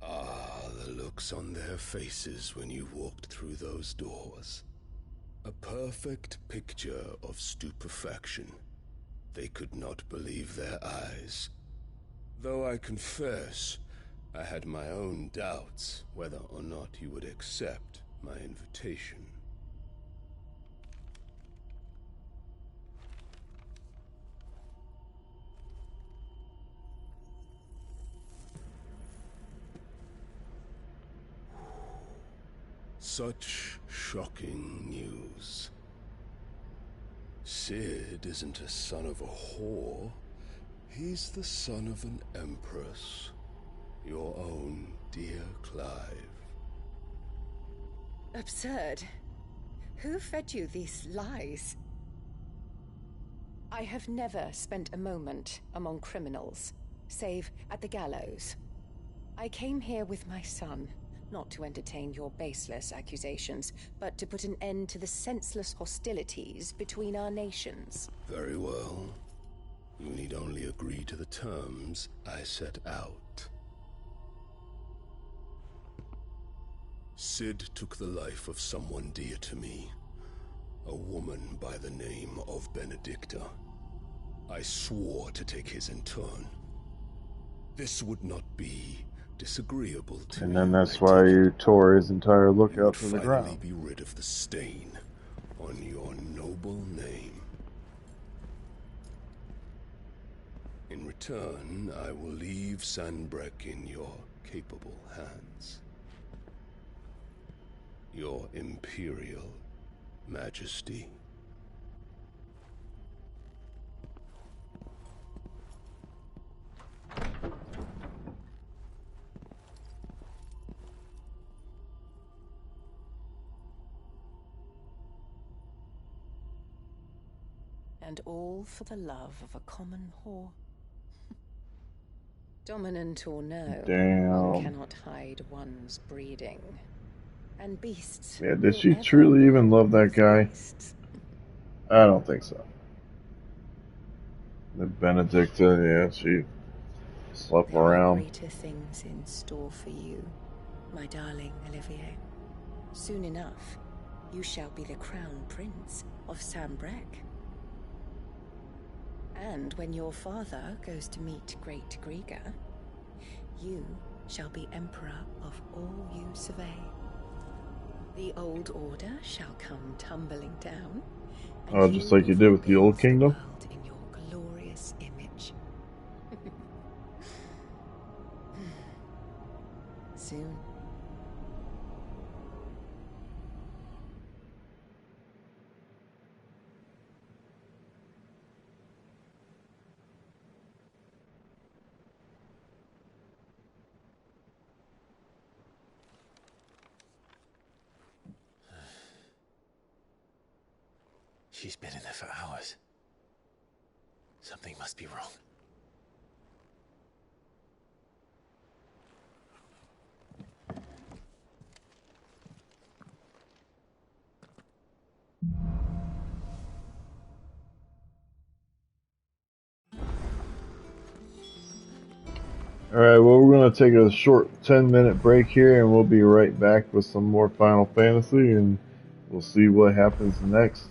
Ah, the looks on their faces when you walked through those doors. A perfect picture of stupefaction. They could not believe their eyes. Though I confess, I had my own doubts whether or not you would accept my invitation. Such shocking news. Sid isn't a son of a whore. He's the son of an empress. Your own dear Clive. Absurd. Who fed you these lies? I have never spent a moment among criminals, save at the gallows. I came here with my son, not to entertain your baseless accusations, but to put an end to the senseless hostilities between our nations. Very well. You need only agree to the terms I set out. Cid took the life of someone dear to me, a woman by the name of Benedicta. I swore to take his in turn. This would not be disagreeable to And me. then that's why you tore his entire lookout to the Finally ground. be rid of the stain on your noble name. In return, I will leave Sanbreque in your capable hands. Your Imperial Majesty. And all for the love of a common whore. Dominant or no, Damn. one cannot hide one's breeding. And beasts. Yeah, did she truly even love that guy? I don't think so. The Benedicta, yeah, she slept There are around. greater things in store for you, my darling Olivier. Soon enough, you shall be the crown prince of Sanbreque. And when your father goes to meet great Griga, you shall be emperor of all you survey. The old order shall come tumbling down. Oh, just like you did with the old kingdom? In your glorious image. Soon. She's been in there for hours. Something must be wrong. Alright, well, we're going to take a short 10-minute break here, and we'll be right back with some more Final Fantasy, and we'll see what happens next.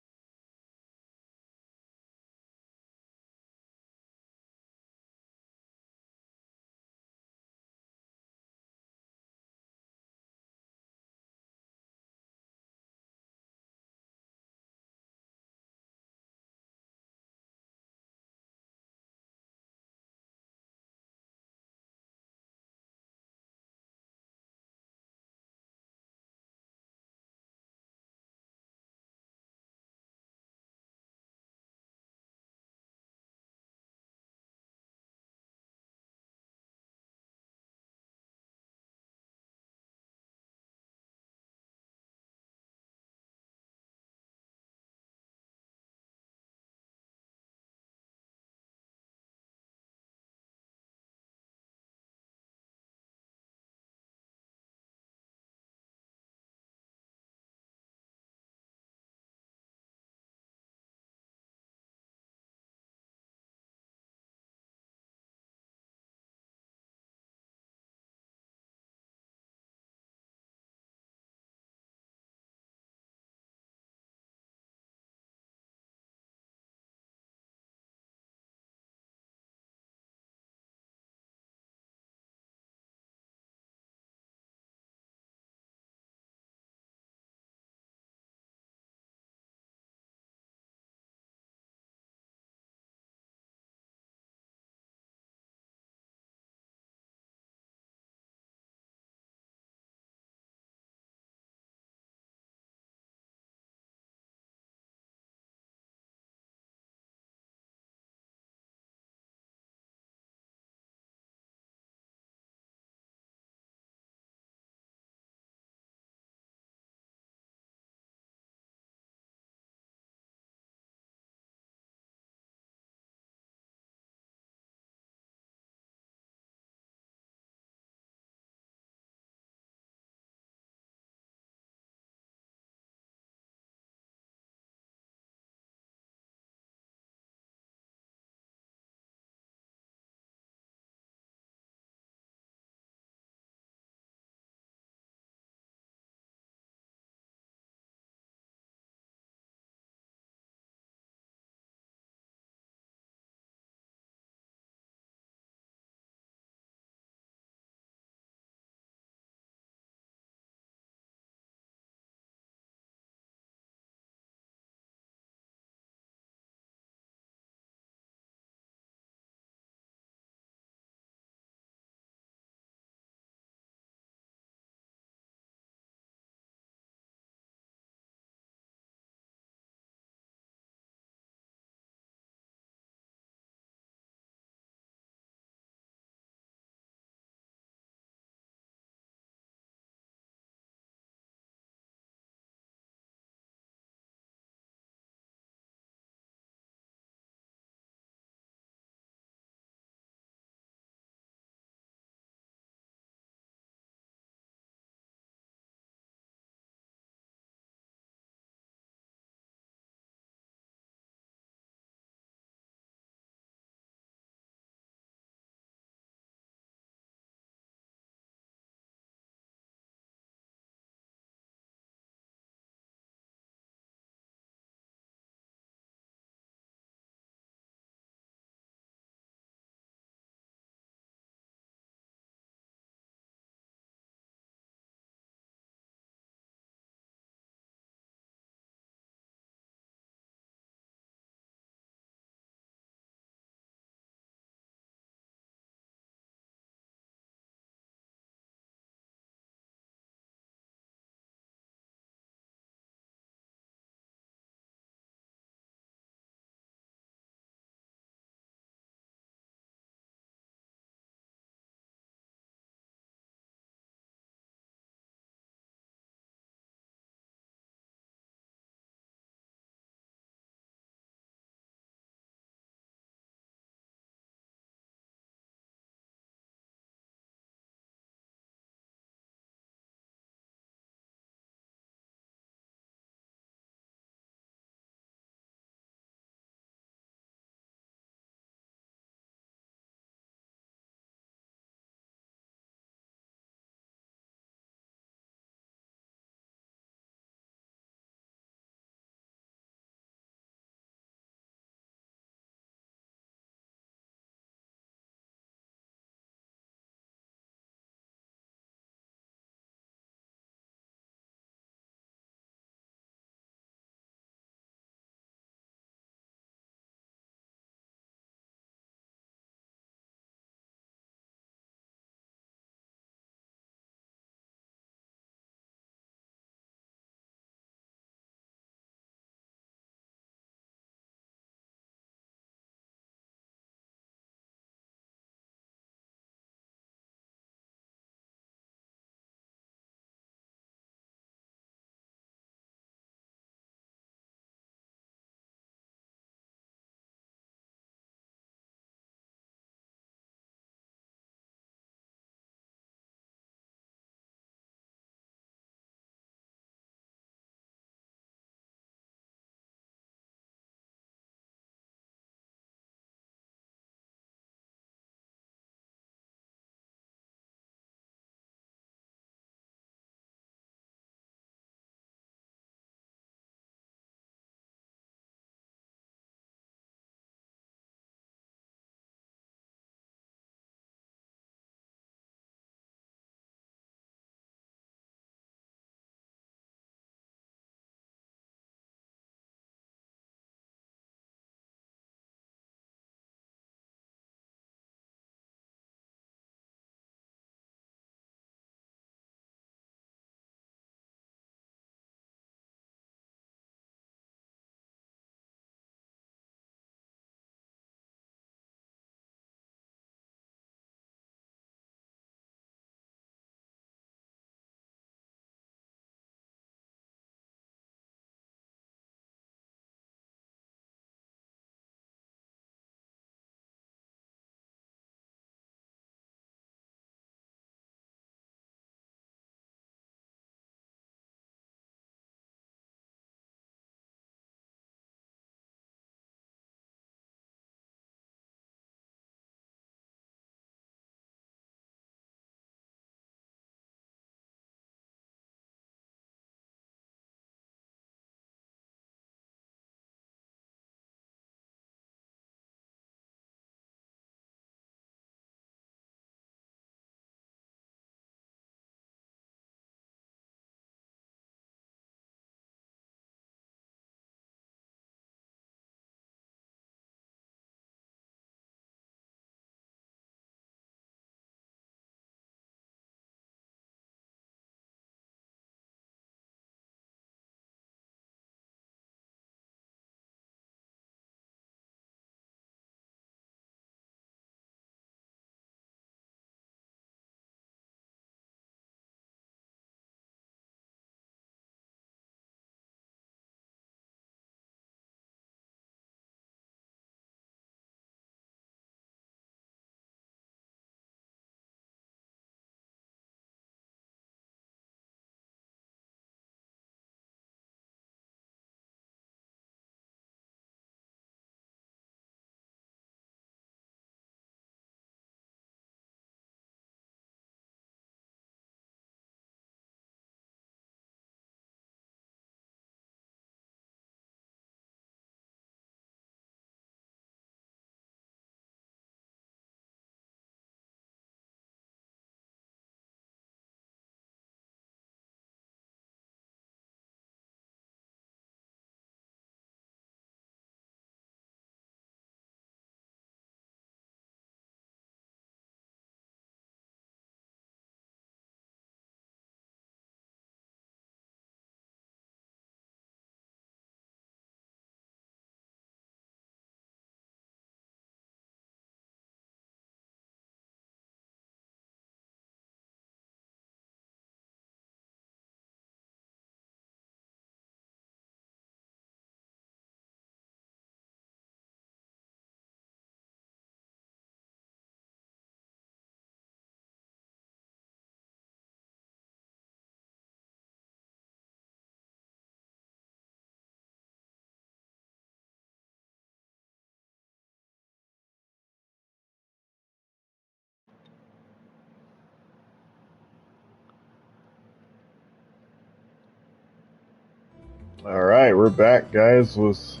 Alright, we're back, guys. Let's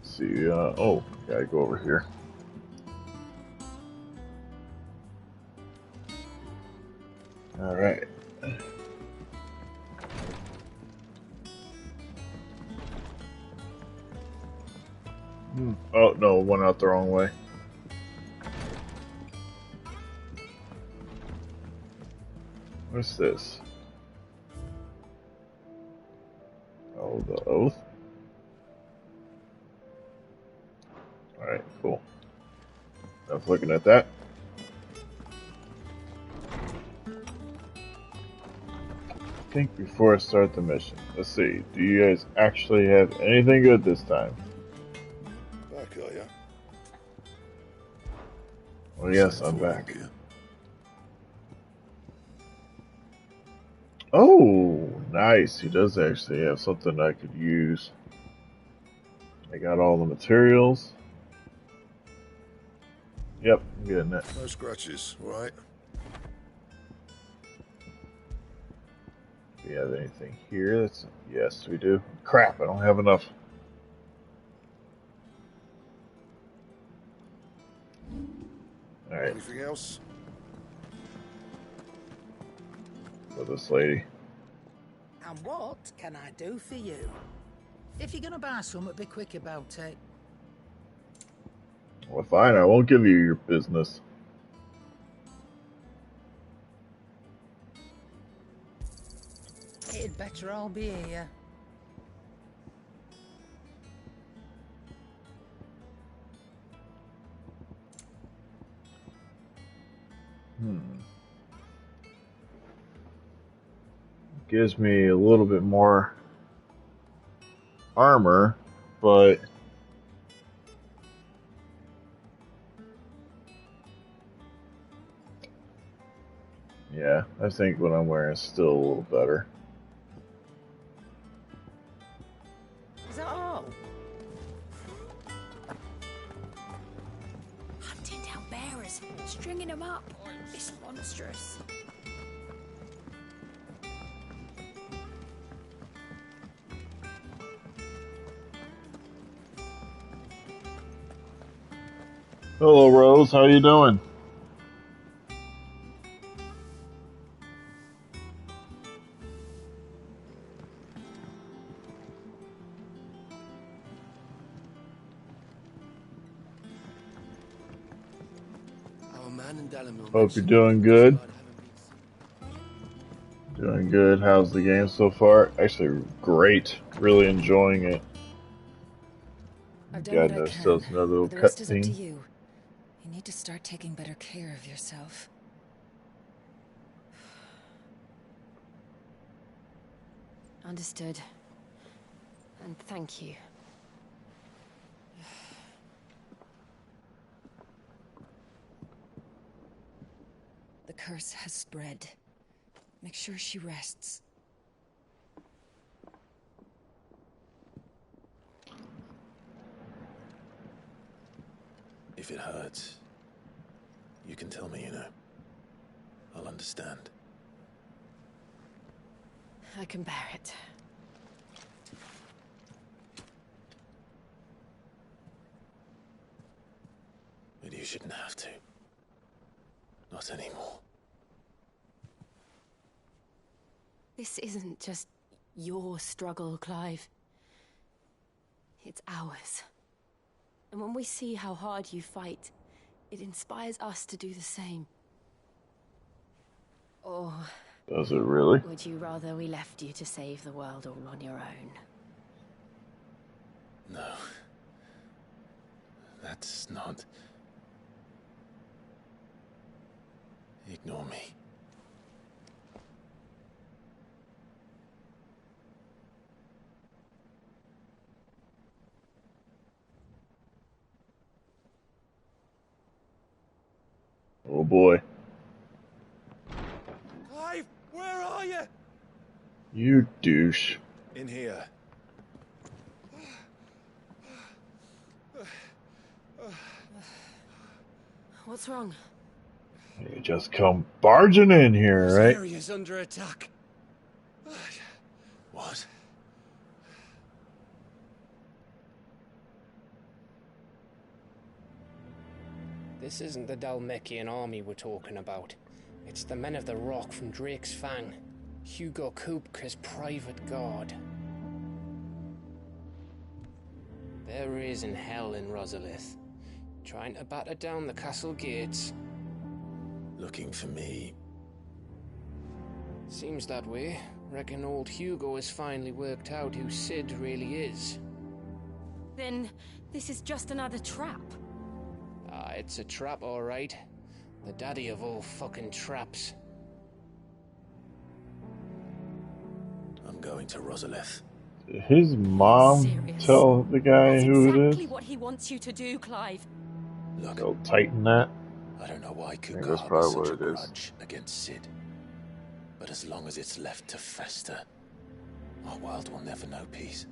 see. Oh, gotta go over here. Alright. Oh, no, went out the wrong way. What's this? Oh, the oath? Alright, cool. I was looking at that. I think before I start the mission, let's see. Do you guys actually have anything good this time? Back, are ya? Well, yes, I'm back. Oh, nice. He does actually have something I could use. I got all the materials. Yep, I'm getting it. No scratches, right? Do you have anything here? Yes, we do. Crap, I don't have enough. Alright. Anything else? For this lady. And what can I do for you? If you're gonna buy something, be quick about it. Well, fine, I won't give you your business. It'd better all be here. Gives me a little bit more armor, but yeah, I think what I'm wearing is still a little better. Is that all? Hunting down bearers, stringing them up. It's monstrous. Hello, Rose. How you doing? Hope you're doing good. Doing good. How's the game so far? Actually, great. Really enjoying it. I've done God what I knows, can, still another little but the rest is up to cutscene. you. You need to start taking better care of yourself. Understood. And thank you. The curse has spread. Make sure she rests. If it hurts, you can tell me, you know. I'll understand. I can bear it. But you shouldn't have to. Not anymore. This isn't just your struggle, Clive. It's ours. And when we see how hard you fight, it inspires us to do the same. Or... Does it really? would you rather we left you to save the world all on your own? No. That's not... Ignore me. Oh boy. Clive, where are you? You douche. In here. What's wrong? You just come barging in here, This right? area's under attack. What? This isn't the Dalmekian army we're talking about. It's the men of the Rock from Drake's Fang. Hugo Kupka's private guard. There is in hell in Rosalith, trying to batter down the castle gates. Looking for me. Seems that way. Reckon old Hugo has finally worked out who Sid really is. Then this is just another trap. Ah, it's a trap, all right. The daddy of all fucking traps. I'm going to Rosalith. Did his mom tell the guy That's who it exactly is? what he wants you to do, Clive. Look, They'll tighten that. I don't know why I think Kuka that's harbors probably such a what it is. grudge against Sid. But as long as it's left to fester, our world will never know peace.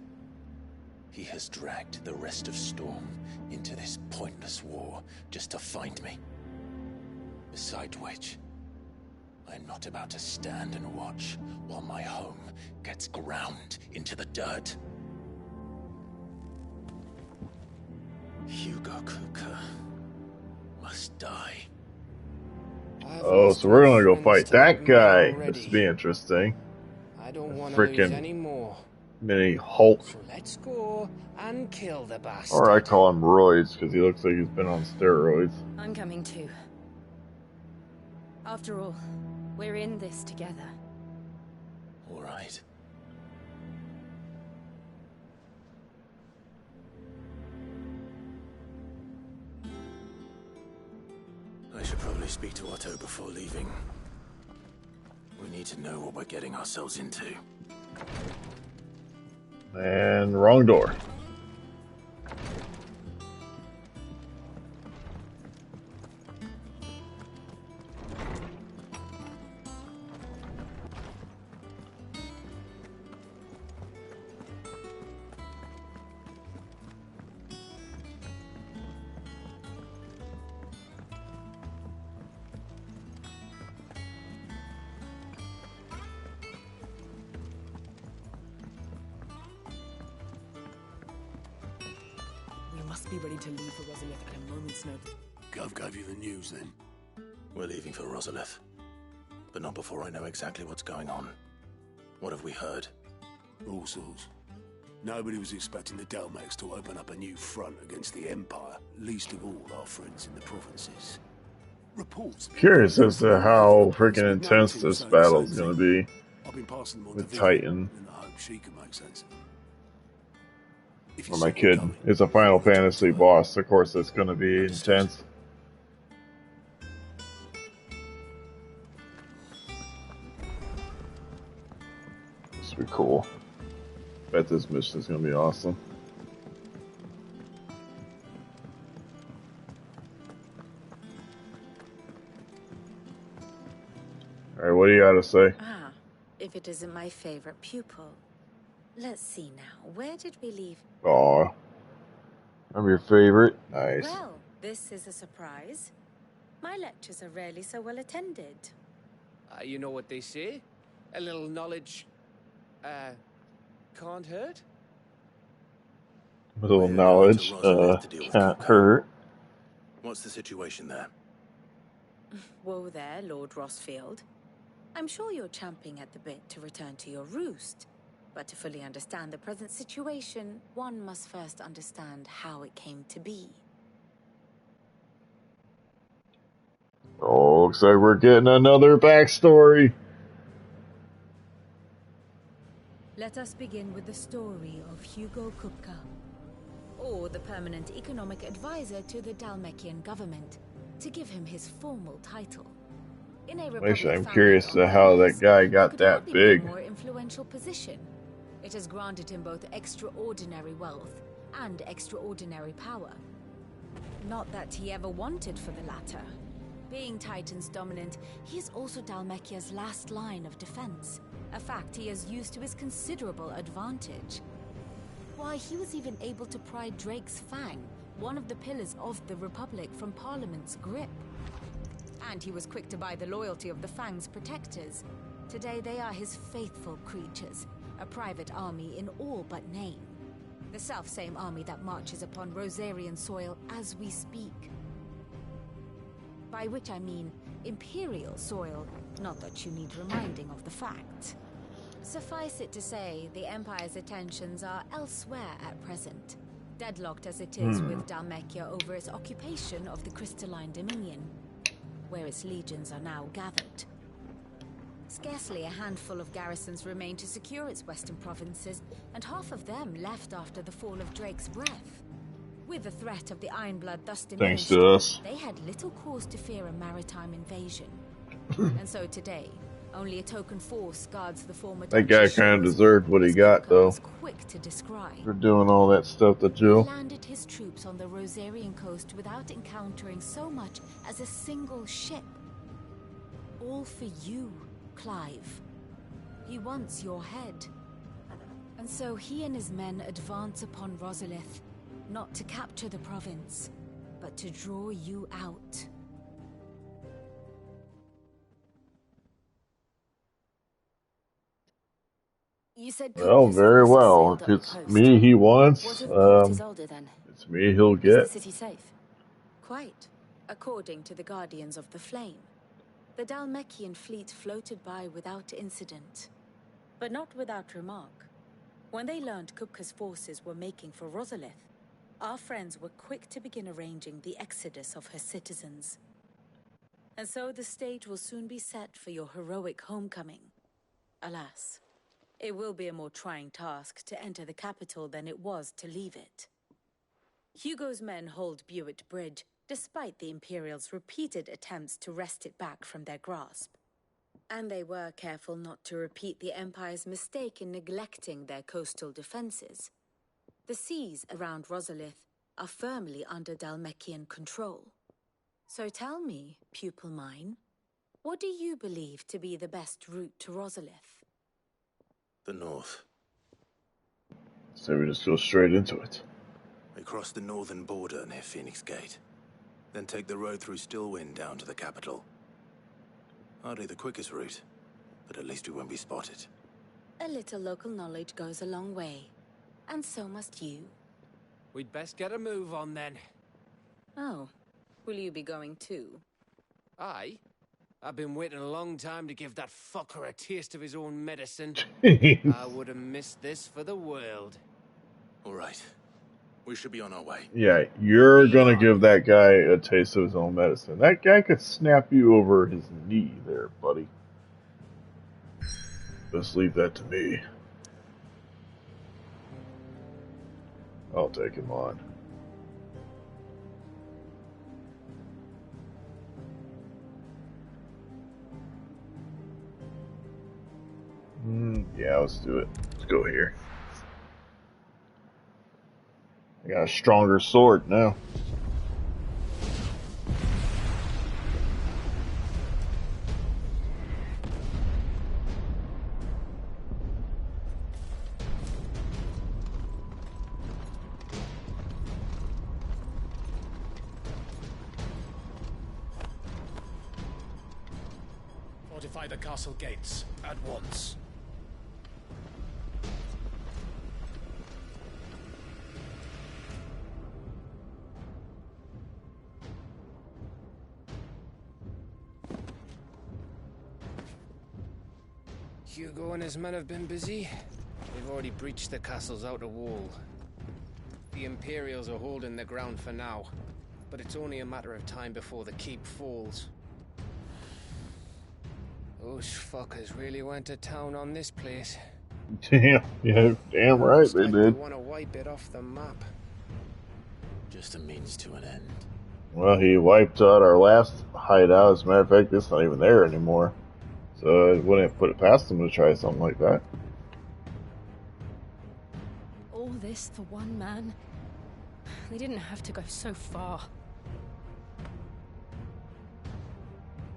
He has dragged the rest of Storm into this pointless war just to find me. Besides which, I'm not about to stand and watch while my home gets ground into the dirt. Hugo Kuka must die. Oh, so we're gonna go fight that guy. This will be interesting. I don't want to lose any Freaking more. mini Hulk. So let's go and kill the bastard. Or I call him Roids because he looks like he's been on steroids. I'm coming too. After all, we're in this together. All right. I should probably speak to Otto before leaving. We need to know what we're getting ourselves into. And wrong door. Be ready to leave for Rosalith at a moment's notice. Gov gave you the news then? We're leaving for Rosalith. But not before I know exactly what's going on. What have we heard? All sorts. Nobody was expecting the Dalmex to open up a new front against the Empire, least of all our friends in the provinces. Reports. Curious as to how freaking intense this battle is going to be I've been passing them on with to Titan. in the hope she can make sense of it. Or my kid is a Final Fantasy boss. Of course, it's going to be intense. This will be cool. Bet this mission is going to be awesome. Alright, what do you got to say? Ah, if it isn't my favorite pupil. Let's see now. Where did we leave? Aw. I'm your favorite. Nice. Well, this is a surprise. My lectures are rarely so well attended. You know what they say? A little knowledge, can't hurt? A little knowledge, can't hurt. What's the situation there? Whoa there, Lord Rossfield. I'm sure you're champing at the bit to return to your roost. But to fully understand the present situation, one must first understand how it came to be. Oh, looks like we're getting another backstory. Let us begin with the story of Hugo Kupka, or the permanent economic advisor to the Dalmekian government, to give him his formal title. In a republic I'm curious to how that guy got that big. More influential position. It has granted him both extraordinary wealth and extraordinary power. Not that he ever wanted for the latter. Being Titan's dominant, he is also Dalmekia's last line of defense, a fact he has used to his considerable advantage. Why, he was even able to pry Drake's Fang, one of the pillars of the Republic, from Parliament's grip. And he was quick to buy the loyalty of the Fang's protectors. Today they are his faithful creatures, a private army in all but name. The self-same army that marches upon Rosarian soil as we speak. By which I mean Imperial soil, not that you need reminding of the fact. Suffice it to say, the Empire's attentions are elsewhere at present, deadlocked as it is with Dhalmekia over its occupation of the Crystalline Dominion, where its legions are now gathered. Scarcely a handful of garrisons remain to secure its western provinces, and half of them left after the fall of Drake's breath. With the threat of the Ironblood thus diminished, Thanks to us. they had little cause to fear a maritime invasion. And so today, only a token force guards the former That guy kind of deserved what he got, though, quick to describe. for doing all that stuff to He Jill. landed his troops on the Rosarian coast without encountering so much as a single ship. All for you, Clive. He wants your head. And so he and his men advance upon Rosalith, not to capture the province, but to draw you out. You said Well, very well. If it's me he wants, it's me he'll Is get. the city safe? Quite, according to the Guardians of the Flame. The Dhalmekian fleet floated by without incident, but not without remark. When they learned Kupka's forces were making for Rosalith, our friends were quick to begin arranging the exodus of her citizens. And so the stage will soon be set for your heroic homecoming. Alas, it will be a more trying task to enter the capital than it was to leave it. Hugo's men hold Buett Bridge, despite the Imperials' repeated attempts to wrest it back from their grasp. And they were careful not to repeat the Empire's mistake in neglecting their coastal defenses. The seas around Rosalith are firmly under Dhalmekian control. So tell me, pupil mine, what do you believe to be the best route to Rosalith? The north. So we just go straight into it. We cross the northern border near Phoenix Gate. Then take the road through Stillwind down to the capital. Hardly the quickest route, but at least we won't be spotted. A little local knowledge goes a long way. And so must you. We'd best get a move on then. Oh, will you be going too? Aye. I've been waiting a long time to give that fucker a taste of his own medicine. I would have missed this for the world. All right. We should be on our way. Yeah, you're gonna give that guy a taste of his own medicine. That guy could snap you over his knee there, buddy. Just leave that to me. I'll take him on. Yeah, let's do it. Let's go here. I got a stronger sword now. Fortify the castle gates at once. Hugo and his men have been busy. They've already breached the castle's outer wall. The Imperials are holding the ground for now, but it's only a matter of time before the keep falls. Those fuckers really went to town on this place. Damn, yeah, damn right they They did. want to wipe it off the map. Just a means to an end. Well, he wiped out our last hideout. As a matter of fact, it's not even there anymore. So I wouldn't put it past him to try something like that. All this for one man? They didn't have to go so far.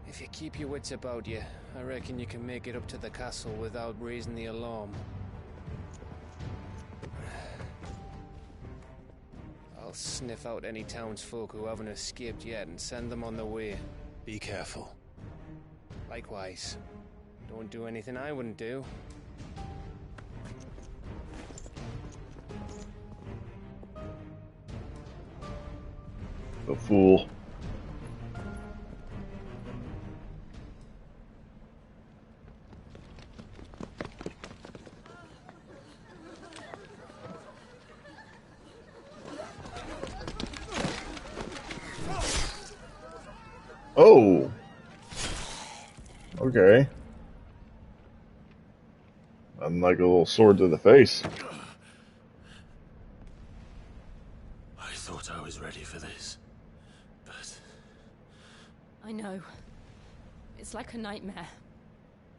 If you keep your wits about you, I reckon you can make it up to the castle without raising the alarm. I'll sniff out any townsfolk who haven't escaped yet and send them on their way. Be careful. Likewise. Don't do anything I wouldn't do. The fool. Oh. Okay. I'm like a little sword to the face. I thought I was ready for this, but... I know. It's like a nightmare.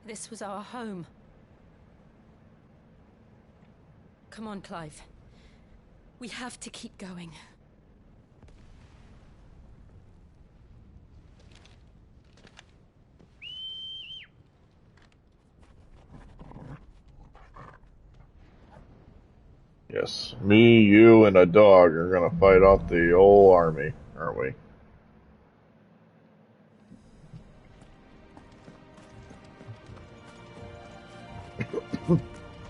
This was our home. Come on, Clive. We have to keep going. Yes, me, you, and a dog are gonna fight off the whole army, aren't we?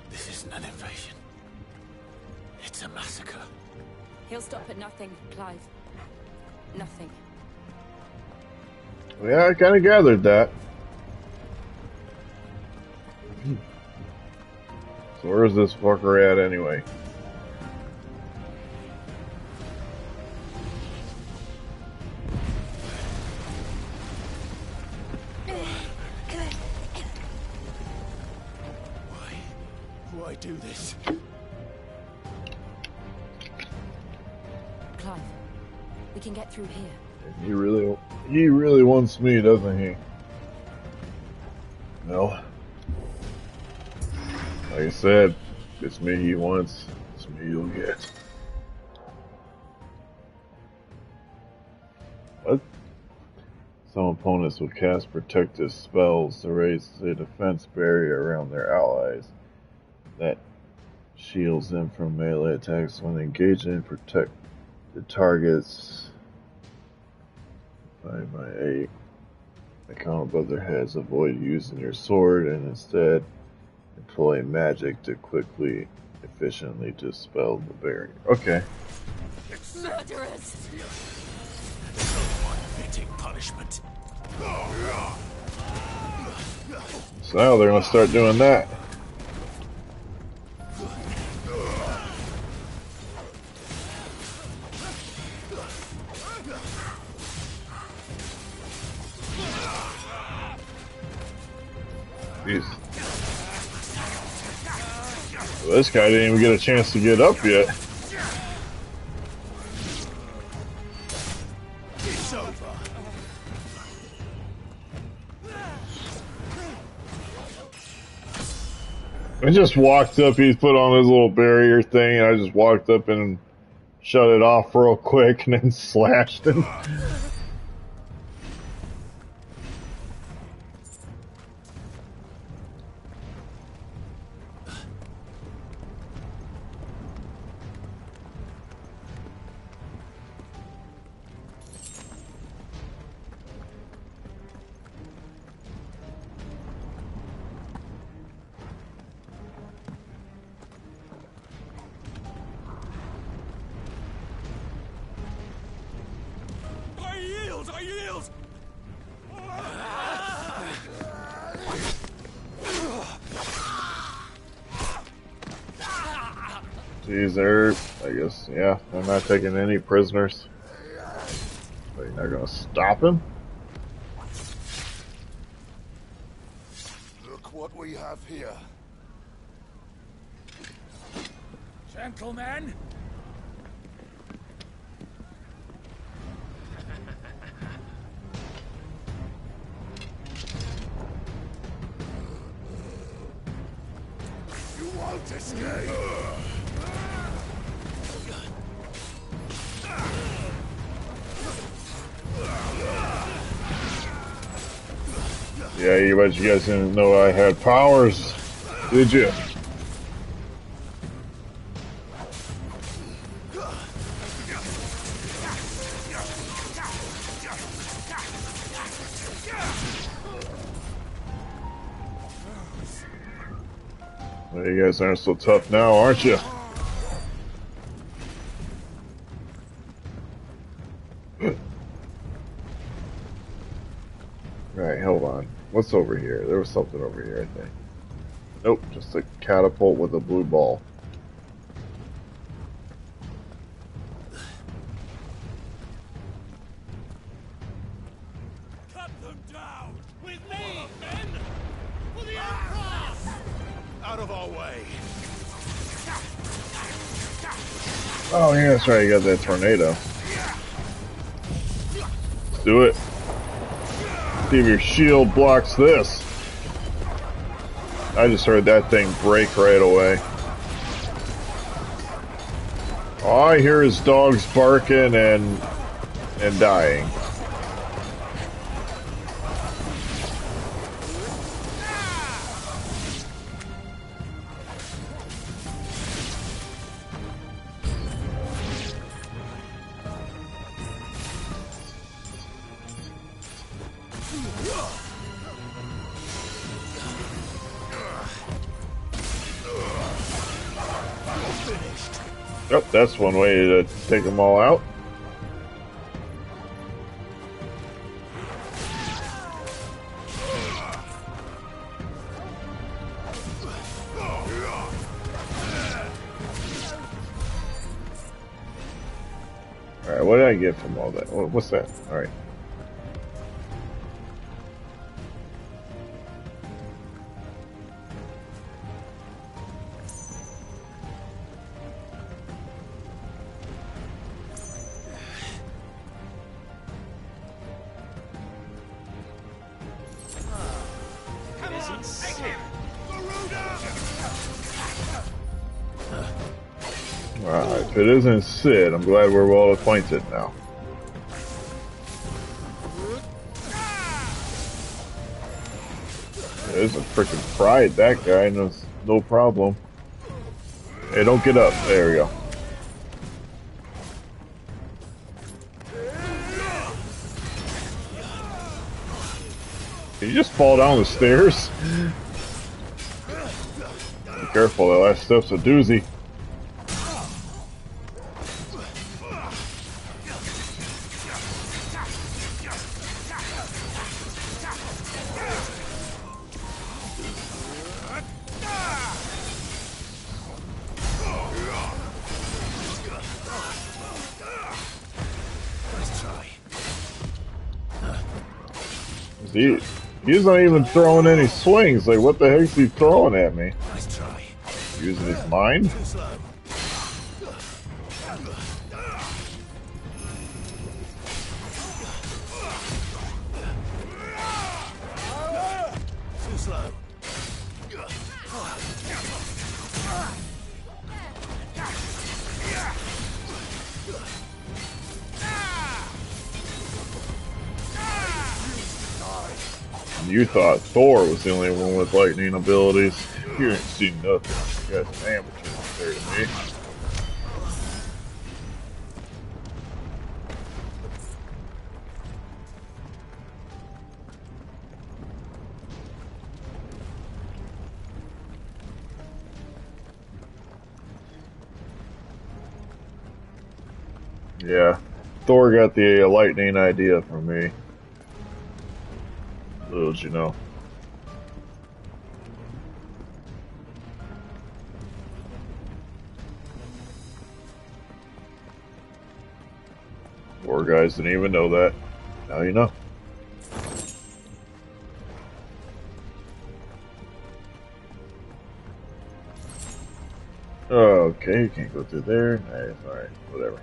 This isn't an invasion. It's a massacre. He'll stop at nothing, Clive. Nothing. Yeah, I kind of gathered that. So where's this fucker at anyway? Why do this? Clive, we can get through here. He really wants me, doesn't he? No. Like I said, it's me he wants, it's me you'll get. What? Some opponents will cast protective spells to raise the defense barrier around their allies. That shields them from melee attacks when engaging and protect the targets 5 by 8. They count above their heads. Avoid using your sword and instead employ magic to quickly, efficiently dispel the barrier. Okay. Murderers! Unfitting punishment. So now they're gonna start doing that. Jeez. Well, this guy didn't even get a chance to get up yet. It's over. I just walked up, he's put on his little barrier thing, and I just walked up and shut it off real quick and then slashed him. I yield! Jeez, they're, I guess, yeah, they're not taking any prisoners. But you're not gonna stop him? Look what we have here. Gentlemen! You won't escape! Yeah, you bet you guys didn't know I had powers, did you? Well, you guys aren't so tough now, aren't you? Right, hold on. What's over here? There was something over here, I think. Nope, just a catapult with a blue ball. them down! With me, men! For the Emperor! Out of our way! Oh yeah, that's right, you got that tornado. Let's do it. See if your shield blocks this. I just heard that thing break right away. All I hear is dogs barking and dying. Oh, that's one way to take them all out. Alright, what did I get from all that? What's that? Alright. If it isn't Sid, I'm glad we're well acquainted now. There's a freaking pride, that guy, no problem. Hey, don't get up. There we go. Did you just fall down the stairs? Be careful, that last step's a doozy. He's not even throwing any swings. Like, what the heck's he throwing at me? Nice try. Using his mind? Too slow. Too slow. You thought Thor was the only one with lightning abilities. You ain't seen nothing. You guys are amateurs compared to me. Yeah, Thor got the lightning idea from me. Little did you know. Four guys didn't even know that. Now you know. Okay, you can't go through there. Nice, alright, whatever.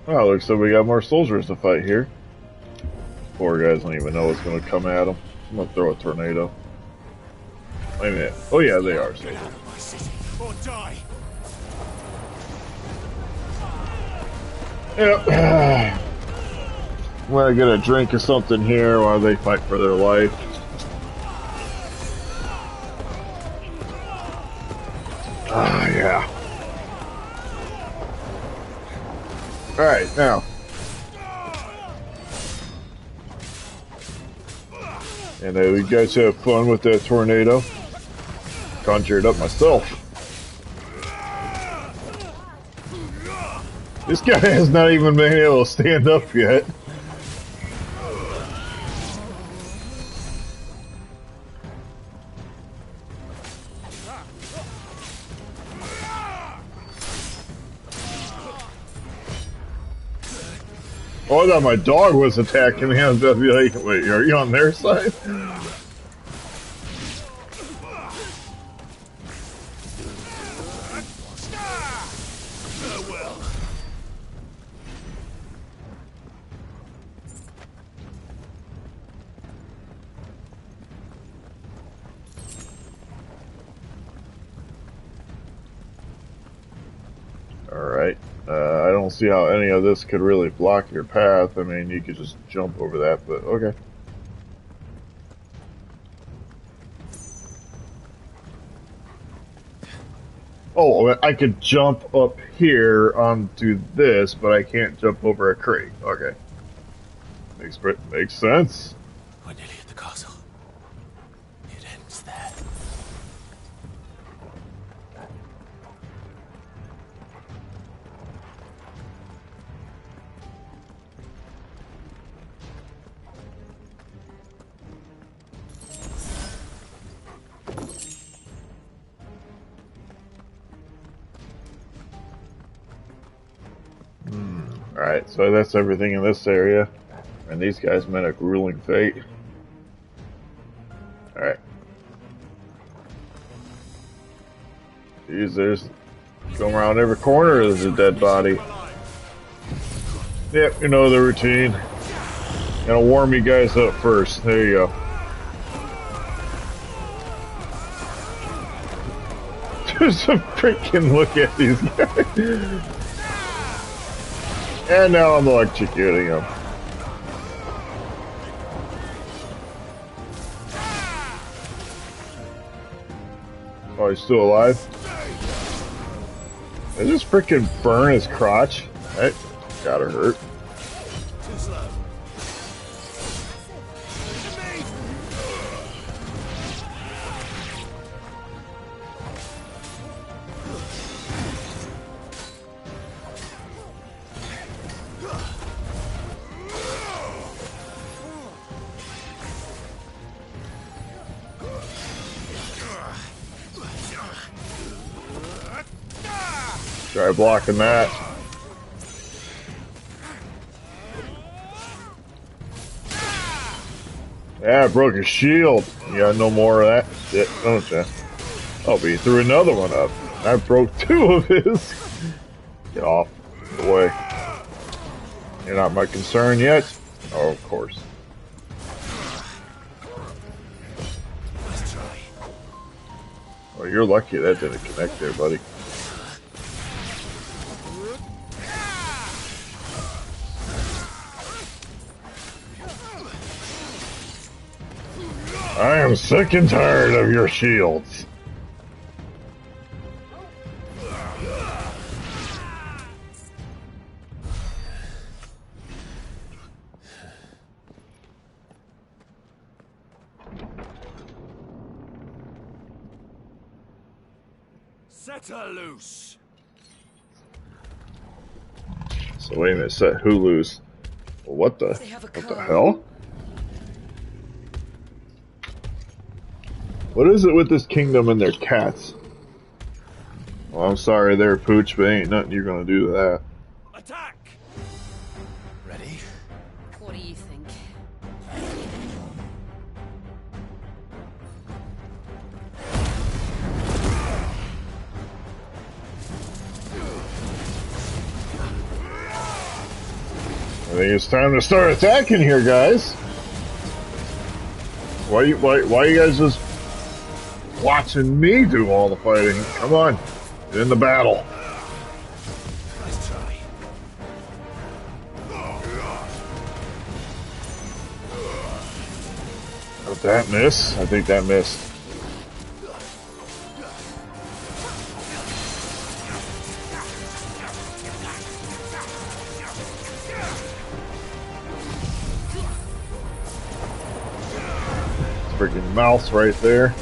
Oh, looks like we got more soldiers to fight here. Poor guys don't even know what's going to come at them. I'm going to throw a tornado. Wait a minute. Oh yeah, they are soldiers. Or die. Yep. I'm going to get a drink or something here while they fight for their life. Ah, yeah. Alright, now. And you guys have fun with that tornado. Conjured up myself. This guy has not even been able to stand up yet. Oh, I thought my dog was attacking me. I was gonna be like, wait, are you on their side? Alright. I don't see how any of this could really block your path. I mean, you could just jump over that, but okay. Oh, I could jump up here onto this, but I can't jump over a crate. Okay. Makes sense. We're nearly at the castle. It ends there. Alright, so that's everything in this area. And these guys met a grueling fate. Alright. Jeez, there's... Going around every corner there's a dead body. Yep, you know the routine. Gotta warm you guys up first. There you go. Just a freaking look at these guys. And now I'm electrocuting him. Oh, he's still alive? Did this freaking burn his crotch? That gotta hurt. Too slow. Try blocking that. Yeah, I broke his shield. You got no more of that shit, don't you? Oh, but he threw another one up. I broke two of his. Get off the way. You're not my concern yet? Oh, of course. Well, you're lucky that didn't connect there, buddy. I am sick and tired of your shields. Set her loose. So wait a minute, set who loose? What the hell? What is it with this kingdom and their cats? Well, I'm sorry there, Pooch, but ain't nothing you're gonna do to that. Attack! Ready? What do you think? I think it's time to start attacking here, guys. Why you guys just watching me do all the fighting? Come on, get in the battle. Nice try. Did that miss? I think that missed. Freaking mouse right there.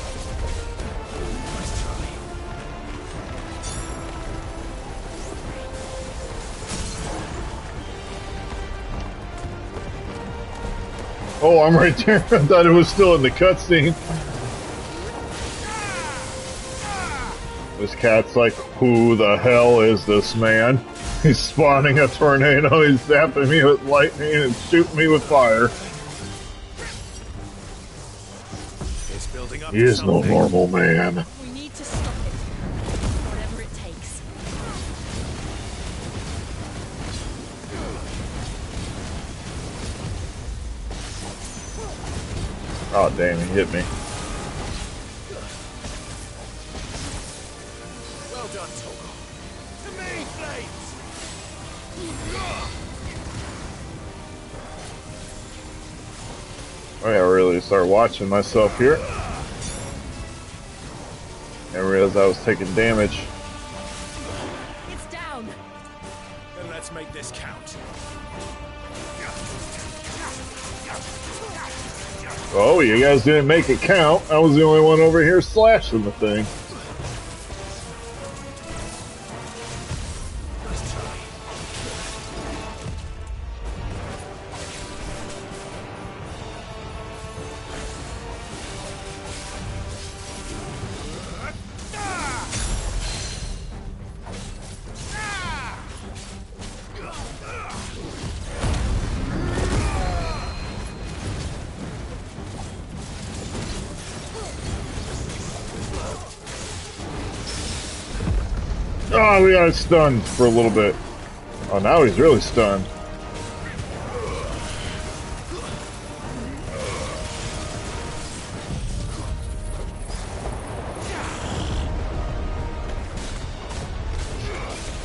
Oh, I'm right there. I thought it was still in the cutscene. This cat's like, who the hell is this man? He's spawning a tornado, he's zapping me with lightning and shooting me with fire. It's building up He is no normal man. We need to stop it. Whatever it takes. Oh damn, he hit me. Well done, Togo. To me, Flames! I gotta really start watching myself here. I realized I was taking damage. It's down. Then let's make this count. Oh, you guys didn't make it count. I was the only one over here slashing the thing. Oh, we got stunned for a little bit. Oh, now he's really stunned.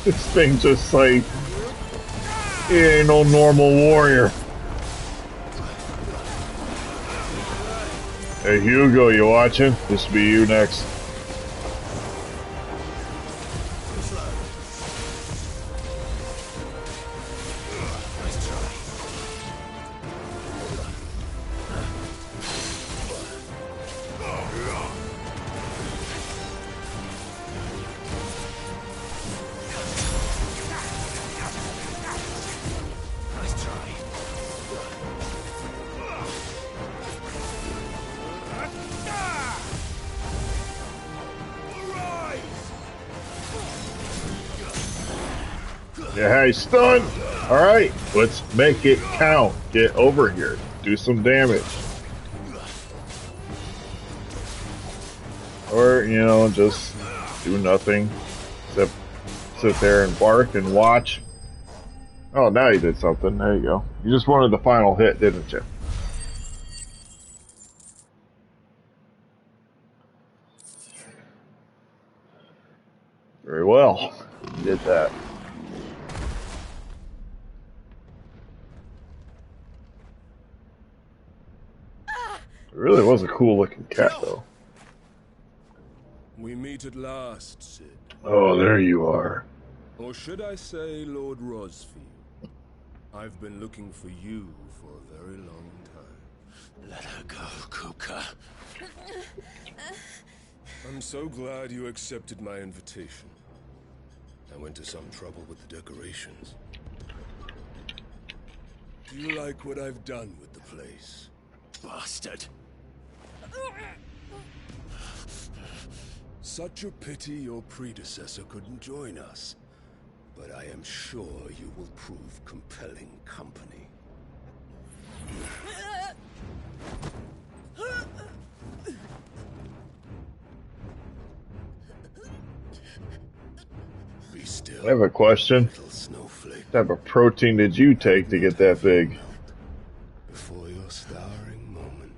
This thing just like, he ain't no normal warrior. Hey Hugo, you watching? This will be you next. Yeah, he's stunned. Alright, let's make it count. Get over here. Do some damage. Or, you know, just do nothing. Except sit there and bark and watch. Oh, now you did something. There you go. You just wanted the final hit, didn't you? Very well. You did that. It really was a cool looking cat, though. We meet at last, Sid. Oh, there you are. Or should I say, Lord Rosfield? I've been looking for you for a very long time. Let her go, Kuka. I'm so glad you accepted my invitation. I went to some trouble with the decorations. Do you like what I've done with the place? Bastard. Such a pity your predecessor couldn't join us. But I am sure you will prove compelling company. Be still. I have a question. What type of protein did you take to get that big? Before your starring moment.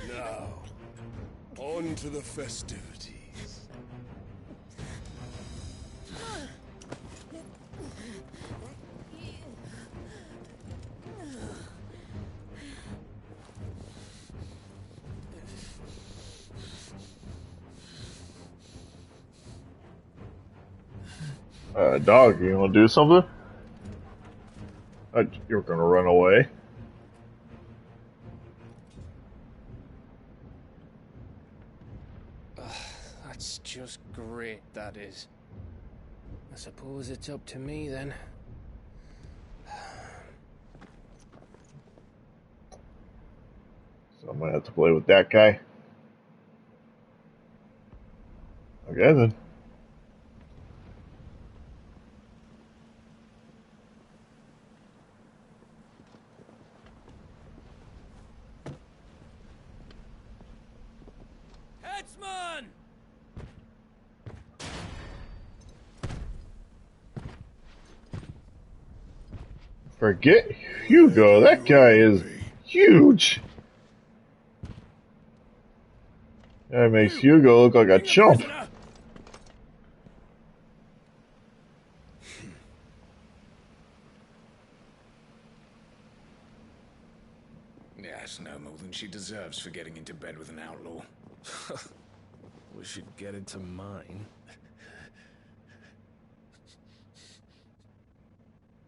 Now, on to the festivities. Dog, you want to do something? You're gonna run away. That's just great, that is. I suppose it's up to me then. So I'm gonna have to play with that guy. Okay then. Headsman! Forget Hugo. That guy is huge. That makes Hugo look like a chump. Yes, no more than she deserves for getting into bed with an outlaw. We should get into mine.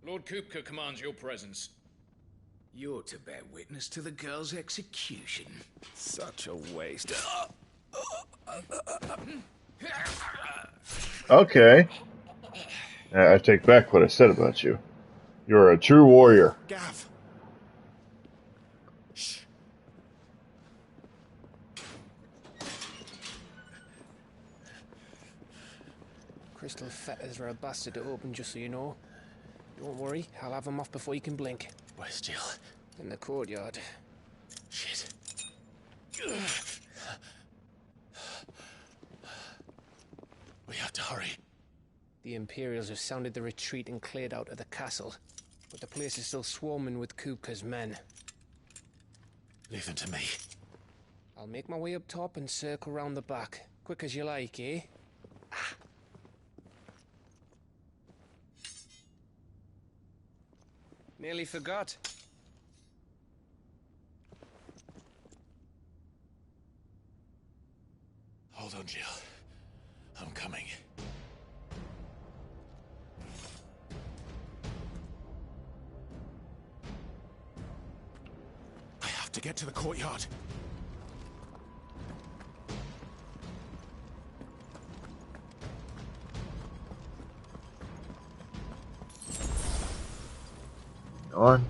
Lord Kupka commands your presence. You're to bear witness to the girl's execution. Such a waste. Okay. I take back what I said about you. You're a true warrior. Gav. Crystal fetters are a bastard to open, just so you know. Don't worry, I'll have them off before you can blink. Where's Jill? In the courtyard. Shit. We have to hurry. The Imperials have sounded the retreat and cleared out of the castle, but the place is still swarming with Kupka's men. Leave them to me. I'll make my way up top and circle round the back. Quick as you like, eh? Nearly forgot. Hold on, Jill. I'm coming. I have to get to the courtyard. On.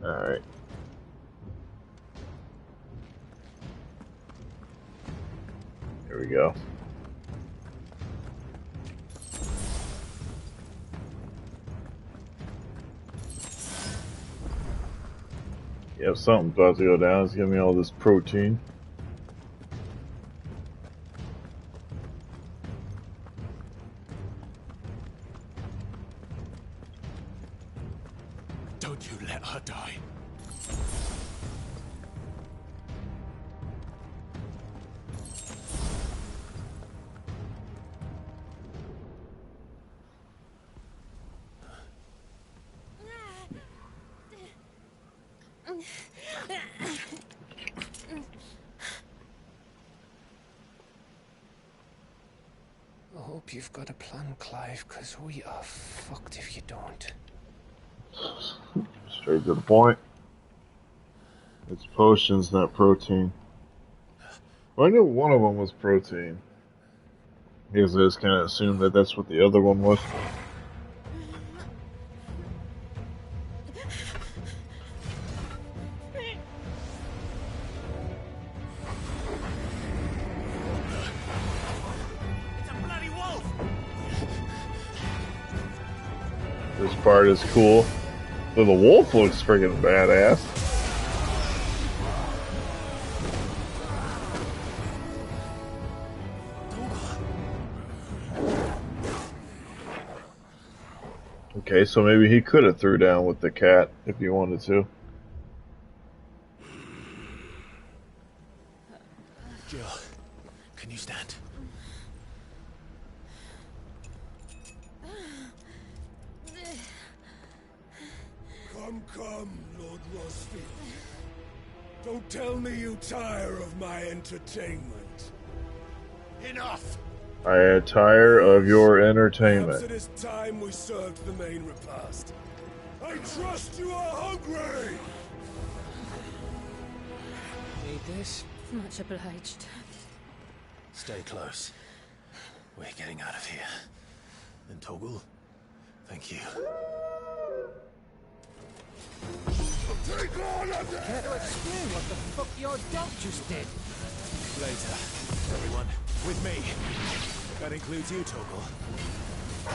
Alright. Here we go. Yep, something's about to go down. It's giving me all this protein. Don't you let her die. I hope you've got a plan, Clive, because we are fucked if you don't. Straight to the point. It's potions, not protein. Well, I knew one of them was protein. Because I just kind of assumed that that's what the other one was. This part is cool. So the wolf looks freaking badass. Okay, so maybe he could have threw down with the cat if he wanted to. Jill, can you stand? Come, Lord Rosfield. Don't tell me you tire of my entertainment. Enough! I tire of your Perhaps entertainment. it is time we served the main repast. I trust you are hungry! Need this? Much obliged. Stay close. We're getting out of here. And Toggle, thank you. Take all of them! Care to explain what the fuck your dog just did? Later, everyone. With me. That includes you, Toggle.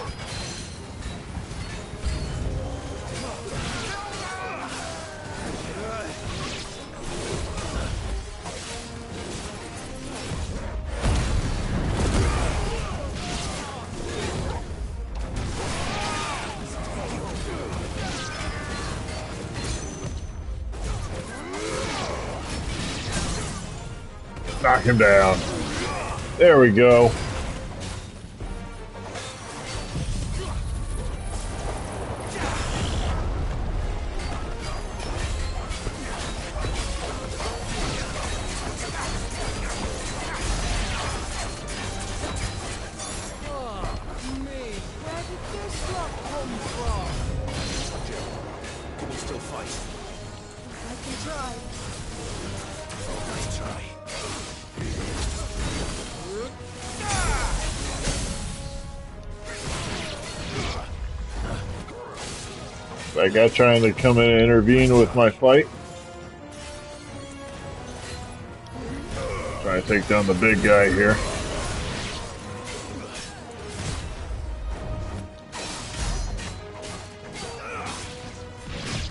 Knock him down. There we go. Can you still fight? I can try. Nice try. That guy trying to come in and intervene with my fight. Trying to take down the big guy here.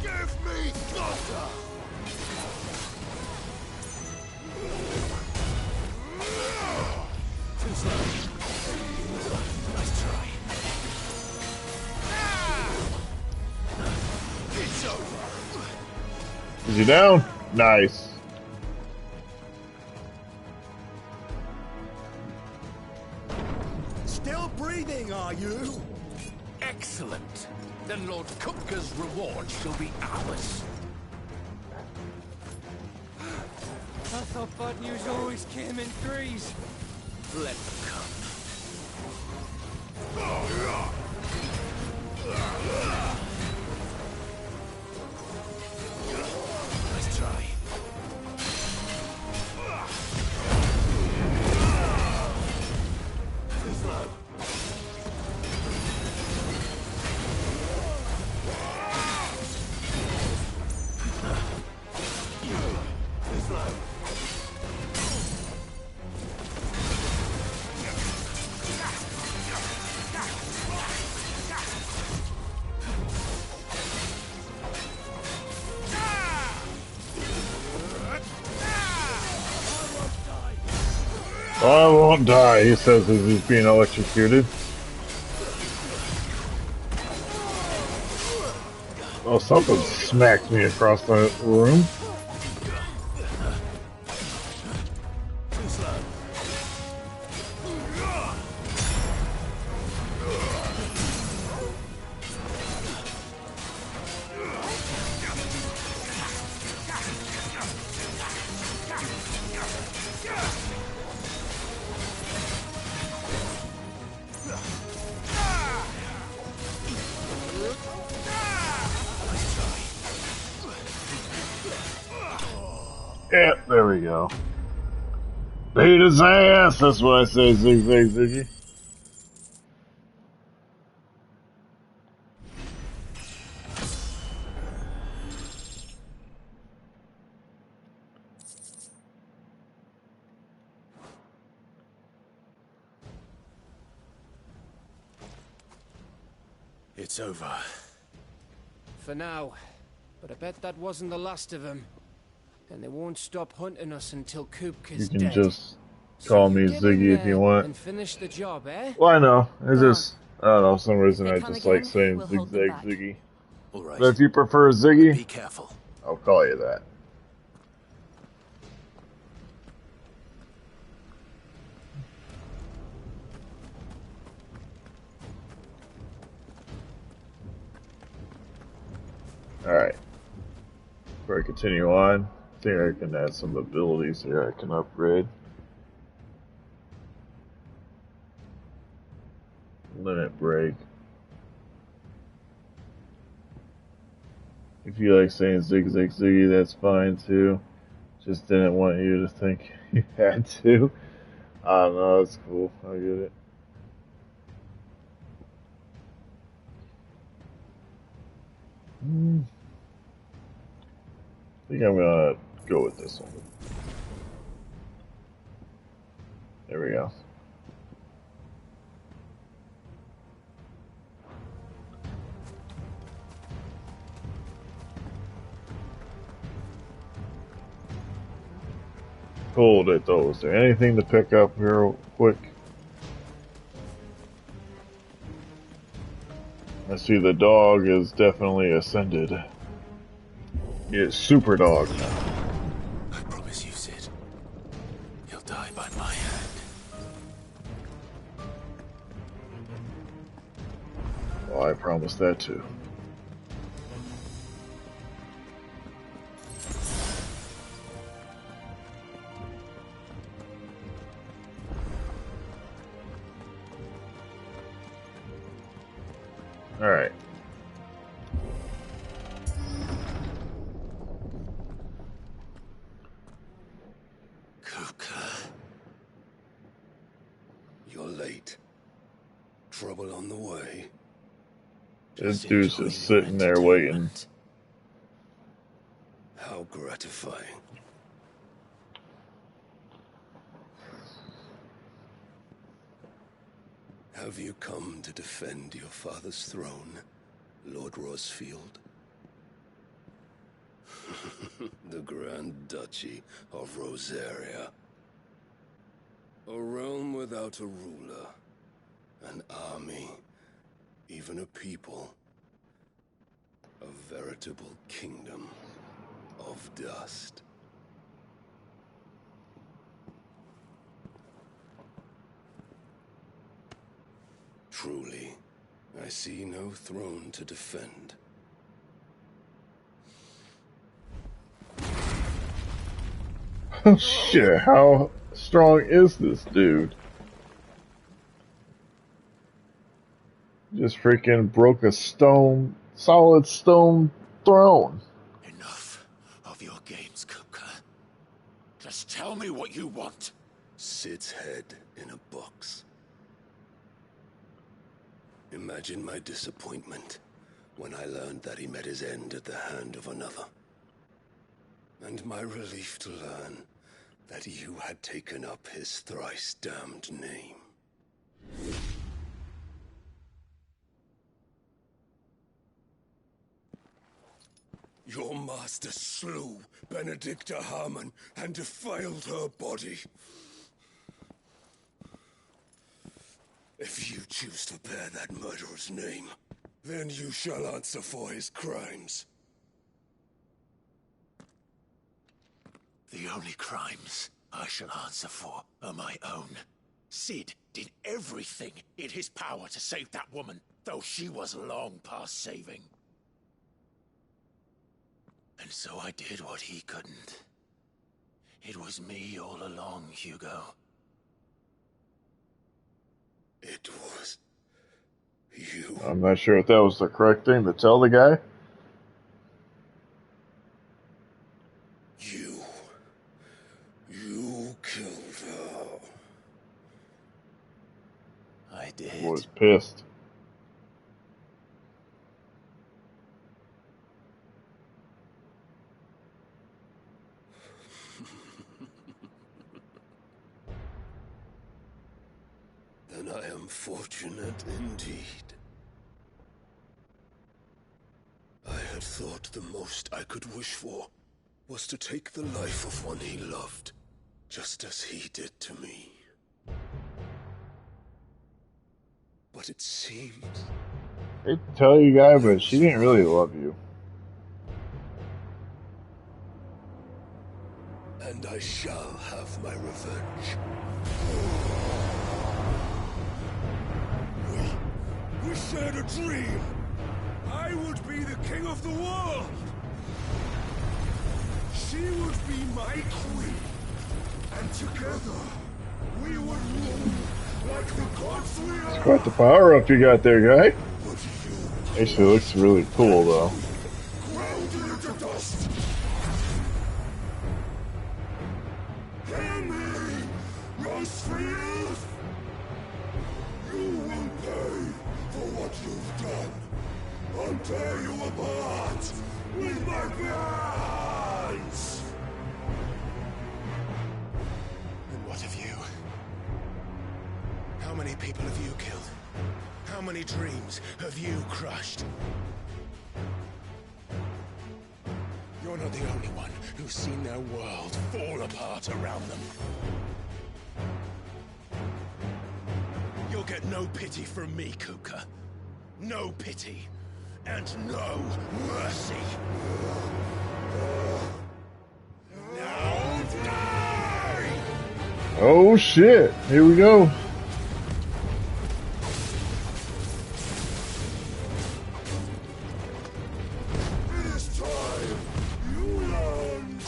Give me thunder! Too slow. Nice try. It's over. Is he down? Nice. Still breathing, are you? Excellent. Then Lord Kupka's reward shall be ours. I thought bad news always came in threes. Let them come. Nice try. Too slow. Too slow. I won't die, he says as he's being electrocuted. Oh, something smacked me across the room. Too slow. Yeah, there we go. Beat his ass, that's what I say, Zig Zag Ziggy. It's over. For now. But I bet that wasn't the last of them. And they won't stop hunting us until Kupka's You can dead. just So call you me get in Ziggy if there you want. and finish the job, eh? Well, I know. It's just, I don't know, for some reason If they I come just like again, saying we'll Zig hold them Zag back. Ziggy. All right. But if you prefer Ziggy, Be careful. I'll call you that. Alright. Before I continue on, I think I can add some abilities here I can upgrade. Limit break. If you like saying zig zig ziggy, that's fine too. Just didn't want you to think you had to. I don't know, that's cool. I get it. I think I'm gonna go with this one. There we go. Hold it though. Is there anything to pick up real quick? I see the dog is definitely ascended. It's super dog now. I promise you, Sid. He'll die by my hand. Well, I promise that too. Alright. You're late. Trouble on the way. This dude's just sitting there waiting. How gratifying. Have you come to defend your father's throne, Lord Rosfield? The Grand Duchy of Rosaria. A realm without a ruler, an army, even a people. A veritable kingdom of dust. Truly, I see no throne to defend. Oh shit, how strong is this dude? Just freaking broke a solid stone throne. Enough of your games, Kupka. Just tell me what you want. Sid's head in a box. Imagine my disappointment when I learned that he met his end at the hand of another. And my relief to learn that you had taken up his thrice-damned name. Your master slew Benedicta Harmon and defiled her body. If you choose to bear that murderer's name, then you shall answer for his crimes. The only crimes I shall answer for are my own. Sid did everything in his power to save that woman, though she was long past saving. And so I did what he couldn't. It was me all along, Hugo. It was you. I'm not sure if that was the correct thing to tell the guy. You killed her. I did. He was pissed. Then I am fortunate indeed. I had thought the most I could wish for was to take the life of one he loved, just as he did to me. But it seems... I hate to tell you guys, but she didn't really love you. And I shall have my revenge. We shared a dream. I would would be the king of the world. She would be my queen. And together, we would rule like the gods we are. It's quite the power up you got there, guy. Actually, it looks really cool, though. Grounded into dust. Hear me, Rosefield. You will pay for what you've done. I'll tear you apart with my hands. And what of you? How many people have you killed? How many dreams have you crushed? You're not the only one who's seen their world fall apart around them. You'll get no pity from me, Kuka. No pity. And no mercy. Now die! Oh shit, here we go. It is time you learned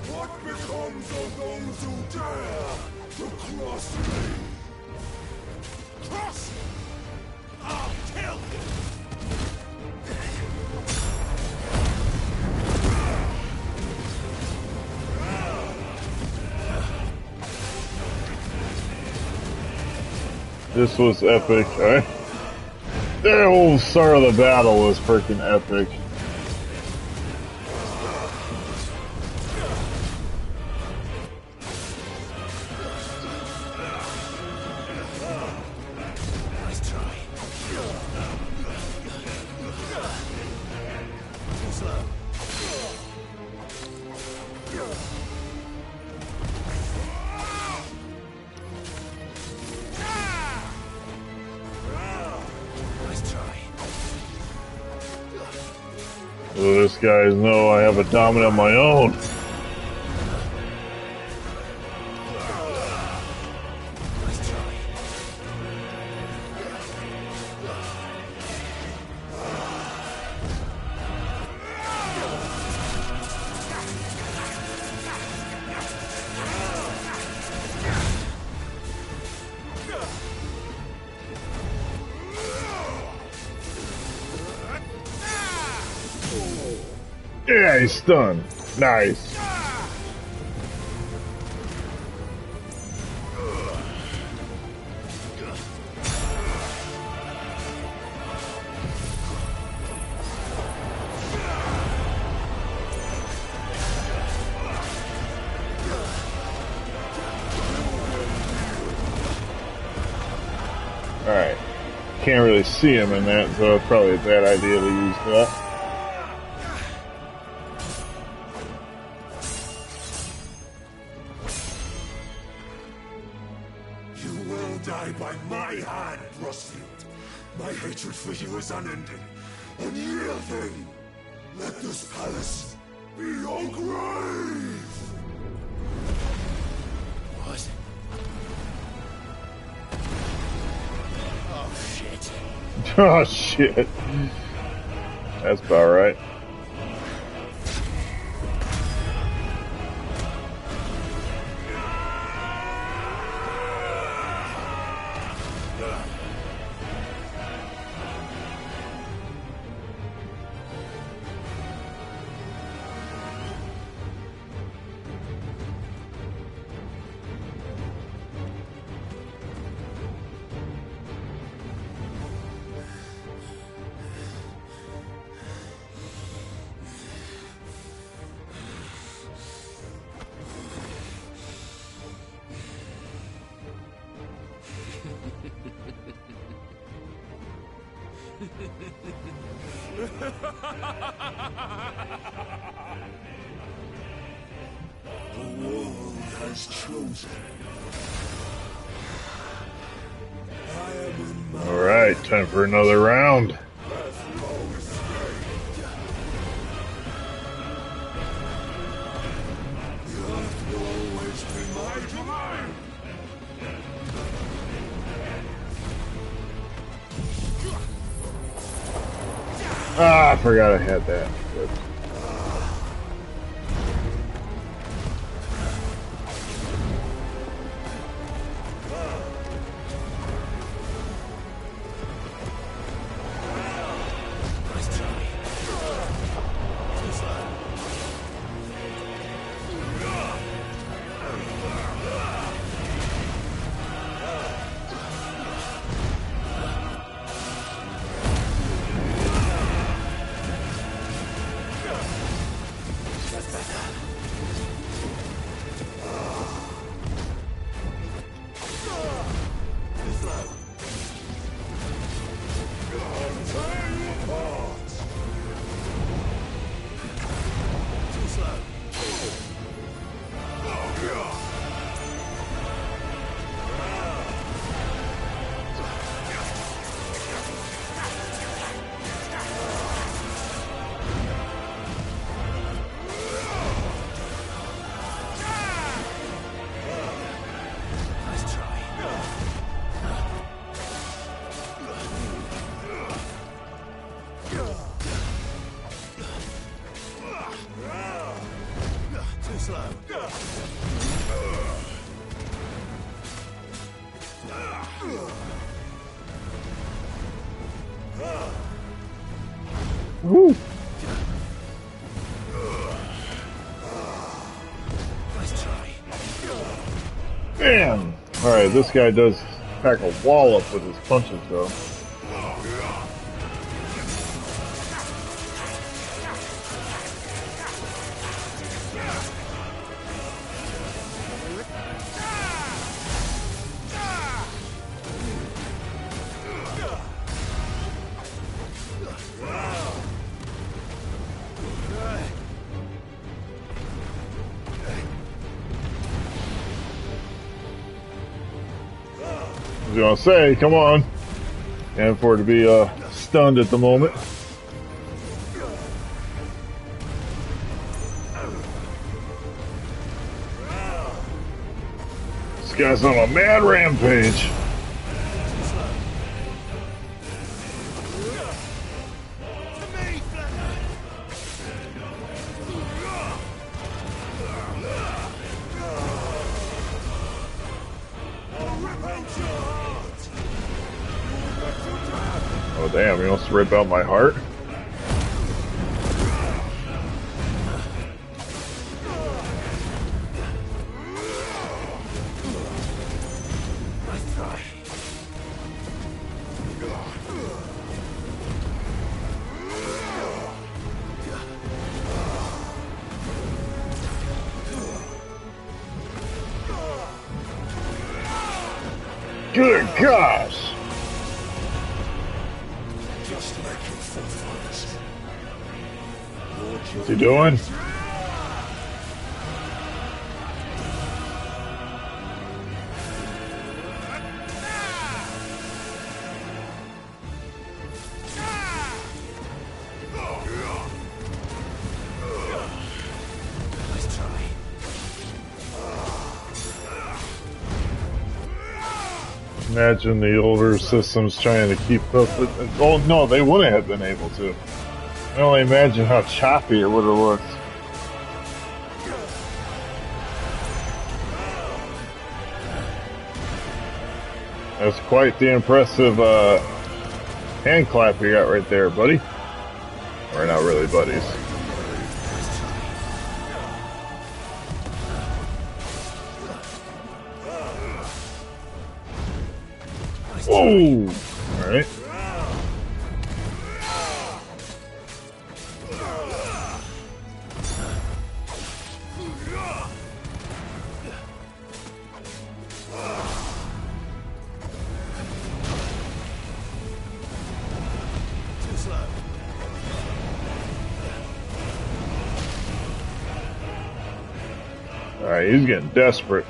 what becomes of those who dare to cross me. Cross! I'll kill you! This was epic. The whole start of the battle was freaking epic. Nice try. Too slow. So this guys know I have a dominant of my own. Yeah, he's stunned. Nice. Alright. Can't really see him in that, so it's probably a bad idea to use that. My hatred for you is unending, unyielding. Let this palace be your grave! What? Oh, shit. Oh, shit. That's about right. The world has chosen. Alright, time for another round. Ah, I forgot I had that. Good. Woo. Damn! Alright, this guy does pack a wall up with his punches, though. I was gonna say, come on. And for it to be stunned at the moment. This guy's on a mad rampage. Oh damn, he wants to rip out my heart? Good gosh! What's he doing? Imagine the older systems trying to keep up with. Oh no, they wouldn't have been able to. I can only imagine how choppy it would have looked. That's quite the impressive hand clap you got right there, buddy. Or not really buddies. Whoa! Alright. Alright, he's getting desperate.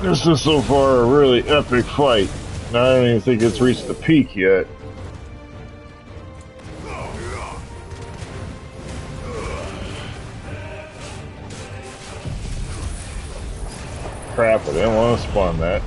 This is so far a really epic fight. And I don't even think it's reached the peak yet. Crap, I didn't want to spawn that.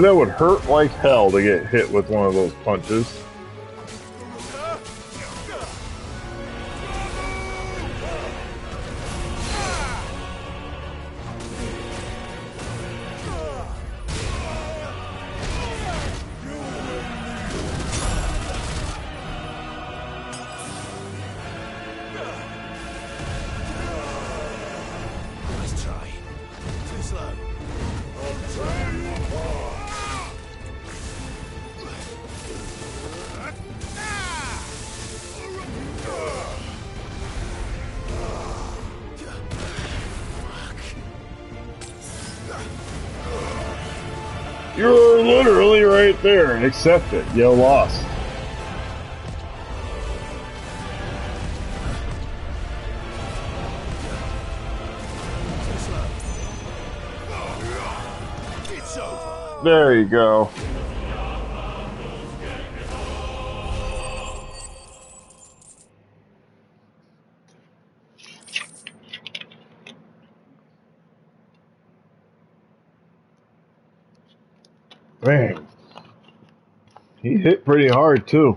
That would hurt like hell to get hit with one of those punches. Nice try. Too slow. You're literally right there, and accept it. You lost. There you go. Man, he hit pretty hard too.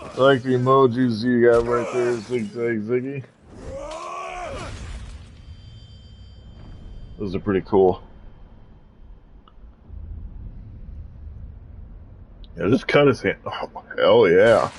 I like the emojis you got right there, Zigzag Ziggy. Those are pretty cool. Yeah, just cut his hand. Oh, hell yeah.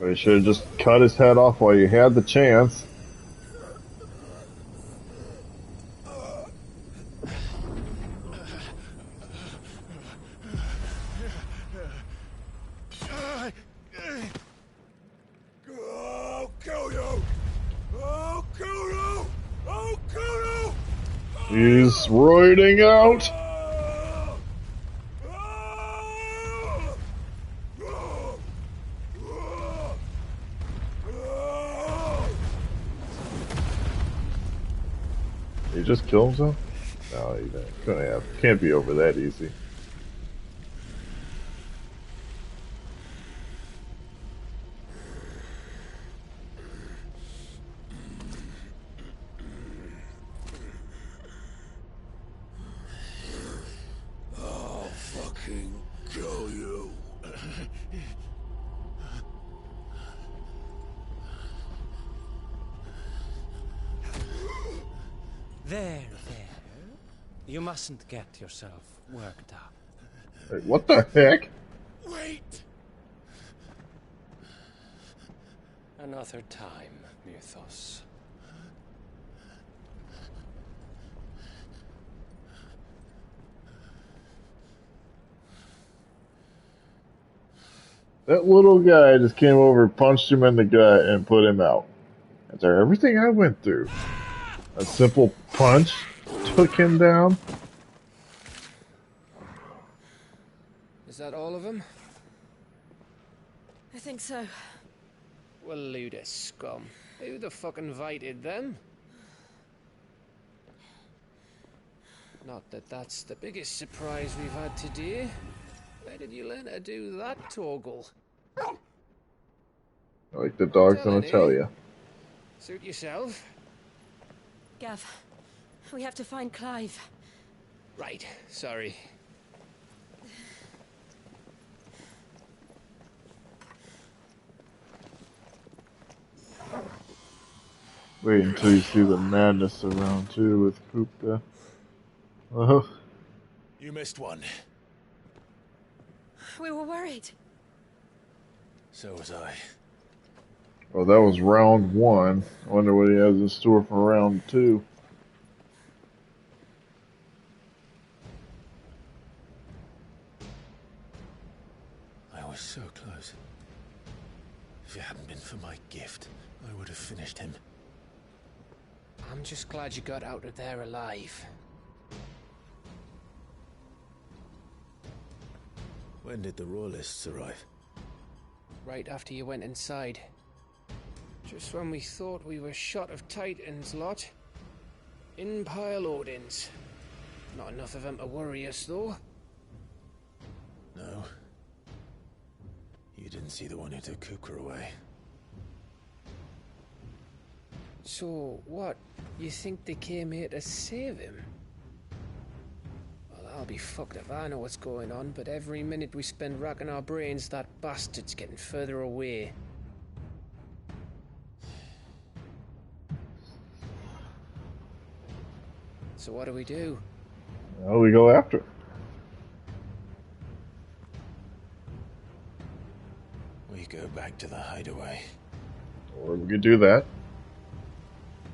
You should have just cut his head off while you had the chance. I'll kill you! I'll kill you! I'll kill you! He's roiding out. He just killed himself? No, he couldn't have. Can't be over that easy. I'll fucking kill you. There. You mustn't get yourself worked up. Hey, what the heck? Wait! Another time, Mythos. That little guy just came over, punched him in the gut, and put him out. After everything I went through, a simple punch took him down. The Is that all of them? I think so. Well, load of scum. Who the fuck invited them? Not that that's the biggest surprise we've had today. Where did you learn to do that, Torgal? Like the dog's gonna tell you. Suit yourself. Gav, we have to find Clive. Right, sorry. Wait until you see the madness around two with Kupka. Oh. You missed one. We were worried. So was I. Oh, that was round one. I wonder what he has in store for round two. I was so close. If it hadn't been for my gift, I would have finished him. I'm just glad you got out of there alive. When did the Royalists arrive? Right after you went inside. Just when we thought we were shot of Titans, lot. In pile Odins. Not enough of them to worry us, though. No. You didn't see the one who took Kupka away. So, what? You think they came here to save him? Well, I'll be fucked if I know what's going on, but every minute we spend racking our brains, that bastard's getting further away. So what do? Well, we go after it. We go back to the hideaway. Or we could do that.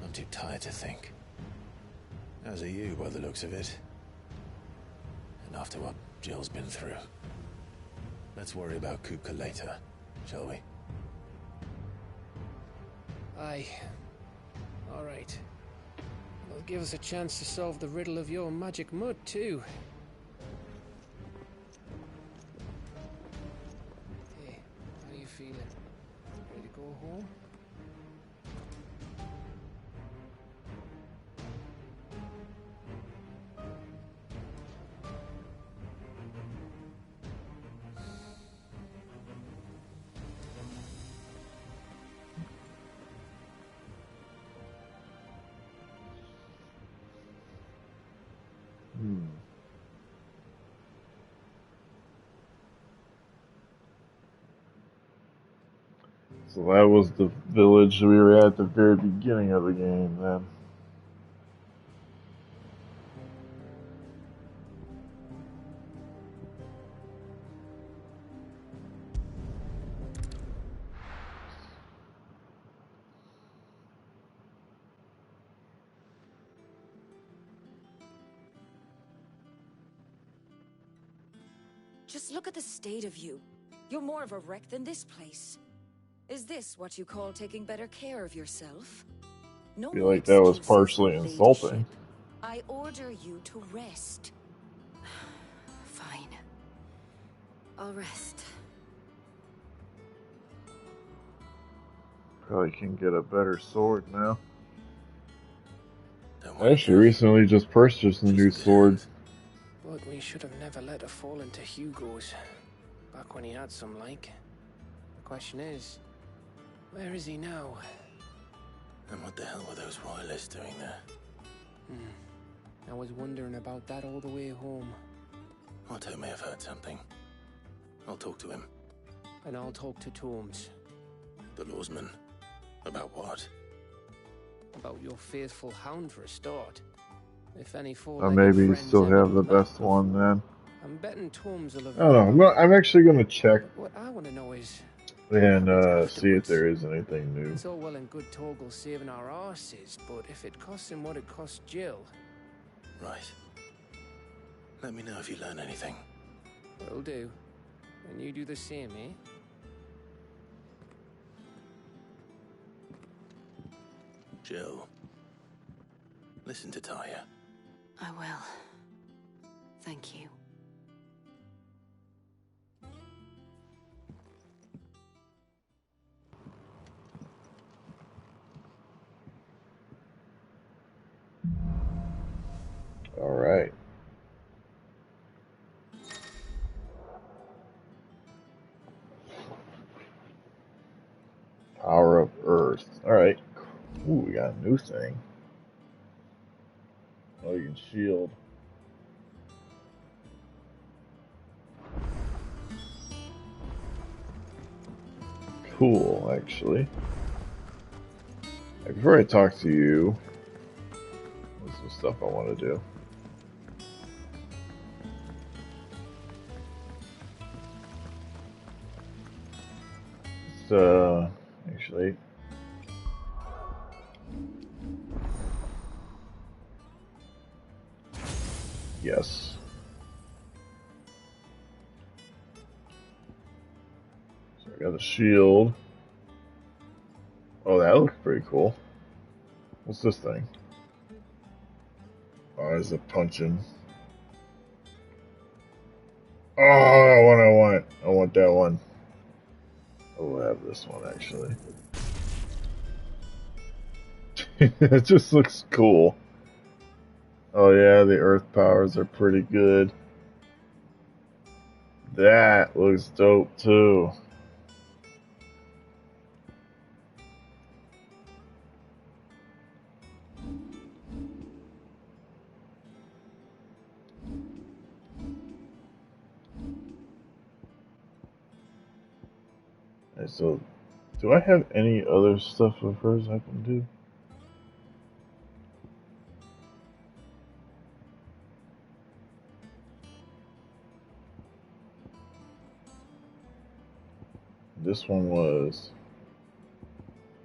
I'm too tired to think. As are you, by the looks of it. And after what Jill's been through. Let's worry about Kupka later, shall we? Aye. All right. It'll give us a chance to solve the riddle of your magic mud, too. Hey, how you feeling? Ready to go home? So that was the village we were at the very beginning of the game then. Just look at the state of you. You're more of a wreck than this place. Is this what you call taking better care of yourself? No I feel more like that was excuses, partially insulting. ladyship. I order you to rest. Fine. I'll rest. Probably can get a better sword now. I actually recently just purchased a new sword. But we should have never let her fall into Hugo's. Back when he had some like. The question is, where is he now? And what the hell were those Royalists doing there? I was wondering about that all the way home. Otto may have heard something. I'll talk to him. And I'll talk to Tomes. The lawsman. About what? About your faithful hound for a start. If any fall Or like your maybe you friends still ended have the up best that one before, then. I'm betting Tomes will have... I don't know. I'm actually gonna check What I want to know is... and see if there is anything new. It's all well and good Torgal saving our arses, but if it costs him what it cost Jill... Right. Let me know if you learn anything. Will do. And you do the same, eh? Jill. Listen to Taya. I will. Thank you. got a new thing. Oh, you can shield. Cool, actually. Before I talk to you, there's some stuff I want to do. Actually, yes. So I got a shield. Oh, that looks pretty cool. What's this thing? Oh, there's a punching. Oh, I want. I want that one. I'll have this one, actually. It just looks cool. Oh yeah, the earth powers are pretty good. That looks dope too. Okay, so, do I have any other stuff of hers I can do? This one was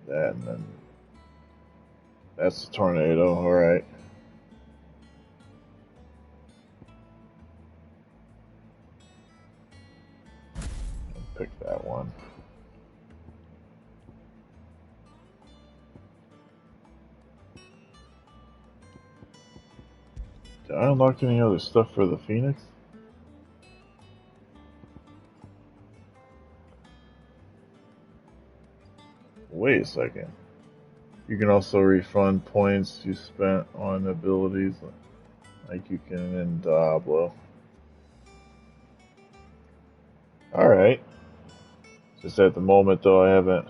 that, and then that's the tornado. All right. I'll pick that one. Did I unlock any other stuff for the Phoenix? Wait a second. You can also refund points you spent on abilities, like you can in Diablo. Alright. Just at the moment, though, I haven't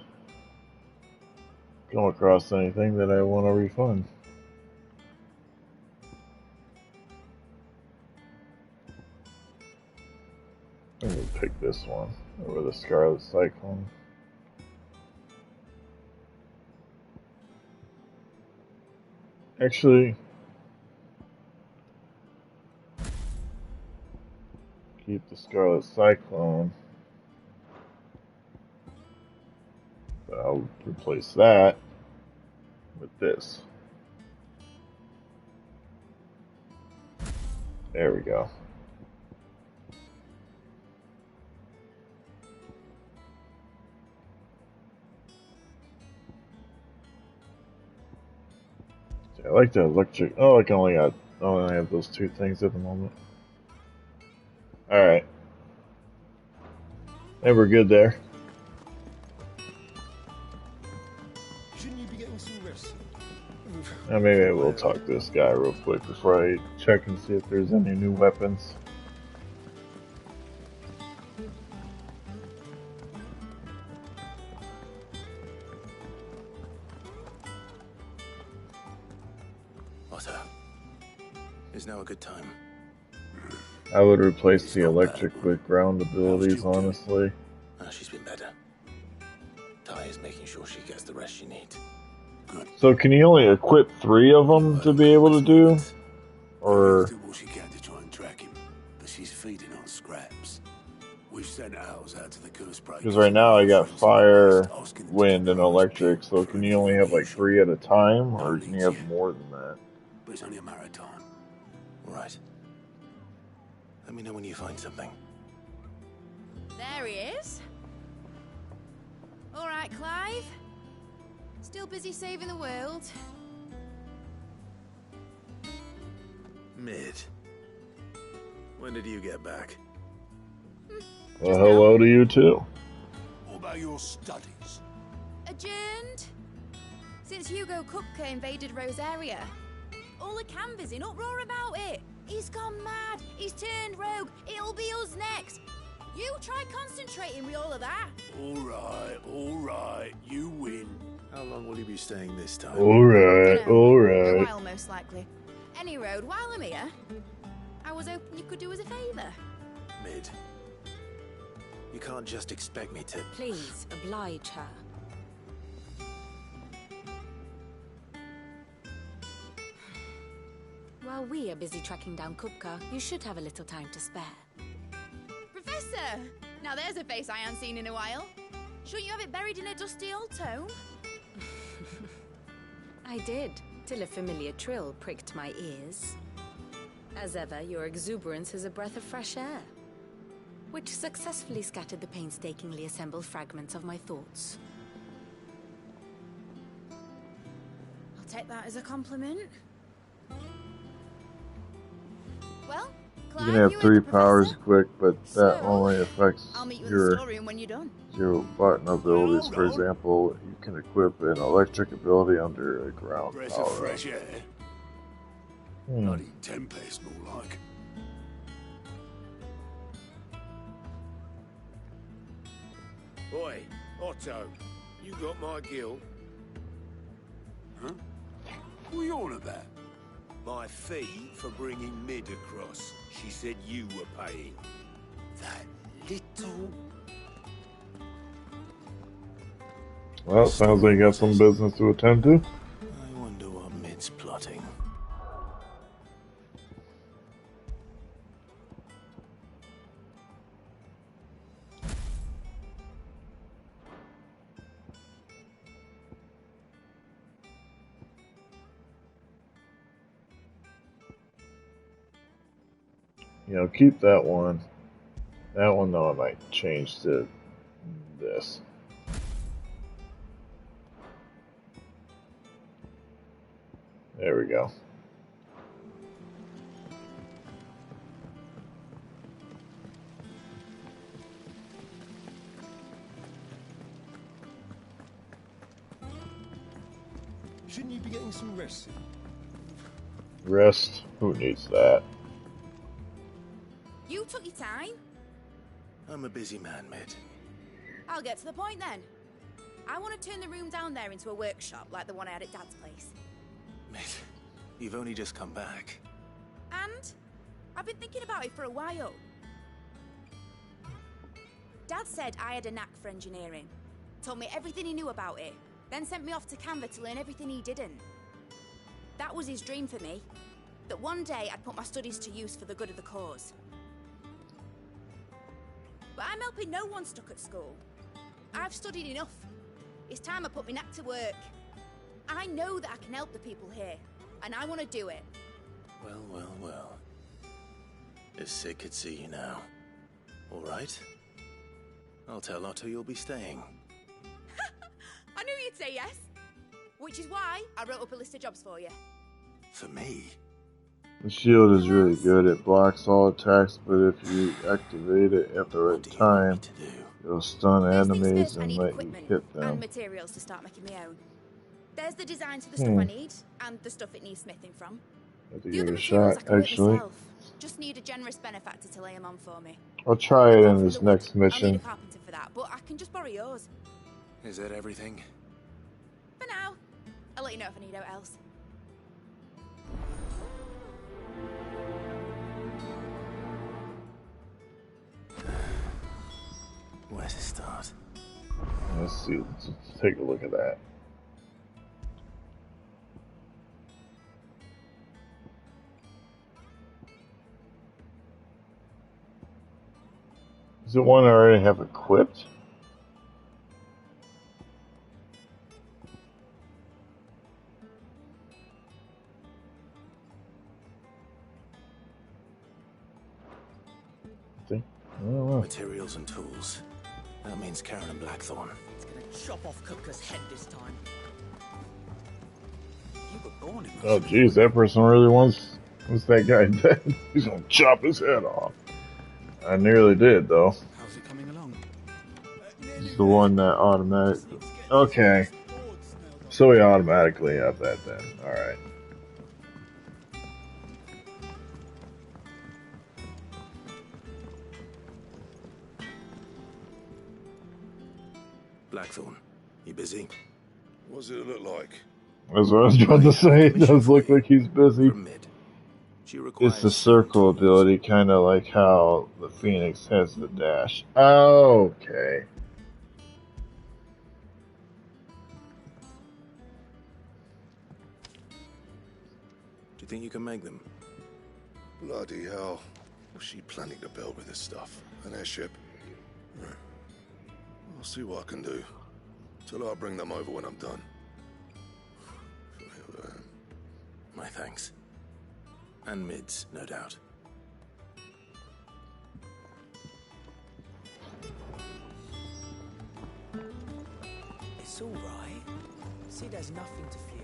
come across anything that I want to refund. I'm going to pick this one over the Scarlet Cyclone. Actually, keep the Scarlet Cyclone. But I'll replace that with this. There we go. I like the electric. Oh, I can only have those two things at the moment. All right, and we're good there. Shouldn't you be getting some rest? Now maybe I will talk to this guy real quick before I check and see if there's any new weapons. Otto, is now a good time? I would replace the electric with ground abilities, honestly. She's been better. Ty is making sure she gets the rest she needs. Good. So can you only equip 3 of them to be able to do? Or... do what she can to try and track him, but she's feeding on scraps. We've sent ours out to the curse breakers. Because right now I got fire, wind, and electric, so can you only have like 3 at a time, or can you have more than that? But it's only a matter of time. Right. Let me know when you find something. There he is. All right, Clive. Still busy saving the world? Mid. When did you get back? Well, hello to you too. What about your studies? Adjourned? Since Hugo Kupka invaded Rosaria. All the canvassing, uproar about it. He's gone mad. He's turned rogue. It'll be us next. You try concentrating with all of that. All right, you win. How long will you be staying this time? Alright, A alright. while, most likely. Any road, while I'm here, I was hoping you could do us a favour. Mid. You can't just expect me to... Please, oblige her. While we are busy tracking down Kupka, you should have a little time to spare. Professor! Now there's a face I haven't seen in a while. Shouldn't you have it buried in a dusty old tome? I did, till a familiar trill pricked my ears. As ever, your exuberance is a breath of fresh air, which successfully scattered the painstakingly assembled fragments of my thoughts. I'll take that as a compliment. Well, You can have 3 powers equipped, but that only affects I'll meet you in your the storeroom when you're done. 0 button abilities. For example, you can equip an electric ability under a ground Breath power. of fresh air. Bloody tempest, more like. Oi, Otto, you got my guild? Huh? What are you on about? My fee for bringing Mid across. She said you were paying. That little... Well, sounds like you got some business to attend to. I wonder what Mid's plotting. You know, keep that one. That one, though, I might change to this. There we go. Shouldn't you be getting some rest? Rest? Who needs that? You took your time. I'm a busy man, Mid. I'll get to the point then. I want to turn the room down there into a workshop like the one I had at Dad's place. Mid, you've only just come back. And I've been thinking about it for a while. Dad said I had a knack for engineering. Told me everything he knew about it. Then sent me off to Canva to learn everything he didn't. That was his dream for me. That one day I'd put my studies to use for the good of the cause. But I'm helping no one stuck at school. I've studied enough. It's time I put my knack to work. I know that I can help the people here, and I want to do it. Well, well, well. If Sid could see you now. All right? I'll tell Otto you'll be staying. I knew you'd say yes. Which is why I wrote up a list of jobs for you. For me? The shield is really good. It blocks all attacks, but if you activate it at the right time, it'll stun enemies and let you hit And them. materials to start making my own. There's the designs for the stuff I need, and the stuff it needs smithing from. I have to The give other it a materials shot, I can work actually. myself. Just need a generous benefactor to lay them on for me. I'll try it in this next I'll need a mission. carpenter for that, but I can just borrow yours. Is that everything? For now. I'll let you know if I need out else. Where to start? Let's see. Let's take a look at that. Is it one I already have equipped? Materials and tools. That means Karen and Blackthorn. It's gonna chop off Kupka's head this time. You were born in Oh, jeez, that person really wants that guy dead. He's gonna chop his head off. I nearly did, though. How's it coming along? It's the one that automatically. Okay. So we automatically have that then. Alright. Blackthorn, you busy? What does it look like? That's what I was trying to say. It does look like he's busy. She It's requires the circle ability, kind of like how the Phoenix has the dash. Okay. Do you think you can make them? Bloody hell. What's she planning to build with this stuff? An airship? Right. I'll see what I can do. Till I bring them over when I'm done. My thanks. And Mid's, no doubt. It's all right. Sid has nothing to fear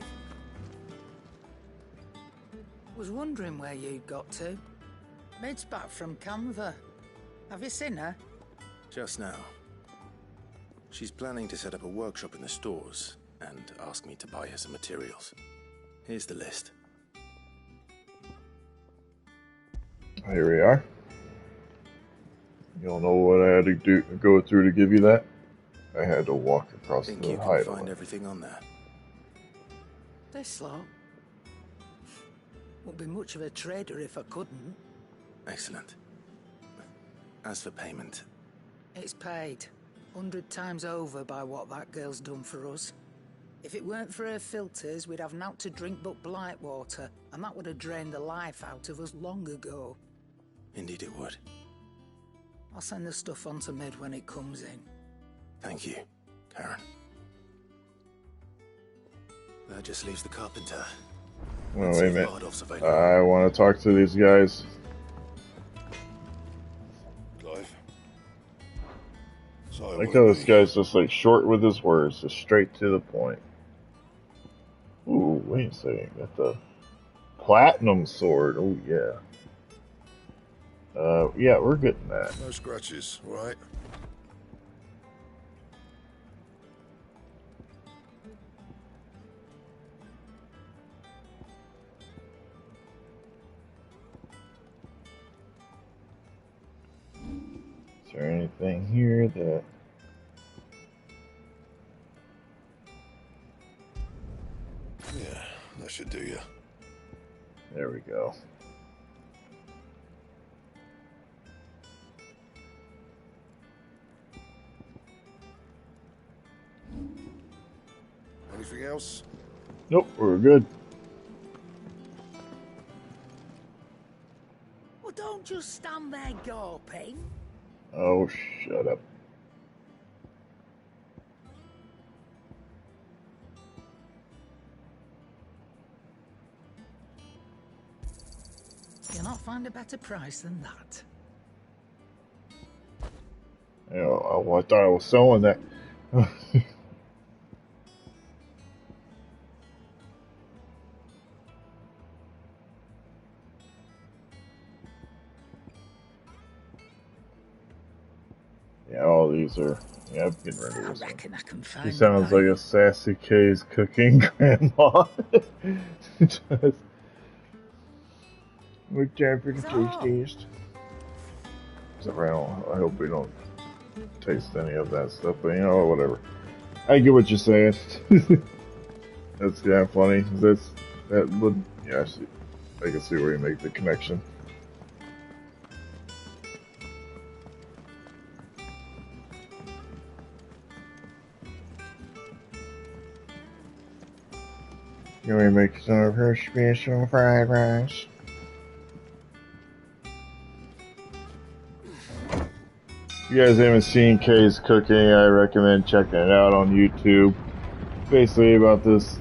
from me. Was wondering where you got to. Mid's back from Canva. Have you seen her? Just now. She's planning to set up a workshop in the stores and ask me to buy her some materials. Here's the list. Here we are. You don't know what I had to go through to give you that? I had to walk across Think the you can hideaway. find everything on there? This lot. Wouldn't be much of a trader if I couldn't. Excellent. As for payment, It's paid 100 times over by what that girl's done for us. If it weren't for her filters, we'd have naught to drink but blight water, and that would have drained the life out of us long ago. indeed it would. I'll send the stuff on to Mid when it comes in. Thank you, Karen. That just leaves the carpenter. Oh, Let's wait a see if minute. Bardolph's available. I want to talk to these guys. Clive. I So, like how this guy's just like short with his words, just straight to the point. Ooh, wait a second. Got the platinum sword. Oh, yeah. Yeah, we're getting that. no scratches, right? Is there anything here that... Yeah, that should do you. There we go. Anything else? Nope, we're good. Well, don't just stand there gawping. Oh, shut up. You'll not find a better price than that. You know, I thought I was selling that. Yeah, all these are... Yeah, I'm getting rid of I this one. reckon I can find She sounds the like a sassy K's cooking grandma. Just... We're time for the taste test. Except for I hope we don't taste any of that stuff, but you know, whatever. I get what you're saying. That's kind of funny. That would, yeah, I can see where you make the connection. Can we make some of her special fried rice? If you guys haven't seen Kay's cooking, I recommend checking it out on YouTube. Basically about this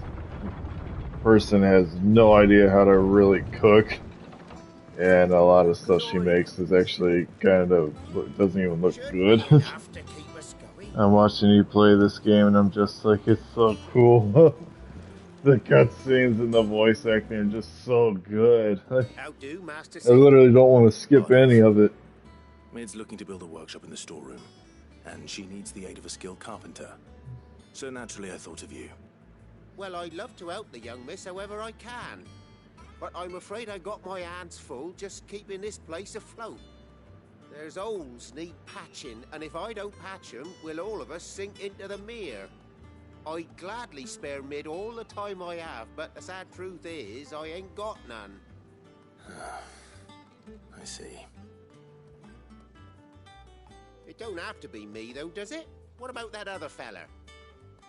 person has no idea how to really cook, and a lot of stuff she makes is actually kind of doesn't even look good. I'm watching you play this game and I'm just like, it's so cool. The cutscenes and the voice acting are just so good. How do, Master I literally don't want to skip any of it. Maid's looking to build a workshop in the storeroom, and she needs the aid of a skilled carpenter. So naturally I thought of you. Well, I'd love to help the young miss however I can. But I'm afraid I got my hands full just keeping this place afloat. There's holes need patching, and if I don't patch them, will all of us sink into the mere. I'd gladly spare Mid all the time I have, but the sad truth is, I ain't got none. I see. It don't have to be me, though, does it? What about that other feller?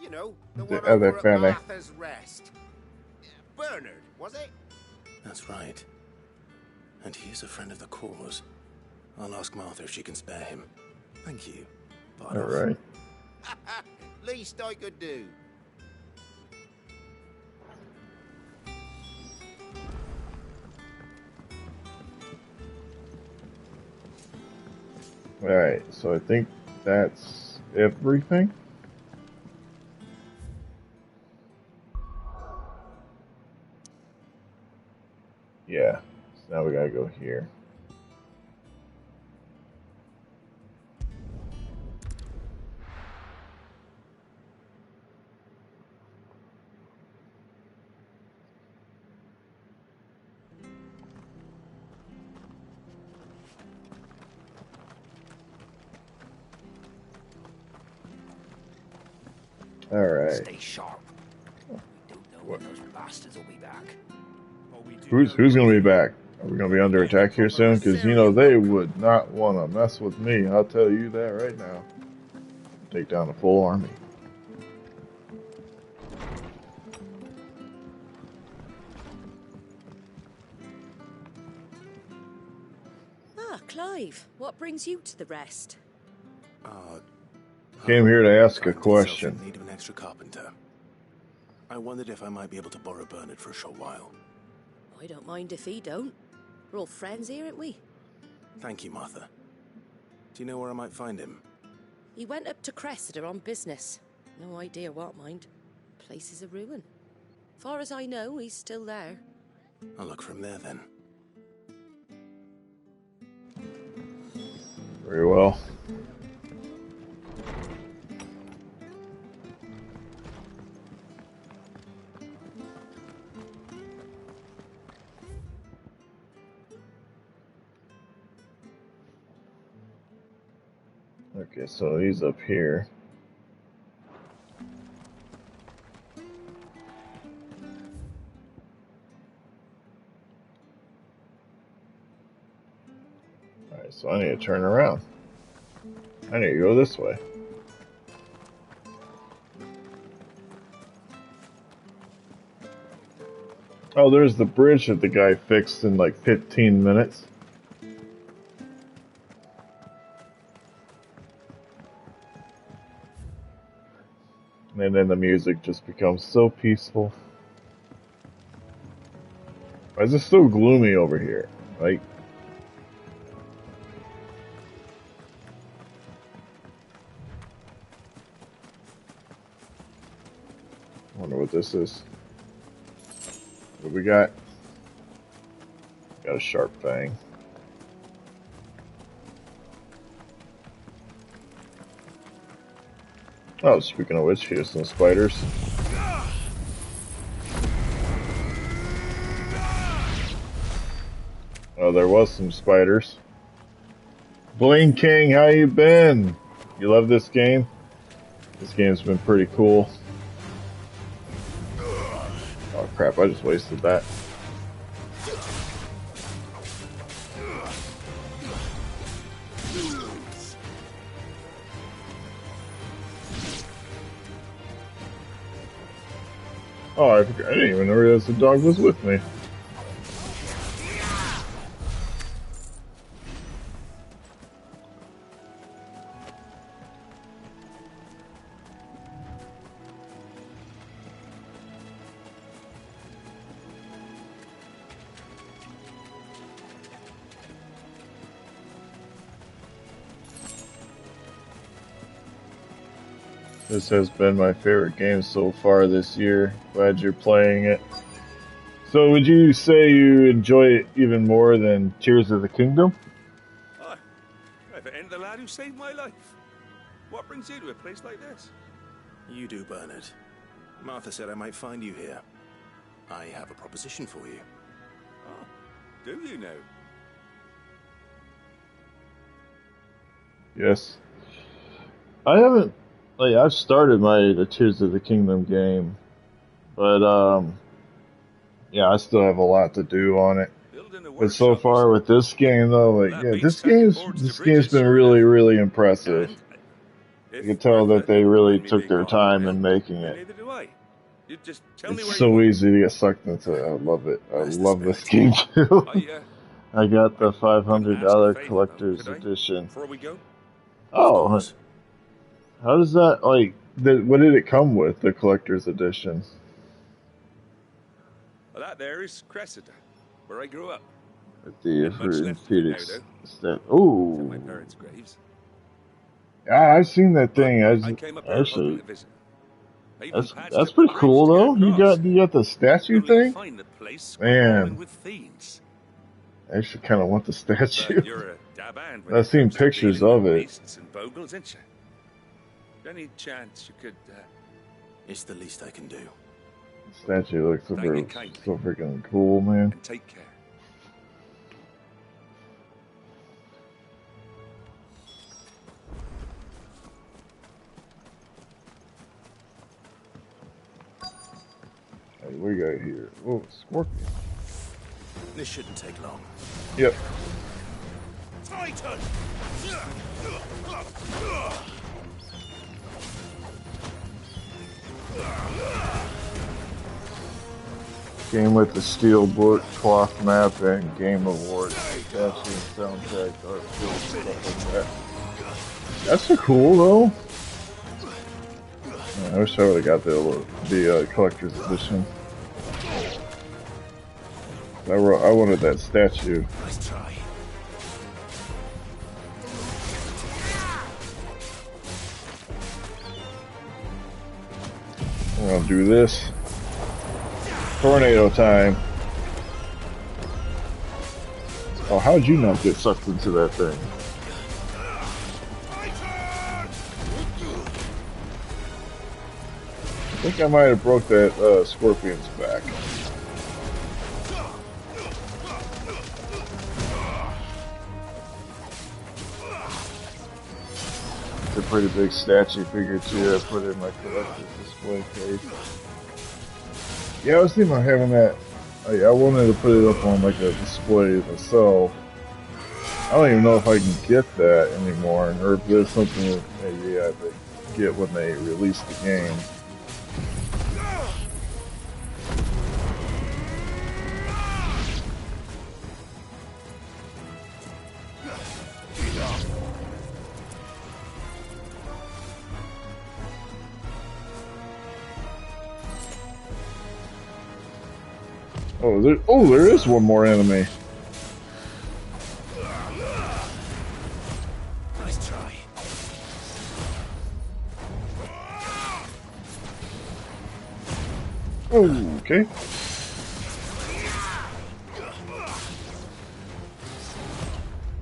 You know, the The one other over at fella. Martha's Rest. Bernard, was it? That's right. And he is a friend of the cause. I'll ask Martha if she can spare him. Thank you. All right. Least I could do. All right. So I think that's everything. Yeah. So now we gotta go here. All right. Stay sharp. We don't know when those bastards will be back. Who's gonna be back? Are we gonna be under attack here soon? Because you know they would not want to mess with me. I'll tell you that right now. Take down a full army. Ah, Clive, what brings you to the rest? Came here to ask a Find myself question. in need of an extra carpenter. I wondered if I might be able to borrow Bernard for a short while. I don't mind if he don't. We're all friends here, ain't we? Thank you, Martha. Do you know where I might find him? He went up to Cressida on business. No idea what, mind. Place is a ruin. Far as I know, he's still there. I'll look for him there then. Very well. Okay, so he's up here. Alright, so I need to turn around. I need to go this way. Oh, there's the bridge that the guy fixed in like 15 minutes. And then the music just becomes so peaceful. Why is it so gloomy over here? Like, I wonder what this is. What do we got? Got a sharp fang. Oh, speaking of which, here's some spiders. Oh, there was some spiders. Bling King, how you been? You love this game? This game's been pretty cool. Oh crap, I just wasted that. Oh, I forgot. I didn't even realize the dog was with me. This has been my favorite game so far this year. Glad you're playing it. So would you say you enjoy it even more than Tears of the Kingdom? Aye. If it ain't the lad who saved my life. What brings you to a place like this? You do, Bernard. Martha said I might find you here. I have a proposition for you. Oh, do you know? Yes. I haven't like I've started the Tears of the Kingdom game, but yeah, I still have a lot to do on it. But so far with this game though, like yeah, this game's been really, really impressive. You can tell that they really took their time in making it. Neither do I. You just tell me It's where so you easy to get sucked into. I love it. I love this game too. I got the $500 collector's edition. Before we go? Oh, how does that like? What did it come with? The collector's edition. Well, that there is Cressida, where I grew up. At the Much left of it now, Phoenix. though. Ooh. To my parents' graves. I've seen that thing. I came up here hoping Actually, to visit. I even patched that's up pretty the cool bridge to though. get You got the statue across. Only to thing. find the place Man, crawling with fiends. I actually kind of want the statue. But you're a dab hand when I've it seen comes to pictures dealing of with it. beasts and bogles, ain't you? Any chance you could? It's the least I can do. The statue looks so Thank you kindly. freaking cool, man. And take care. Hey, what do you got here? Oh, scorpion. This shouldn't take long. Yep. Titan! Game with the steel book, cloth map, and game awards. Statue and soundtrack, art field, stuff like that. That's so cool though. I wish I would have got the collector's edition. I wanted that statue. Nice try. I'm gonna do this. Tornado time. Oh, how'd you not get sucked into that thing? I think I might have broke that scorpion's back. It's a pretty big statue figure too. I put it in my collector's display case. Yeah, I was thinking about having that. I wanted to put it up on like a display myself. I don't even know if I can get that anymore, or if there's something that maybe I could get when they release the game. Oh, there is one more enemy. Nice try. Oh, okay.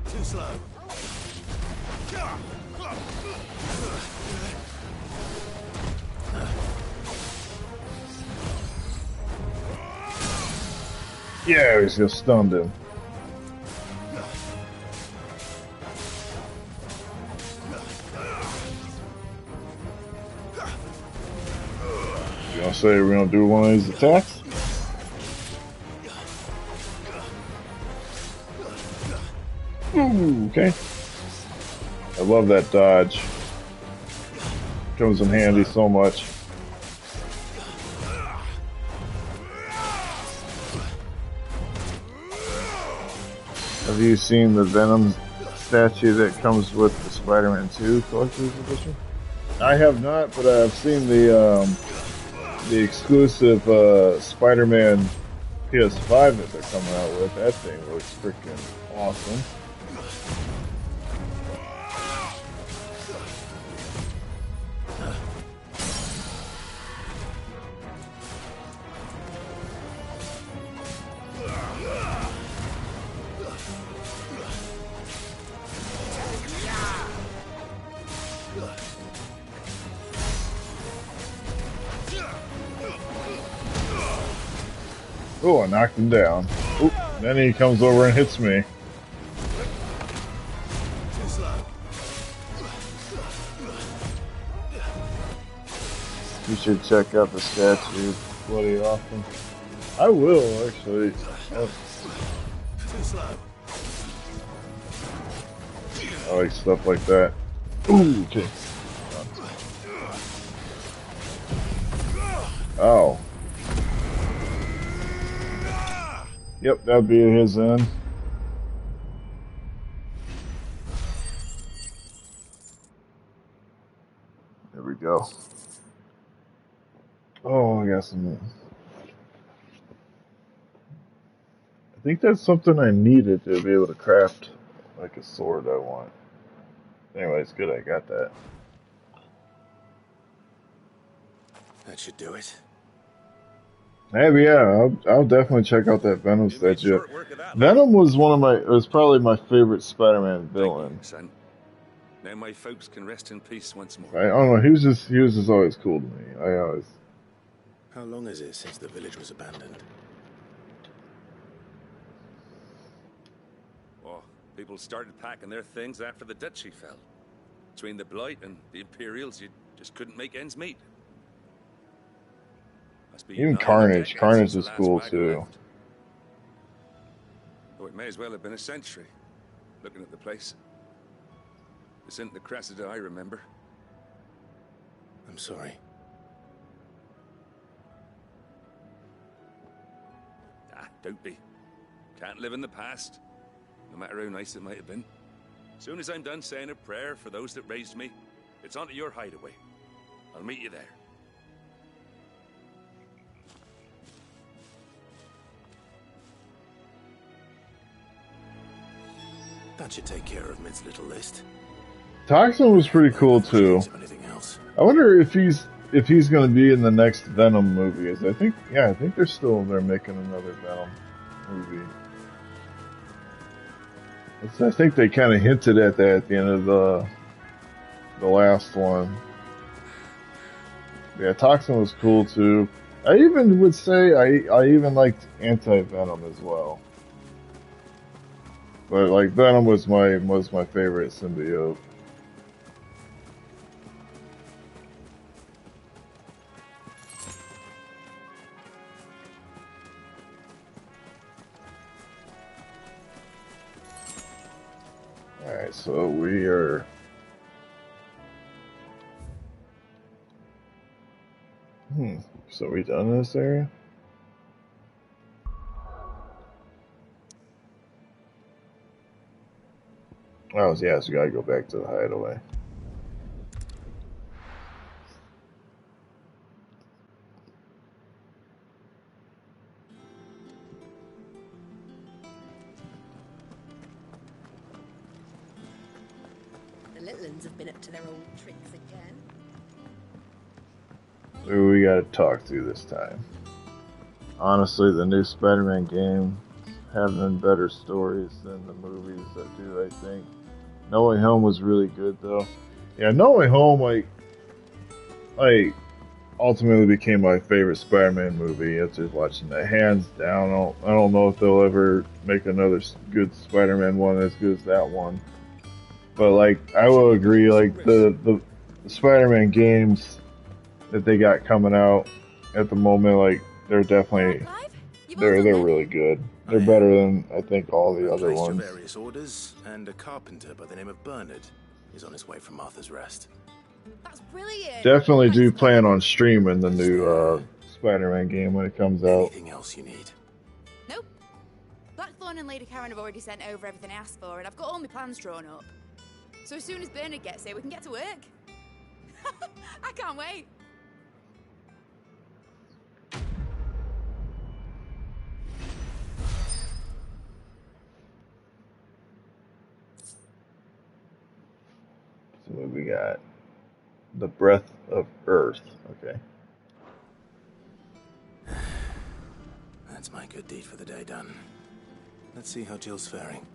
Too slow. Yeah, he's just stunned him. You gonna say we're gonna do one of these attacks? Ooh, okay. I love that dodge. Comes in handy so much. Have you seen the Venom statue that comes with the Spider-Man 2 Collector's Edition? I have not, but I've seen the exclusive Spider-Man PS5 that they're coming out with. That thing looks freaking awesome. Oh, I knocked him down. Oop, then he comes over and hits me. You should check out the statue. Bloody awesome. I will actually. Too slow. I like stuff like that. Ooh, okay. Oh. Yep, that'd be his end. There we go. Oh, I got some. I think that's something I needed to be able to craft like a sword I want. Anyway, it's good I got that. That should do it. Maybe, yeah, I'll definitely check out that Venom statue. Venom was was probably my favorite Spider-Man villain. Son. Now my folks can rest in peace once more. I don't know, he was just always cool to me. I always. How long is it since the village was abandoned? Oh, people started packing their things after the duchy fell. Between the Blight and the Imperials, you just couldn't make ends meet. Even Carnage. Carnage is cool too. Oh, it may as well have been a century, looking at the place. This isn't the Cressida I remember. I'm sorry. Ah, don't be. Can't live in the past, no matter how nice it might have been. Soon as I'm done saying a prayer for those that raised me, it's onto your hideaway. I'll meet you there. That should take care of Mid's little list. Toxin was pretty cool too. I wonder if he's going to be in the next Venom movie. I think they're making another Venom movie. I think they kind of hinted at that at the end of the last one. Yeah, Toxin was cool too. I even would say I even liked Anti-Venom as well. But like Venom was my favorite symbiote. Alright, so we are so we done in this area? Oh, yeah, so we gotta go back to the hideaway. The little ones have been up to their old tricks again. Who we gotta talk to this time? Honestly, the new Spider-Man game having better stories than the movies that do, I think. No Way Home was really good though. Yeah, No Way Home like ultimately became my favorite Spider-Man movie after watching that, hands down. I don't know if they'll ever make another good Spider-Man one as good as that one. But like I will agree, like the Spider-Man games that they got coming out at the moment, like they're definitely they're really good. They're better than I think all the other Placed your ones. various orders, and a carpenter by the name of Bernard is on his way from Arthur's Rest. That's brilliant. Definitely do plan on streaming the new Spider-Man game when it comes out. Anything else you need? Nope. Blackthorn and Lady Karen have already sent over everything I asked for, and I've got all my plans drawn up. So as soon as Bernard gets here, we can get to work. I can't wait. So what we got? The Breath of Earth. Okay. That's my good deed for the day done. Let's see how Jill's faring.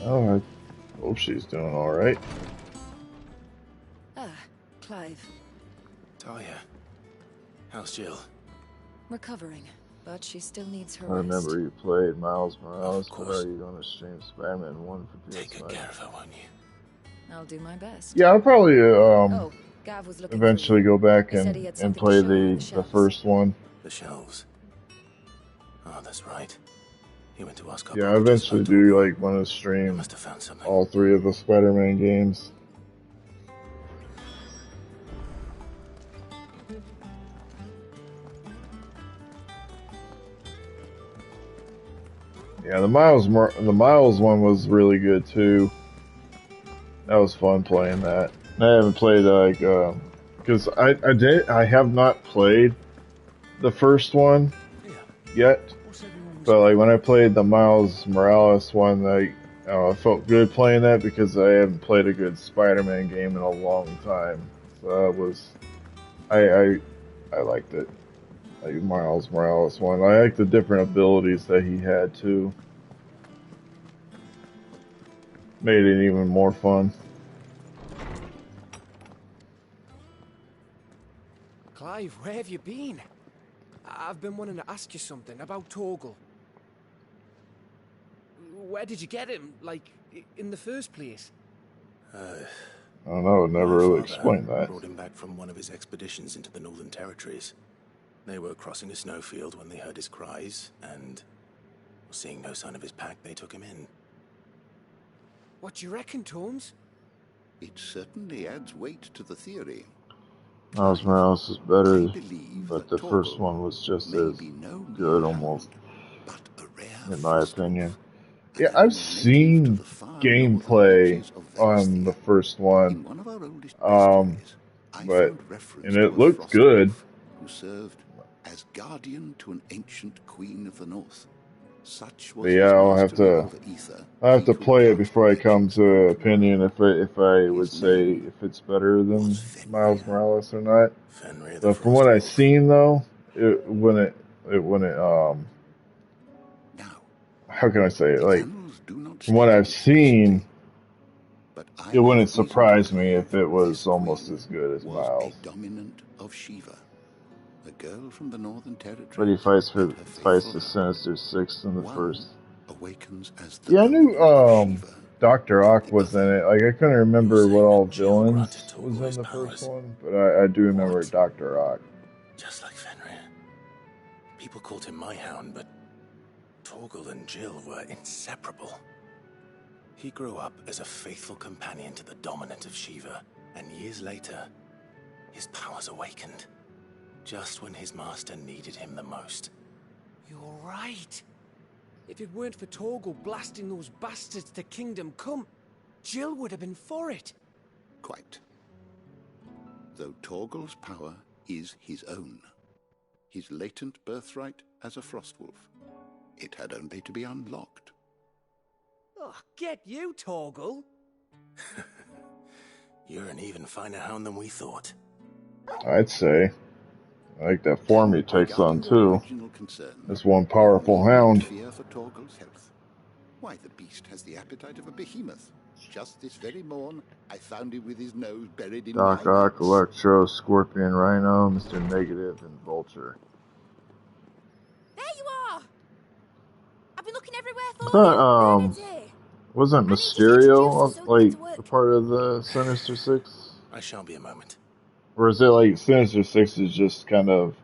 Oh, I hope she's doing all right. Ah, Clive. Talia, how's Jill? Recovering. but she still needs her I rest. remember you played Miles Morales, but are you going to stream Spider-Man 1 for PS5? Take good care of her, won't you? I'll do my best. Yeah, I'll probably Gav was looking eventually for you. go back He said he had and something to play show you on the the shelves. first one. The shelves. Oh, that's right. He went to ask our Yeah, I brother just eventually about do Torgal. want to stream Must have found something. all 3 of the Spider-Man games. Yeah, the Miles one was really good too. That was fun playing that. I haven't played because I have not played the first one yet. But like when I played the Miles Morales one, I felt good playing that because I haven't played a good Spider-Man game in a long time. So that was I liked it. Like Miles Morales one. I like the different abilities that he had too. Made it even more fun. Clive, where have you been? I've been wanting to ask you something about Torgal. Where did you get him, like, in the first place? I don't know, it never really explained that. Brought him back from one of his expeditions into the Northern Territories. They were crossing a snowfield when they heard his cries, and seeing no sign of his pack, they took him in. What do you reckon, Tomes? It certainly adds weight to the theory. Miles Morales is better, but the first one was just as good, almost, in my opinion. Yeah, I've seen gameplay on the first one, and it looked good. Who served as guardian to an ancient queen of the north. Such was But yeah, I'll have to play it before I come to an opinion if I would say if it's better than Miles Morales or not. But from what I've seen though, it wouldn't how can I say it? Like from what I've seen, it wouldn't surprise me if it was almost as good as Miles. Dominant of Shiva, a girl from the Northern Territory. But he fights the Sinister Six in the first. Awakens as the Yeah, I knew Dr. Ock was in it. Like I couldn't remember what all villains was in the first one, but I do remember Dr. Ock. Just like Fenrir. People called him my hound, but Torgal and Jill were inseparable. He grew up as a faithful companion to the dominant of Shiva, and years later, his powers awakened. Just when his master needed him the most. You're right. If it weren't for Torgal blasting those bastards to Kingdom Come, Jill would have been for it. Quite. Though Torgal's power is his own. His latent birthright as a Frostwolf. It had only to be unlocked. Oh, get you, Torgal. You're an even finer hound than we thought. I'd say. I like that form he takes on too. This one powerful hound. Fear for Torgal's health. Why, the beast has the appetite of a behemoth. Just this very morn, I found him with his nose buried in Doc my Ock, Electro, Scorpion, Rhino, Mr. Negative, and Vulture. There you are! I've been looking everywhere for you. Wasn't Mysterio like a part of the Sinister Six? I shall be a moment. Or is it like Sinister Six is just kind of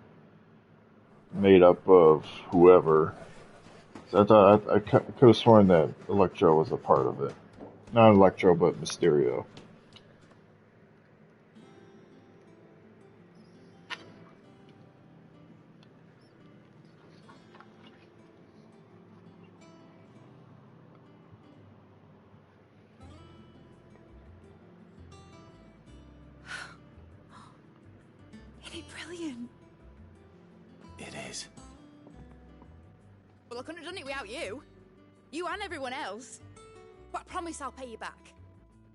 made up of whoever? So I thought I could have sworn that Electro was a part of it. Not Electro, but Mysterio. Isn't it brilliant? It is. Well, I couldn't have done it without you. You and everyone else. But I promise I'll pay you back.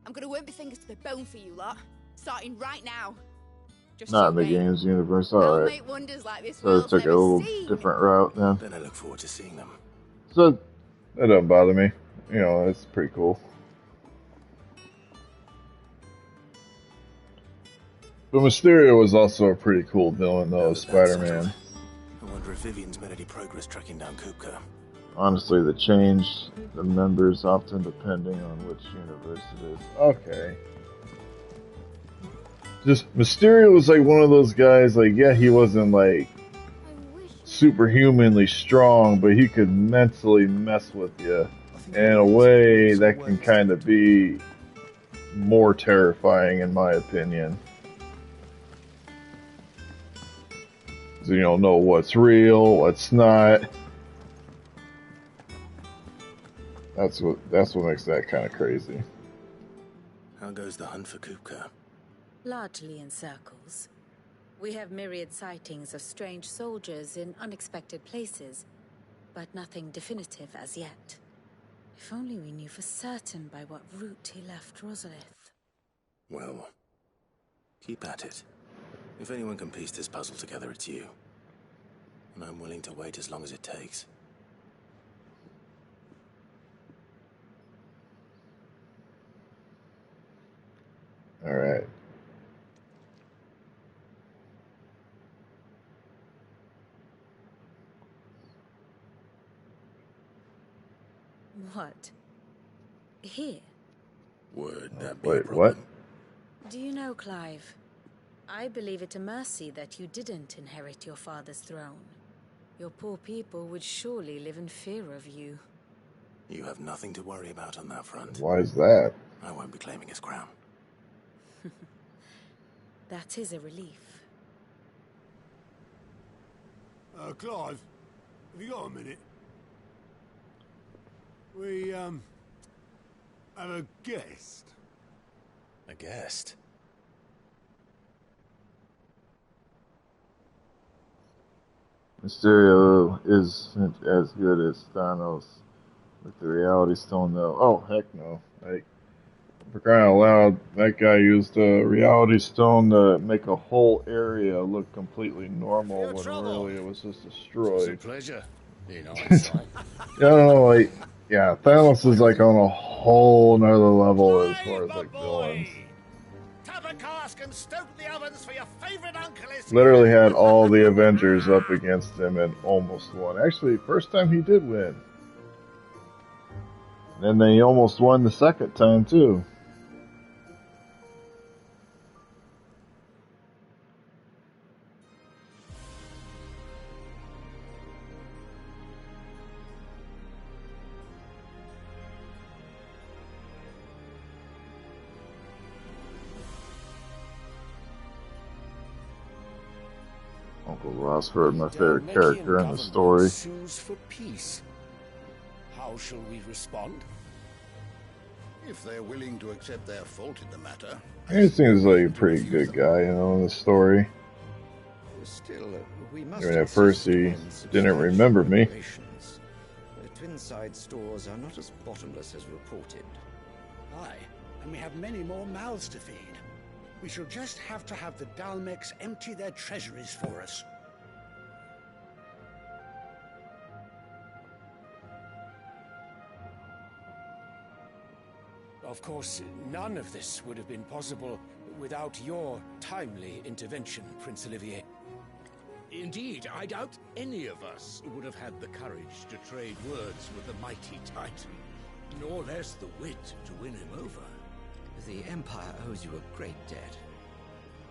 I'm gonna work my fingers to the bone for you lot. Starting right now. Just Not in the you wait. games universe, I'll alright. make wonders like this So it world's took a never little seen. different route then. Then I look forward to seeing them. So that doesn't bother me. You know, it's pretty cool. But Mysterio was also a pretty cool villain though, Spider-Man. Wonder if Vivian's made any progress tracking down Kupka. Honestly, the change the members often depending on which universe it is. Okay. Just Mysterio was like one of those guys, like, yeah, he wasn't like superhumanly strong, but he could mentally mess with you in a way that can kind of be more terrifying, in my opinion. So you don't know what's real, what's not. That's what makes that kind of crazy. How goes the hunt for Kupka? Largely in circles. We have myriad sightings of strange soldiers in unexpected places, but nothing definitive as yet. If only we knew for certain by what route he left Rosalith. Well, keep at it. If anyone can piece this puzzle together, it's you. And I'm willing to wait as long as it takes. All right. What? Here? Would that be Wait, a problem? what? Do you know, Clive? I believe it a mercy that you didn't inherit your father's throne. Your poor people would surely live in fear of you. You have nothing to worry about on that front. Why is that? I won't be claiming his crown. That is a relief. Clive, have you got a minute? We, have a guest. A guest? Mysterio isn't as good as Thanos with the Reality Stone, though. Oh, heck no. Like, for crying out loud, that guy used a Reality Stone to make a whole area look completely normal when really it was just destroyed. It's a pleasure. You know, inside. I don't know, like, yeah, Thanos is like on a whole nother level as far as like villains. Tap a cask and stoke the ovens for your favorite uncle is Literally had all the Avengers up against him and almost won. Actually, first time he did win. And then he almost won the second time too. Uncle Rosford, my favorite character in the story. Sues for peace. How shall we respond? If they're willing to accept their fault in the matter. He seems like a pretty good guy, you know, in the story. Still, we I must mean, at first he didn't remember me. Twinside stores are not as bottomless as reported. Aye, and we have many more mouths to feed. We shall just have to have the Dalmex empty their treasuries for us. Of course, none of this would have been possible without your timely intervention, Prince Olivier. Indeed, I doubt any of us would have had the courage to trade words with the mighty Titan, nor less the wit to win him over. The Empire owes you a great debt.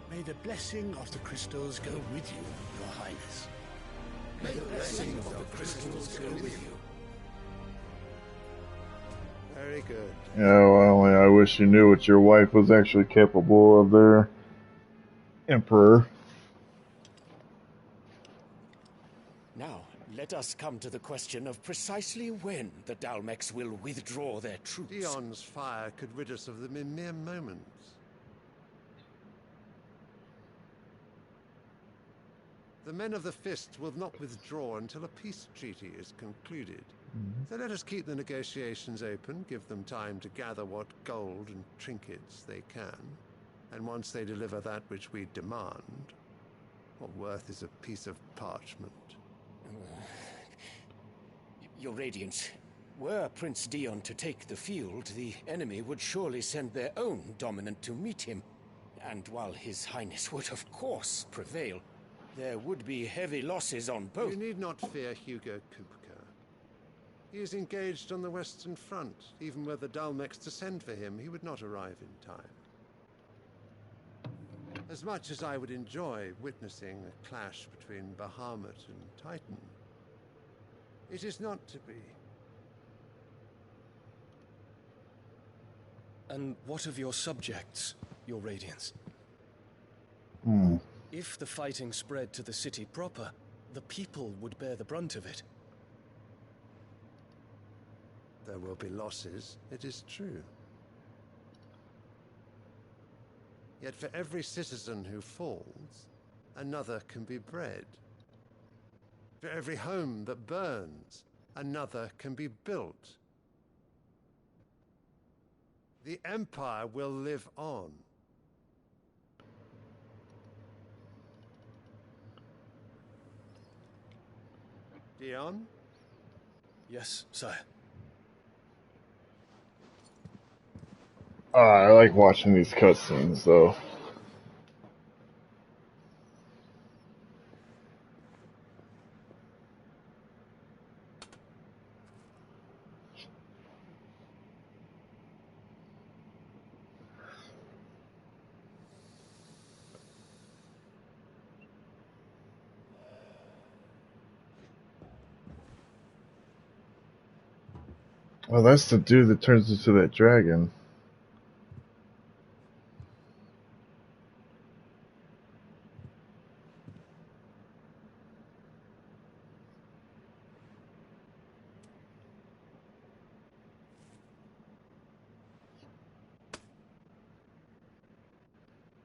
May the blessing of the crystals go with you, Your Highness. May the blessing of the crystals go with you. Very good. Yeah, well, I wish you knew what your wife was actually capable of there, Emperor. Now, let us come to the question of precisely when the Dalmex will withdraw their troops. Dion's fire could rid us of them in mere moments. The men of the Fist will not withdraw until a peace treaty is concluded. So let us keep the negotiations open, give them time to gather what gold and trinkets they can. And once they deliver that which we demand, what worth is a piece of parchment? Your Radiance, were Prince Dion to take the field, the enemy would surely send their own dominant to meet him. And while His Highness would of course prevail, There would be heavy losses on both. You need not fear Hugo Kupka. He is engaged on the Western Front. Even were the Dalmex to send for him, he would not arrive in time. As much as I would enjoy witnessing a clash between Bahamut and Titan, it is not to be. And what of your subjects, your Radiance? If the fighting spread to the city proper, the people would bear the brunt of it. There will be losses, it is true. Yet for every citizen who falls, another can be bred. For every home that burns, another can be built. The Empire will live on. Dion? Yes, sire. I like watching these cutscenes, though. Well, that's the dude that turns into that dragon.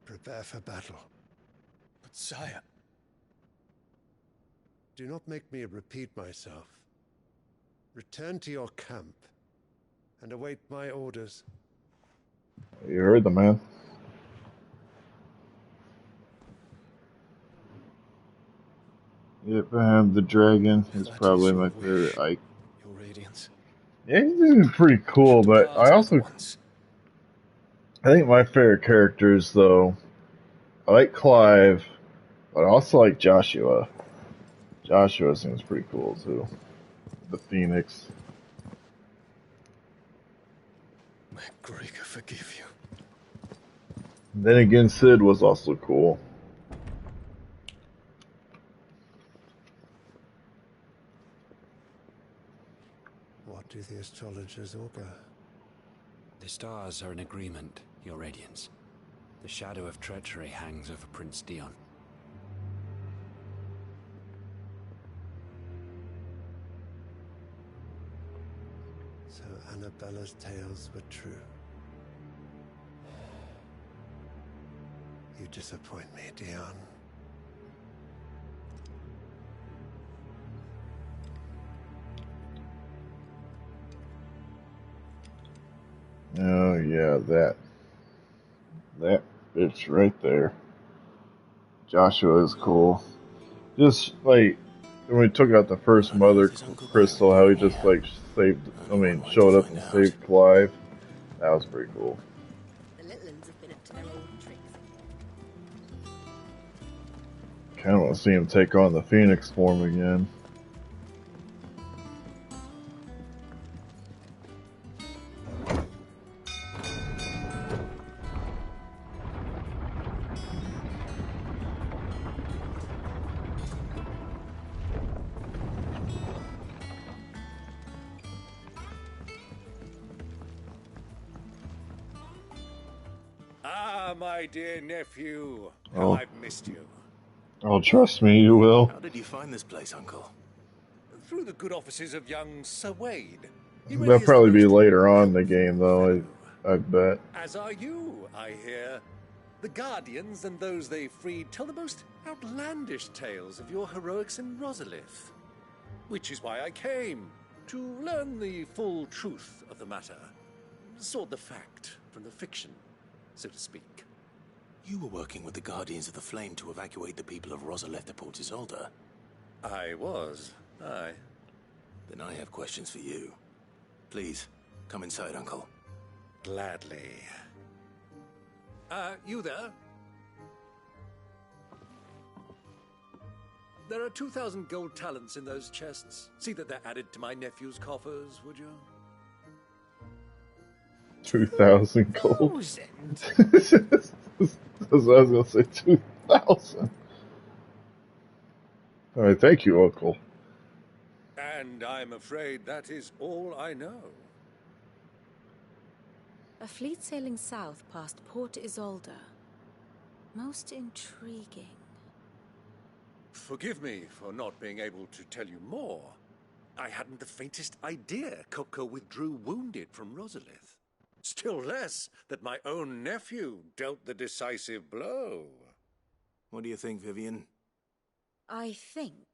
Prepare for battle. But sire... Do not make me repeat myself. Return to your camp and await my orders. You heard the man. Yep, the dragon is probably my favorite Ike. Your Radiance. Yeah, he's pretty cool, but I think my favorite characters, though, I like Clive, but I also like Joshua. Joshua seems pretty cool, too. The Phoenix. May Gregor forgive you. Then again, Sid was also cool. What do the astrologers augur? The stars are in agreement, Your Radiance. The shadow of treachery hangs over Prince Dion. So Annabella's tales were true. You disappoint me, Dion. Oh, yeah, that bitch right there. Joshua is cool. Just, like, when we took out the first mother crystal, how he just, like, showed up and saved Clive. That was pretty cool. The little uns have been up to their old tricks. Kinda want to see him take on the Phoenix form again. Ah, my dear nephew. Oh. How I've missed you. Oh, trust me, you will. How did you find this place, Uncle? Through the good offices of young Sir Wade. He That'll really probably is be the most later on in the game, though, I bet. As are you, I hear. The Guardians and those they freed tell the most outlandish tales of your heroics in Rosalith. Which is why I came, to learn the full truth of the matter. Sort the fact from the fiction, so to speak. You were working with the Guardians of the Flame to evacuate the people of Rosalith to Port Isolde. I was, aye. Then I have questions for you. Please, come inside, Uncle. Gladly. You there? There are 2,000 gold talents in those chests. See that they're added to my nephew's coffers, would you? 2,000 gold. I was gonna say 2,000. All right, thank you, Uncle. And I'm afraid that is all I know. A fleet sailing south past Port Isolde. Most intriguing. Forgive me for not being able to tell you more. I hadn't the faintest idea Kupka withdrew wounded from Rosalith. Still less that my own nephew dealt the decisive blow. What do you think, Vivian? I think,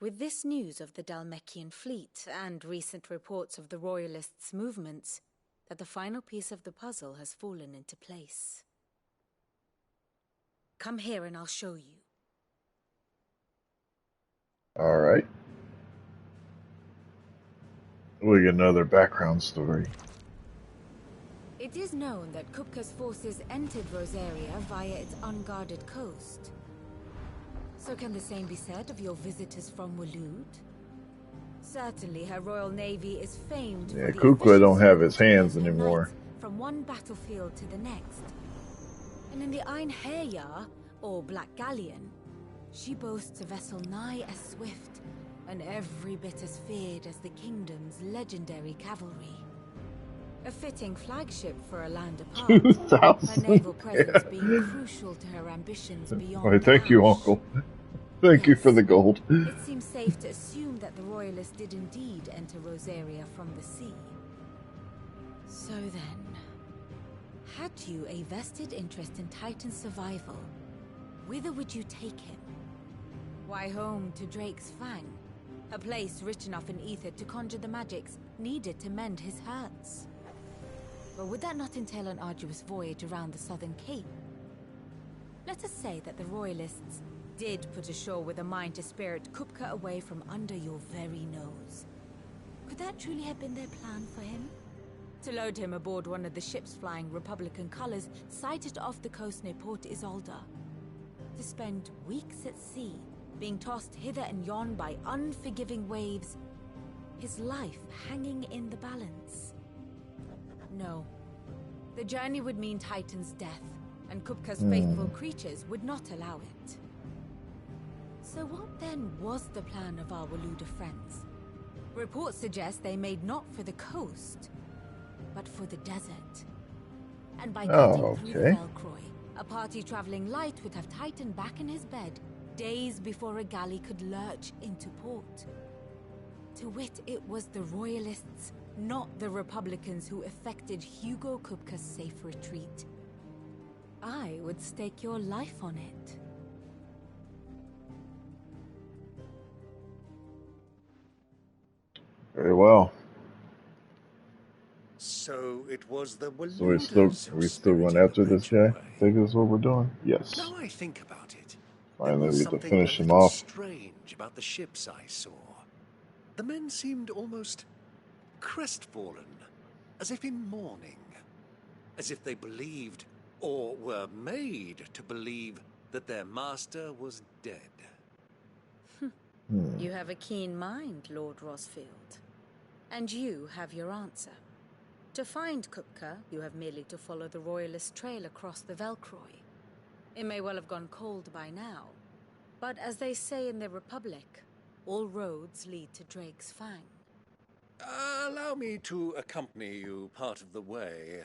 with this news of the Dhalmekian fleet and recent reports of the Royalists' movements, that the final piece of the puzzle has fallen into place. Come here and I'll show you. All right. We get another background story. It is known that Kupka's forces entered Rosaria via its unguarded coast. So can the same be said of your visitors from Waloed? Certainly her royal navy is famed Yeah, for the Kupka don't have his efficiency hands with which her anymore. knights from one battlefield to the next. And in the Ein Herja, or Black Galleon, she boasts a vessel nigh as swift and every bit as feared as the kingdom's legendary cavalry. A fitting flagship for a land apart, 2,000. her naval presence being crucial to her ambitions beyond All right, thank you, Ash. Uncle. Thank you for the gold. It seems safe to assume that the Royalists did indeed enter Rosaria from the sea. So then, had you a vested interest in Titan's survival, whither would you take him? Why, home to Drake's Fang, a place rich enough in ether to conjure the magics needed to mend his hurts. But would that not entail an arduous voyage around the southern cape? Let us say that the Royalists did put ashore with a mind to spirit Kupka away from under your very nose. Could that truly have been their plan for him? To load him aboard one of the ships flying Republican colors sighted off the coast near Port Isolde. To spend weeks at sea, being tossed hither and yon by unforgiving waves, his life hanging in the balance. No. The journey would mean Titan's death, and Kupka's faithful creatures would not allow it. So what then was the plan of our Waluda friends? Reports suggest they made not for the coast, but for the desert. And by cutting through the Velcroy, a party traveling light would have Titan back in his bed days before a galley could lurch into port. To wit, it was the Royalists, not the Republicans, who effected Hugo Kupka's safe retreat. I would stake your life on it. Very well. So it was the So we still going after this guy? I think that's what we're doing? Yes. Now I think about it, there Finally, was we get to something finish a him little off. strange about the ships I saw. The men seemed almost crestfallen, as if in mourning, as if they believed, or were made to believe, that their master was dead. You have a keen mind, Lord Rosfield. And you have your answer. To find Kupka, you have merely to follow the Royalist trail across the Velcroy. It may well have gone cold by now, but as they say in the Republic, all roads lead to Drake's Fang. Allow me to accompany you part of the way.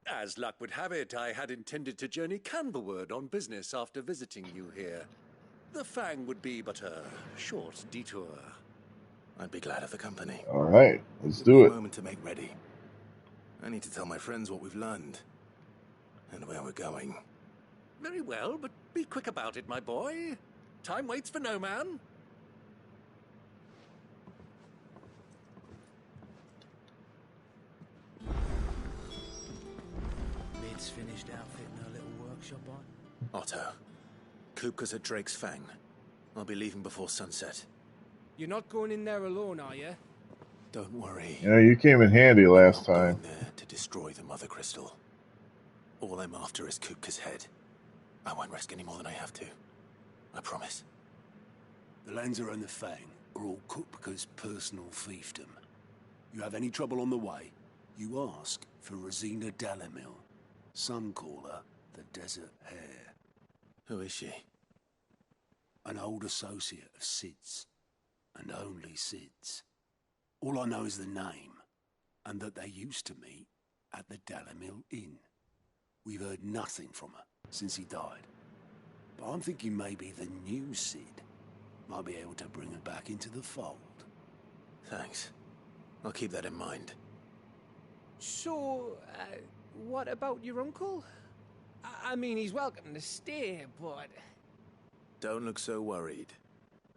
As luck would have it, I had intended to journey Canverward on business after visiting you here. The Fang would be but a short detour. I'd be glad of the company. All right, let's Give do me it. a moment to make ready. I need to tell my friends what we've learned and where we're going. Very well, but be quick about it, my boy. Time waits for no man. Mid's finished outfitting her little workshop on. Otto, Kupka's at Drake's Fang. I'll be leaving before sunset. You're not going in there alone, are you? Don't worry. Yeah, you came in handy last time. There to destroy the Mother Crystal. All I'm after is Kupka's head. I won't risk any more than I have to. I promise. The Lancer and the Fang are all Kupka's personal fiefdom. You have any trouble on the way, you ask for Rosina Dalamil. Some call her the Desert Hare. Who is she? An old associate of Sid's, and only Sid's. All I know is the name, and that they used to meet at the Dalamil Inn. We've heard nothing from her since he died. But I'm thinking maybe the new Sid might be able to bring her back into the fold. Thanks. I'll keep that in mind. So, what about your uncle? I mean, he's welcome to stay, but... Don't look so worried.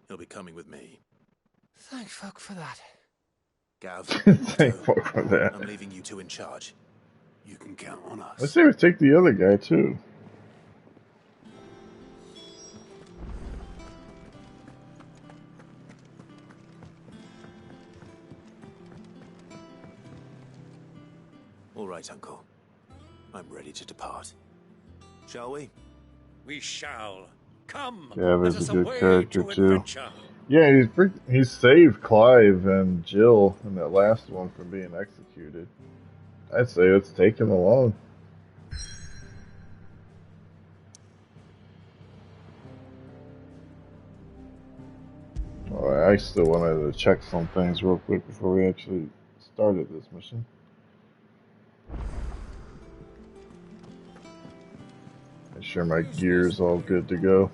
He'll be coming with me. Thank fuck for that. Gav, Thank fuck for that. I'm leaving you two in charge. You can count on us. Let's see if we take the other guy too. All right, Uncle. I'm ready to depart. Shall we? We shall. Come, Gav let is us a good away character to too. adventure. Yeah, he saved Clive and Jill in that last one from being executed. I'd say let's take him along. I still wanted to check some things real quick before we actually started this mission. Make sure my gear's all good to go.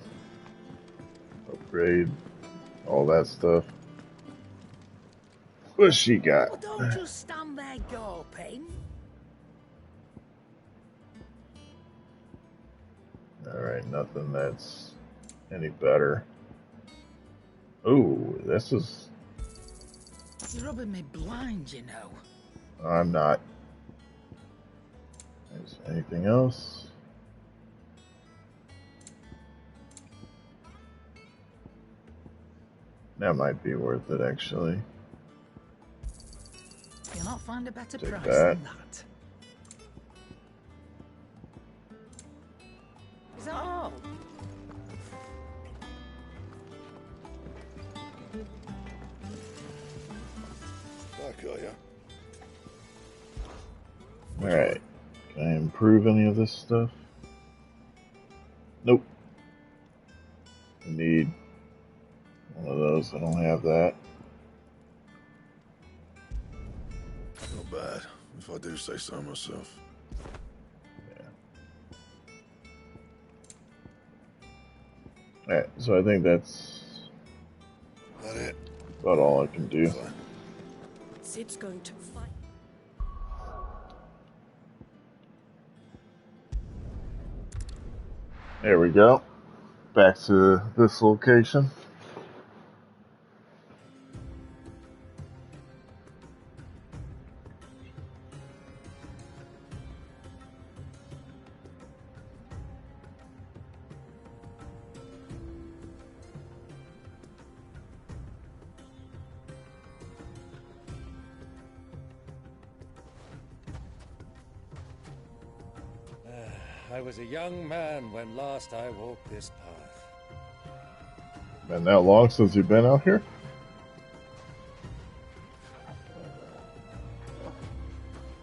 Upgrade, all that stuff. What's she got? Well, don't just stand there gawping. Alright, nothing that's any better. Ooh, this is... You're rubbing me blind, you know. I'm not. Is there anything else? That might be worth it, actually. You'll not find a better Take price that. than that. Is that all? Back, are ya? Alright. Can I improve any of this stuff? Nope. I need one of those. I don't have that. Not bad, if I do say so myself. Alright, so I think that's That it? about all I can do. Sid's going to fight. There we go. Back to this location. I was a young man when last I walked this path. Been that long since you've been out here?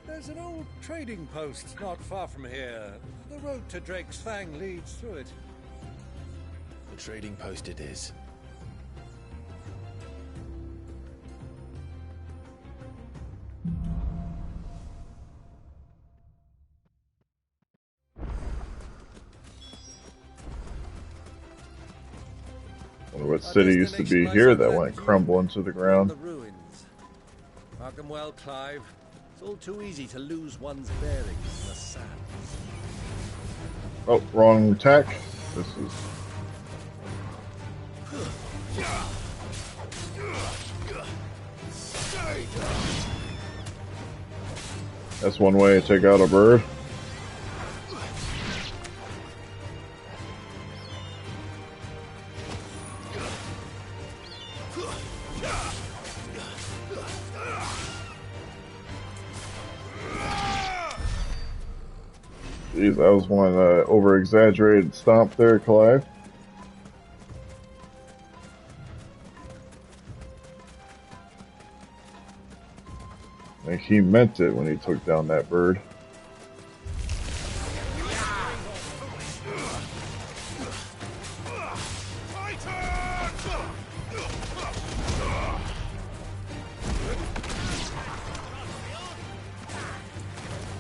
There's an old trading post not far from here. The road to Drake's Fang leads through it. The trading post it is. Wonder what city used to be here that went crumbling to the ground. The ruins. Mark them well, Clive. It's all too easy to lose one's bearings in the sand. Oh, wrong attack. This is... That's one way to take out a bird. Jeez, that was one over-exaggerated stomp there, Clive. Like he meant it when he took down that bird.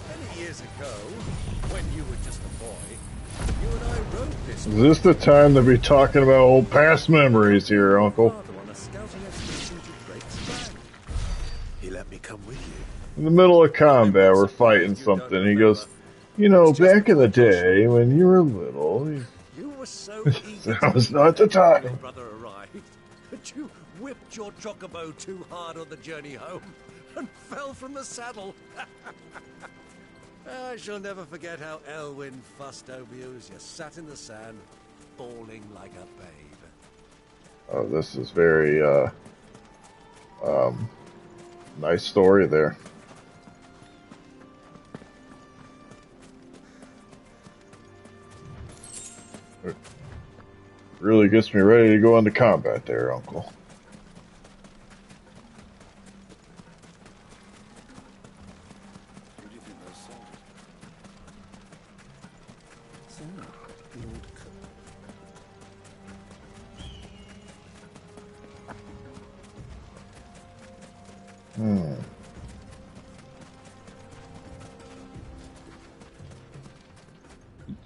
Many years ago, when you were just a boy, you and I rode this. Is this the time to be talking about old past memories here, Uncle? On a scouting expedition to Drake's Bag. He let me come with you. In the middle of combat, we're fighting something. He goes, you know, back in the day when you were little. You were so That was not the time. your brother arrived that you whipped your chocobo too hard on the journey home and fell from the saddle. I shall never forget how Elwyn fussed over you as you sat in the sand, bawling like a babe. Oh, this is very, nice story there. It really gets me ready to go into combat there, Uncle.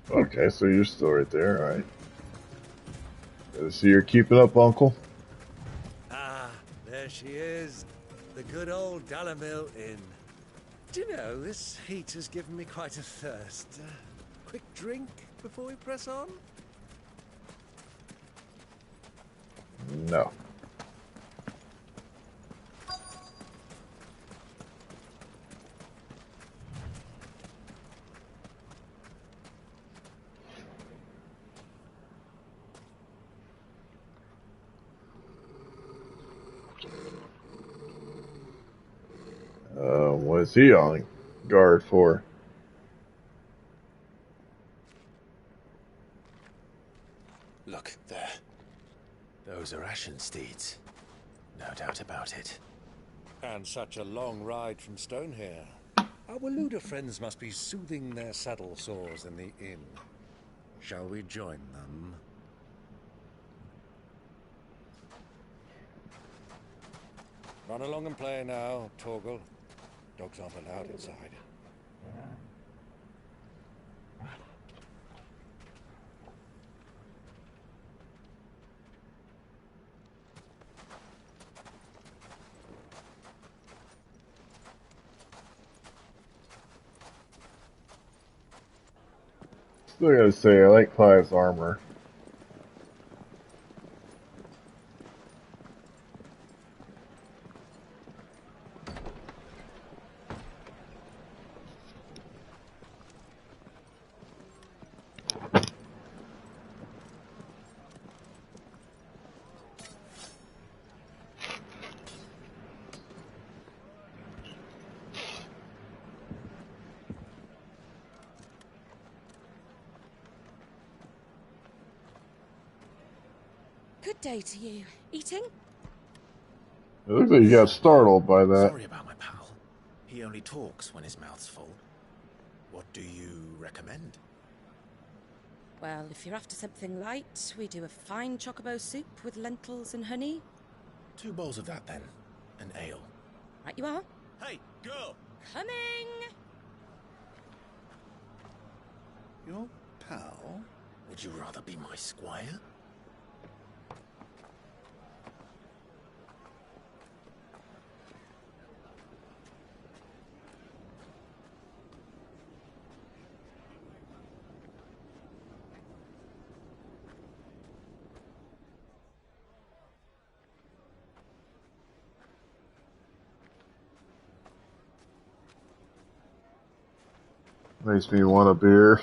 Okay, so you're still right there, all right. So you're keeping up, Uncle? Ah, there she is. The good old Dalamil Inn. Do you know, this heat has given me quite a thirst. Quick drink before we press on? No. What is he on guard for? Look, there. Those are Ashen steeds. No doubt about it. And such a long ride from Stonehere. Our Luda friends must be soothing their saddle sores in the inn. Shall we join them? Run along and play now, Torgal. Dogs aren't allowed inside. Still gotta say, I like Clive's armor. Good day to you. Eating? It looks like you got startled by that. Sorry about my pal. He only talks when his mouth's full. What do you recommend? Well, if you're after something light, we do a fine chocobo soup with lentils and honey. 2 bowls of that, then. An ale. Right you are. Hey, girl! Coming! Your pal? Would you rather be my squire? Makes me want a beer.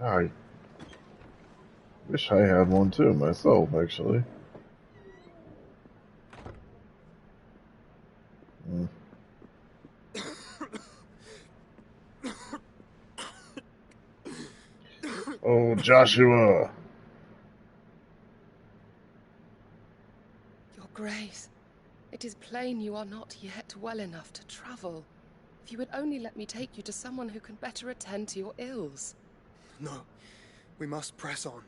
I wish I had one too myself, actually. Oh, Joshua. Your Grace, it is plain Thane, you are not yet well enough to travel. If you would only let me take you to someone who can better attend to your ills. No, we must press on.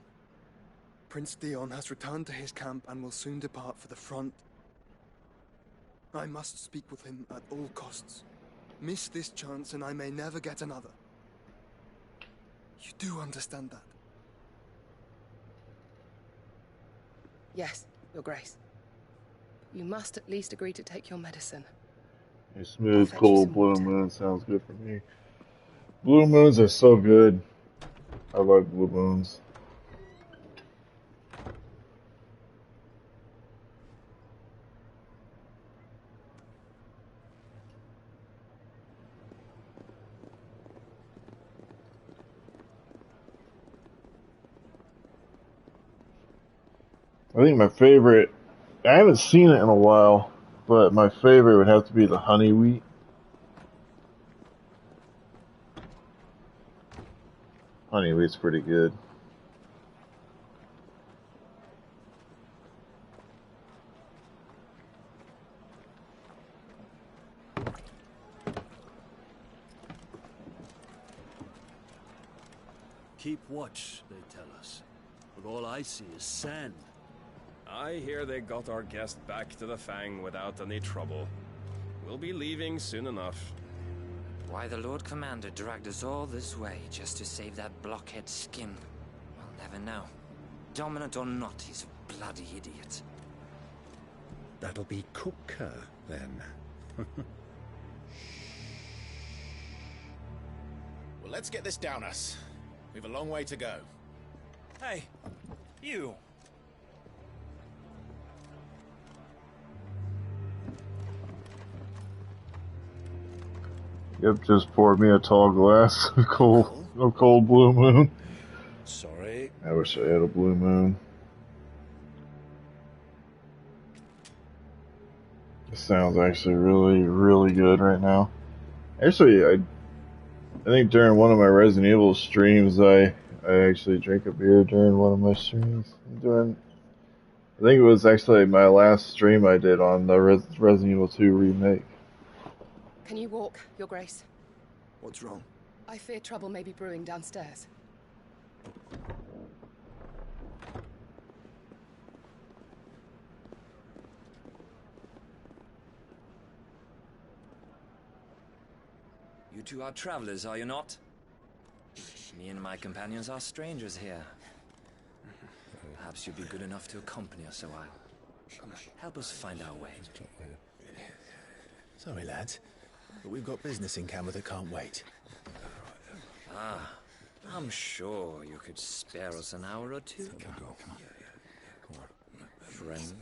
Prince Dion has returned to his camp and will soon depart for the front. I must speak with him at all costs. Miss this chance and I may never get another. You do understand that? Yes, Your Grace. You must at least agree to take your medicine. A smooth, cold blue moon sounds good for me. Blue moons are so good. I like blue moons. I think my favorite, I haven't seen it in a while, but my favorite would have to be the honey wheat. Honey wheat's pretty good. Keep watch, they tell us. But all I see is sand. I hear they got our guest back to the Fang without any trouble. We'll be leaving soon enough. Why the Lord Commander dragged us all this way just to save that blockhead skin, we'll never know. Dominant or not, he's a bloody idiot. That'll be Cooker, then. Well, let's get this down us. We've a long way to go. Hey, you. Yep, just poured me a tall glass of cold blue moon. Sorry. I wish I had a blue moon. It sounds actually really, really good right now. Actually, I think during one of my Resident Evil streams, I actually drank a beer during one of my streams. I think it was actually my last stream I did on the Resident Evil 2 remake. Can you walk, Your Grace? What's wrong? I fear trouble may be brewing downstairs. You two are travelers, are you not? Me and my companions are strangers here. Perhaps you'd be good enough to accompany us a while. Help us find our way. Sorry, lads, but we've got business in Canada that can't wait. Ah, I'm sure you could spare us an hour or two. Come on. Friend.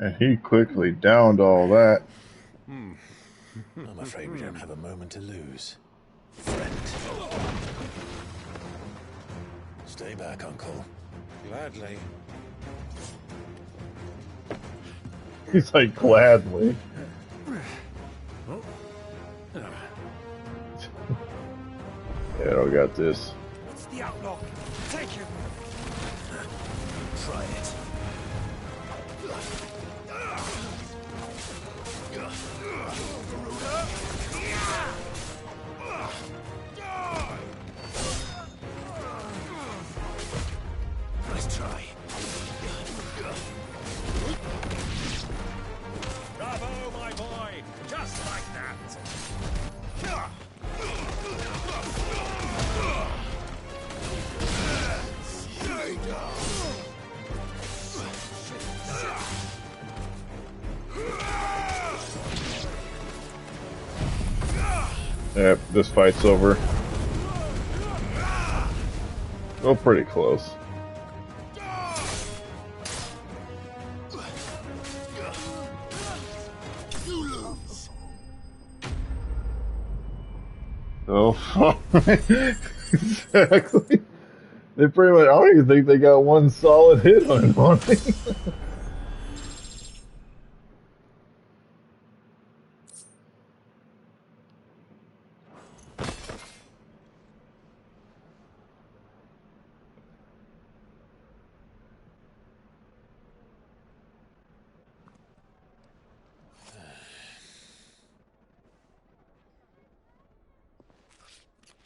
And he quickly downed all that. I'm afraid we don't have a moment to lose. Friend. Stay back, Uncle. Gladly. He's like, gladly. Yeah, I don't got this. What's the outlook? Take him! Try it. Nice try. Bravo, my boy! Just like that! Yep, this fight's over. Oh, pretty close. Oh, fuck. Exactly. They pretty much, I don't even think they got one solid hit on him.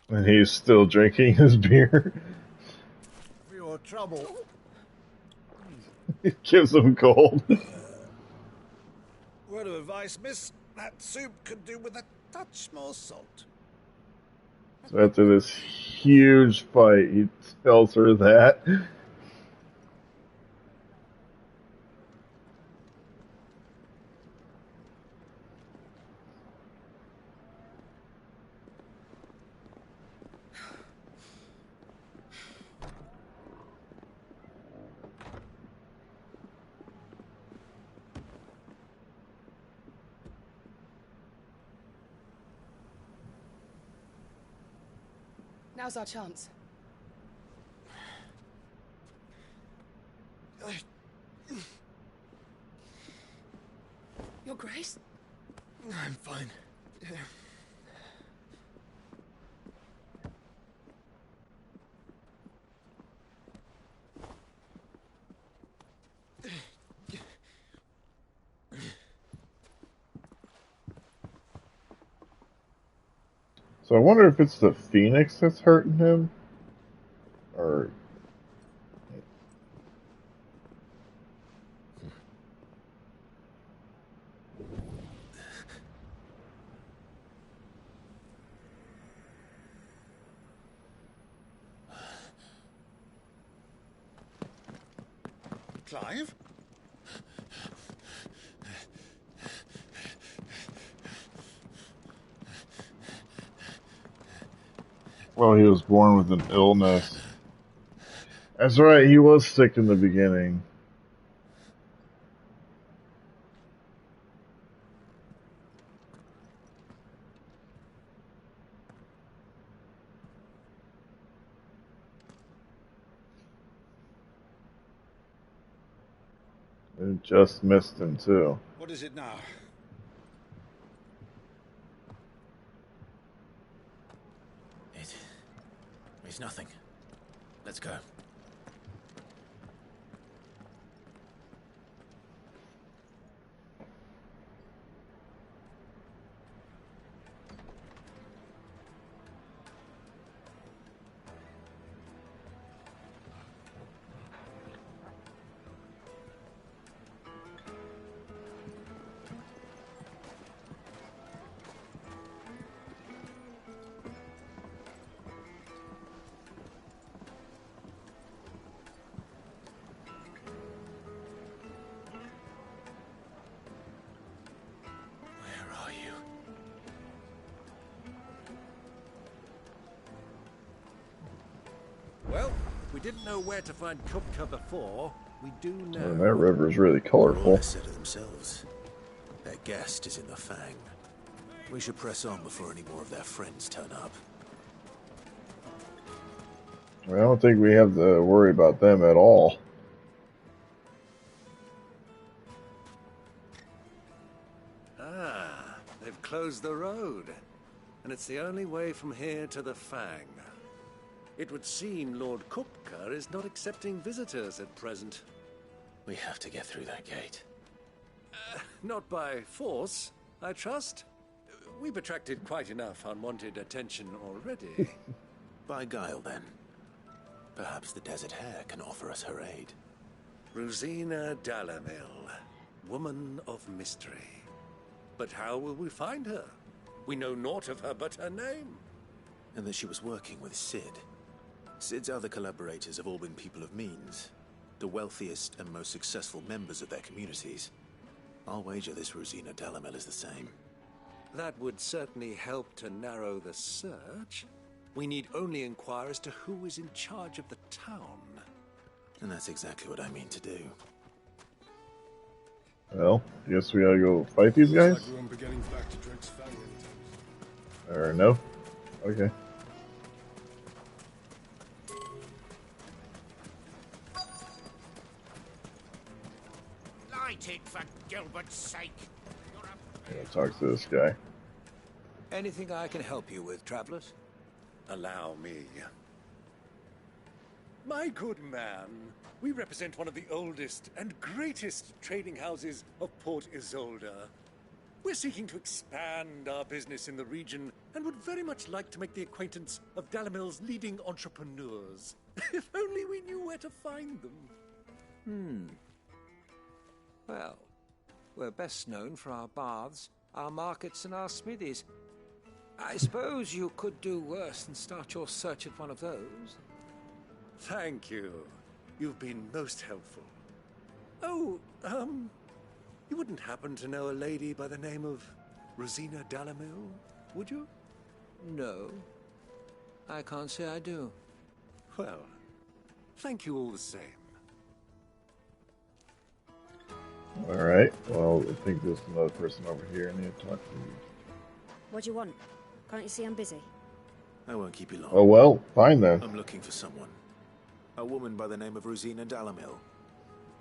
And he's still drinking his beer. For your trouble. It gives him cold. Word of advice, miss. That soup could do with a touch more salt. So after this huge fight, he tells her that. Now's our chance. Your Grace? I'm fine. So I wonder if it's the Phoenix that's hurting him, or Clive? well, he was born with an illness. That's right, he was sick in the beginning. It just missed him too. What is it now? It's nothing. Let's go. Well, if we didn't know where to find Kupka before, we do now. Oh, that river is really colorful. All said of themselves. Their guest is in the Fang. We should press on before any more of their friends turn up. I don't think we have to worry about them at all. Ah, they've closed the road. And it's the only way from here to the Fang. It would seem Lord Kupka is not accepting visitors at present. We have to get through that gate. Not by force, I trust. We've attracted quite enough unwanted attention already. By guile, then. Perhaps the Desert Hare can offer us her aid. Rosina Dalamil, woman of mystery. But how will we find her? We know naught of her but her name. And that she was working with Sid. Sid's other collaborators have all been people of means. The wealthiest and most successful members of their communities. I'll wager this Rosina Dalamel is the same. That would certainly help to narrow the search. We need only inquire as to who is in charge of the town. And that's exactly what I mean to do. Well, I guess we gotta go fight these guys? Looks like we won't be getting back to Drake's Fang anytime Or no? Okay. Light it, for Gilbert's sake. Yeah, talk to this guy. Anything I can help you with, travelers? Allow me. My good man, we represent one of the oldest and greatest trading houses of Port Isolde. We're seeking to expand our business in the region and would very much like to make the acquaintance of Dalamil's leading entrepreneurs. If only we knew where to find them. Well, we're best known for our baths, our markets, and our smithies. I suppose you could do worse than start your search at one of those. Thank you. You've been most helpful. Oh, you wouldn't happen to know a lady by the name of Rosina Dalamil, would you? No. I can't say I do. Well, thank you all the same. Alright, well, I think there's another person over here I need to talk to. What do you want? Can't you see I'm busy? I won't keep you long. Oh well, fine then. I'm looking for someone. A woman by the name of Rosina Dalamil.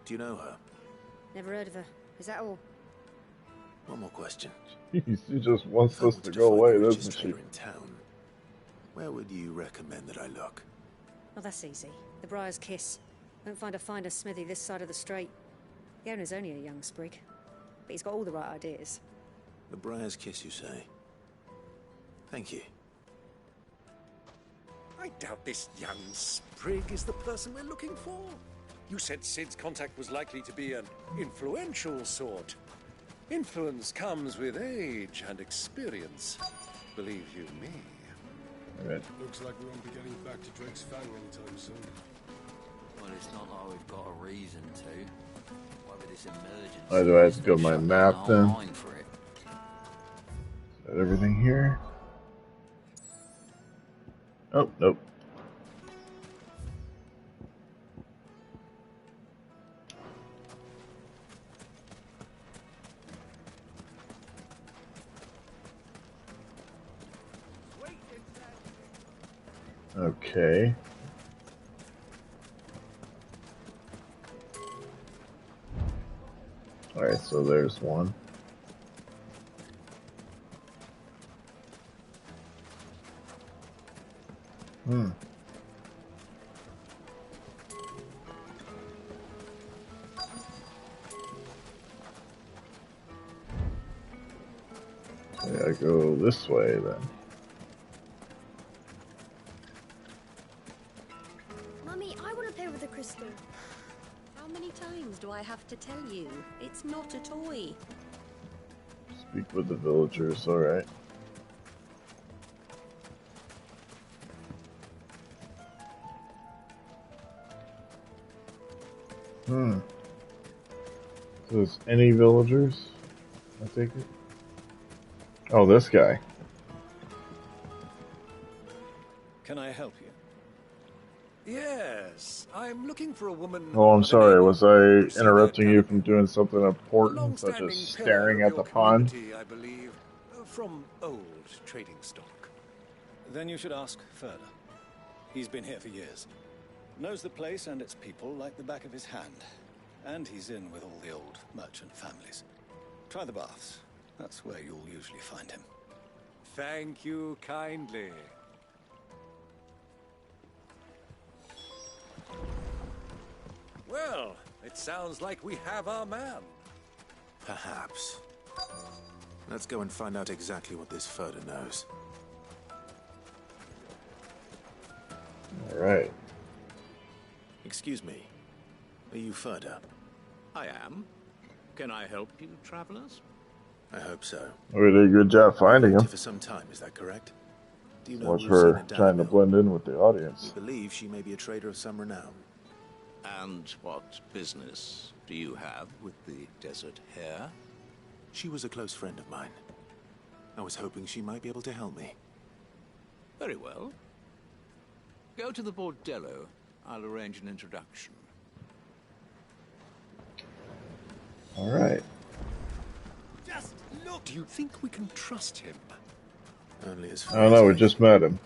Do you know her? Never heard of her. Is that all? One more question. Jeez, she just wants us to go away, doesn't she? In town, where would you recommend that I look? Oh, that's easy. The Briar's Kiss. Won't find a finer smithy this side of the strait. The owner's only a young sprig, but he's got all the right ideas. The Briar's Kiss, you say? Thank you. I doubt this young sprig is the person we're looking for. You said Sid's contact was likely to be an influential sort. Influence comes with age and experience. Believe you me. Right. Looks like we won't be getting back to Drake's Fang anytime soon. Well, it's not like we've got a reason to. Why with this emergency? Oh, do I have to go to my map then? For it. Is that everything here? Oh, nope. Okay. Alright, so there's one. Yeah, I go this way then. Mummy, I want to play with the crystal. How many times do I have to tell you? It's not a toy. Speak with the villagers, alright. So there's any villagers? I take it? Oh, this guy. Can I help you? Yes, I'm looking for a woman. Oh, I'm sorry. Was I interrupting you from doing something important, such as staring at the pond? I believe, from old trading stock. Then you should ask further. He's been here for years. Knows the place and its people like the back of his hand. And he's in with all the old merchant families. Try the baths. That's where you'll usually find him. Thank you kindly. Well, it sounds like we have our man. Perhaps. Let's go and find out exactly what this Furder knows. Alright. Excuse me. Are you Furder? I am. Can I help you, travelers? I hope so. We did a good job finding him. For some time, is that correct? Do you know Watch her trying to blend in with the audience. We believe she may be a trader of some renown. And what business do you have with the desert hare? She was a close friend of mine. I was hoping she might be able to help me. Very well. Go to the bordello. I'll arrange an introduction. Alright. Just look. Do you think we can trust him? Only as I don't know, we just met him.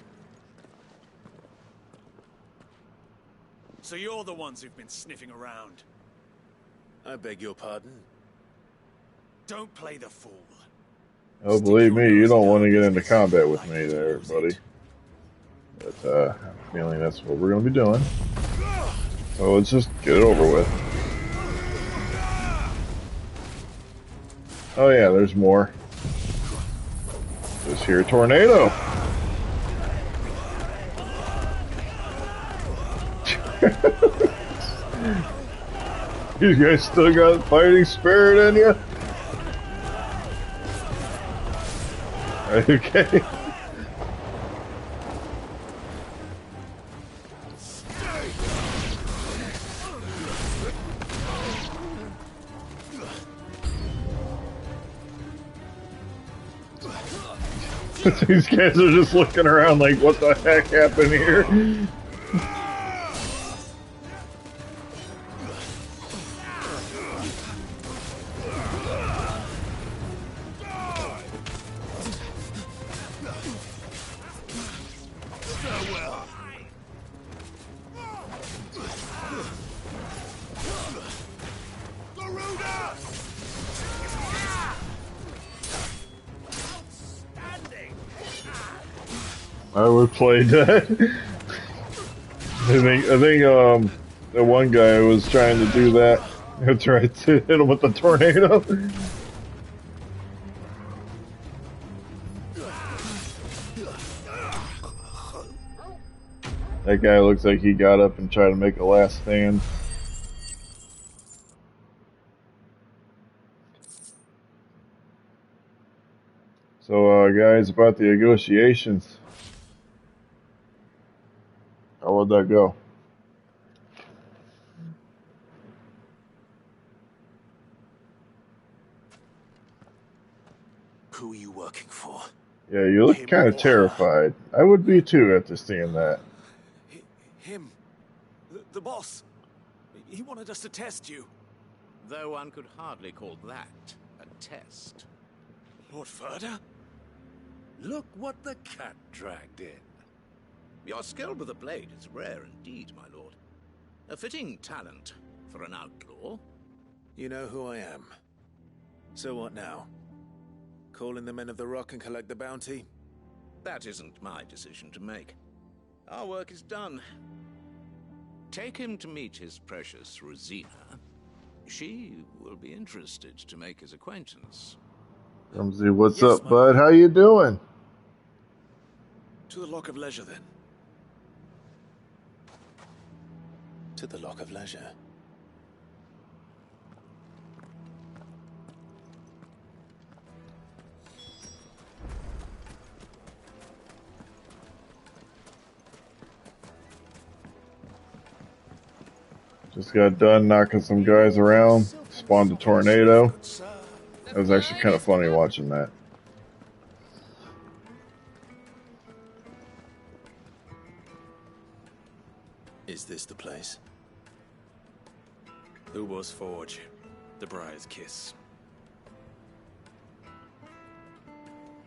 So you're the ones who've been sniffing around. I beg your pardon? Don't play the fool. Oh, believe me, you don't want to get into combat with me there, buddy. But, I have a feeling that's what we're going to be doing. So let's just get it over with. Oh yeah, there's more. hear a tornado. You guys still got fighting spirit in you? Okay. These guys are just looking around like, what the heck happened here? I would play dead. I think the one guy was trying to do that. Tried to hit him with the tornado. That guy looks like he got up and tried to make a last stand. So, guys, about the negotiations. How would that go? Who are you working for? Yeah, you look kind of terrified. I would be too after seeing that. Him. The boss. He wanted us to test you. Though one could hardly call that a test. Lord Ferda? Look what the cat dragged in. Your skill with the blade is rare indeed, my lord. A fitting talent for an outlaw. You know who I am. So what now? Call in the Men of the Rock and collect the bounty? That isn't my decision to make. Our work is done. Take him to meet his precious Rosina. She will be interested to make his acquaintance. Rumsey, what's up, bud? How you doing? To the Lock of Leisure, then. To the Lock of Leisure. Just got done knocking some guys around. Spawned a tornado. That was actually kind of funny watching that. Is this the place? Ubor's Forge. The Briar's Kiss.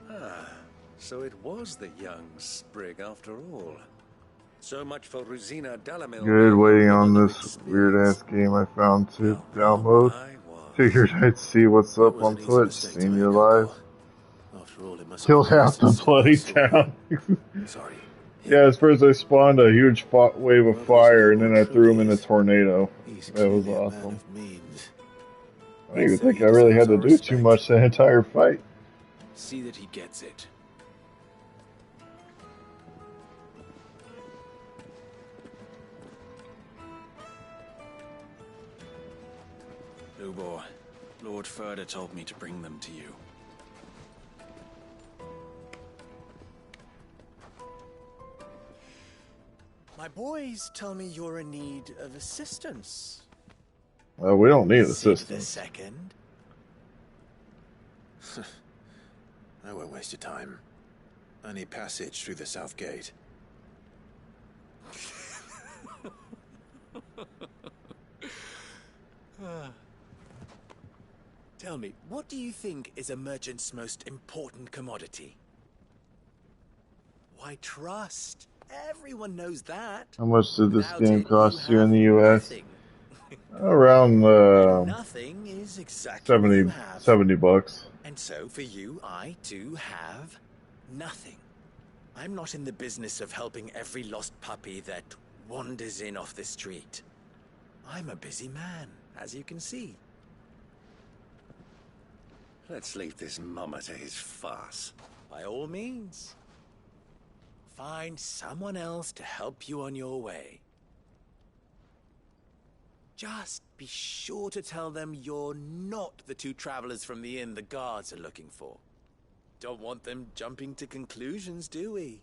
Ah, so it was the young sprig after all. So much for Rosina Dalamil. Good, waiting on this weird-ass game I found to download. Figured I'd see what's up on Twitch. Seen you live. After all, it must Killed half the bloody town. Sorry. Yeah, at first I spawned a huge wave of fire, and then I threw him in a tornado. That was awesome. I don't even think I really had to do too much the entire fight. See that he gets it. Ubor, Lord Ferda told me to bring them to you. My boys tell me you're in need of assistance. Well, we don't need Sit a assistance. second. I won't waste your time. I need passage through the south gate. Tell me, what do you think is a merchant's most important commodity? Why, trust. Everyone knows that. How much did this Without game it, cost you you in have the US? nothing. Around Nothing is exactly what 70, you have. $70. And so for you, I too have nothing. I'm not in the business of helping every lost puppy that wanders in off the street. I'm a busy man, as you can see. Let's leave this mummer to his farce. by all means. Find someone else to help you on your way. Just be sure to tell them you're not the two travelers from the inn the guards are looking for. Don't want them jumping to conclusions, do we?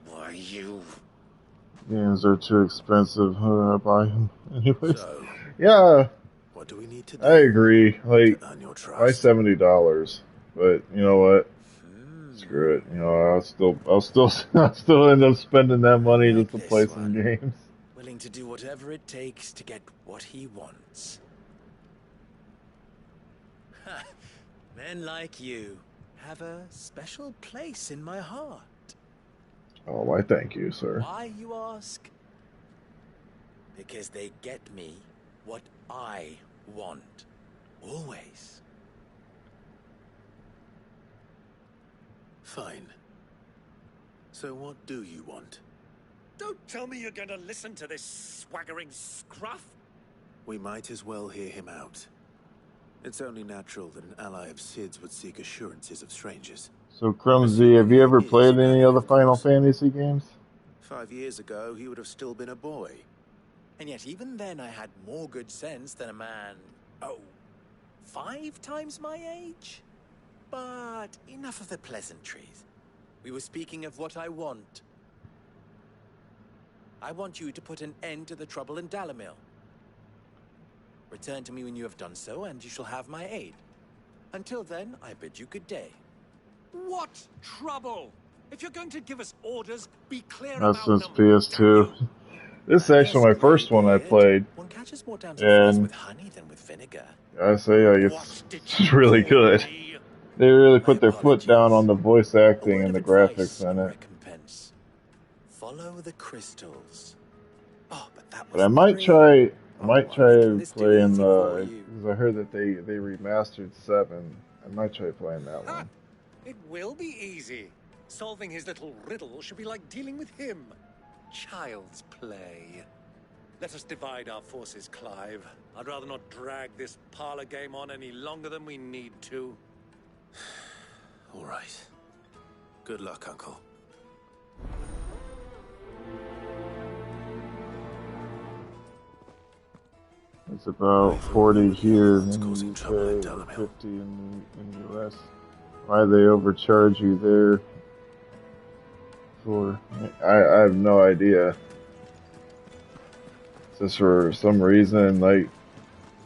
Why, you... Games are too expensive. I buy them anyways. So, Yeah, what do we need to do? I agree. Like, To earn your trust? why $70? But you know what? Screw it. You know, I'll still end up spending that money just to play some games. Willing to do whatever it takes to get what he wants. Men like you have a special place in my heart. Oh, why thank you, sir. Why, you ask? Because they get me what I want. Always. Fine. So what do you want? Don't tell me you're going to listen to this swaggering scruff. We might as well hear him out. It's only natural that an ally of Sid's would seek assurances of strangers. So, Crumsy, have you ever played any of the Final Fantasy games? 5 years ago, he would have still been a boy. And yet even then I had more good sense than a man, 5 times my age? But enough of the pleasantries. We were speaking of what I want. I want you to put an end to the trouble in Dalamil. Return to me when you have done so, and you shall have my aid. Until then, I bid you good day. What trouble? If you're going to give us orders, be clear That's about since numbers. PS2. This is actually my first one I played. One catches more damselflies with honey than with vinegar. I say, like, it's really good. They really put their foot down on the voice acting and the graphics in it. Follow the crystals. But I might try playing the, because I heard that they remastered 7. I might try playing that one. It will be easy. Solving his little riddle should be like dealing with him. Child's play. Let us divide our forces, Clive. I'd rather not drag this parlor game on any longer than we need to. All right. Good luck, Uncle. It's about 40 here in the UK, 50 in the US. Why they overcharge you there for? I have no idea. Just for some reason, like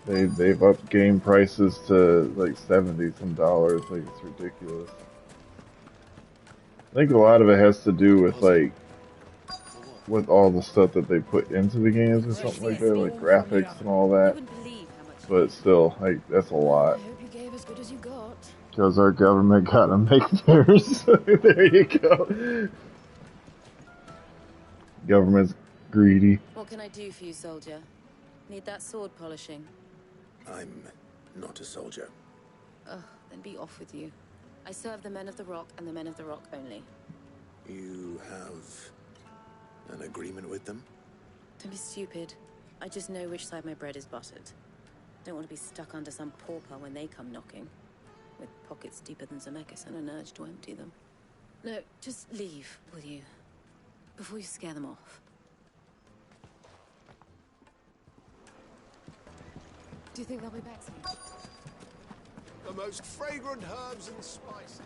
they've upped game prices to like $70 some. Like, it's ridiculous. I think a lot of it has to do with with all the stuff that they put into the games or something like that, like graphics and all that. But still, like, that's a lot. Because our government gotta make theirs. There you go. Government's greedy. What can I do for you, soldier? Need that sword polishing? I'm not a soldier. Ugh, then be off with you. I serve the men of the Rock and the men of the Rock only. You have an agreement with them? Don't be stupid. I just know which side my bread is buttered. Don't want to be stuck under some pauper when they come knocking. With pockets deeper than Zemeckis and an urge to empty them. No, just leave, will you? Before you scare them off. Do you think they'll be back soon? The most fragrant herbs and spices.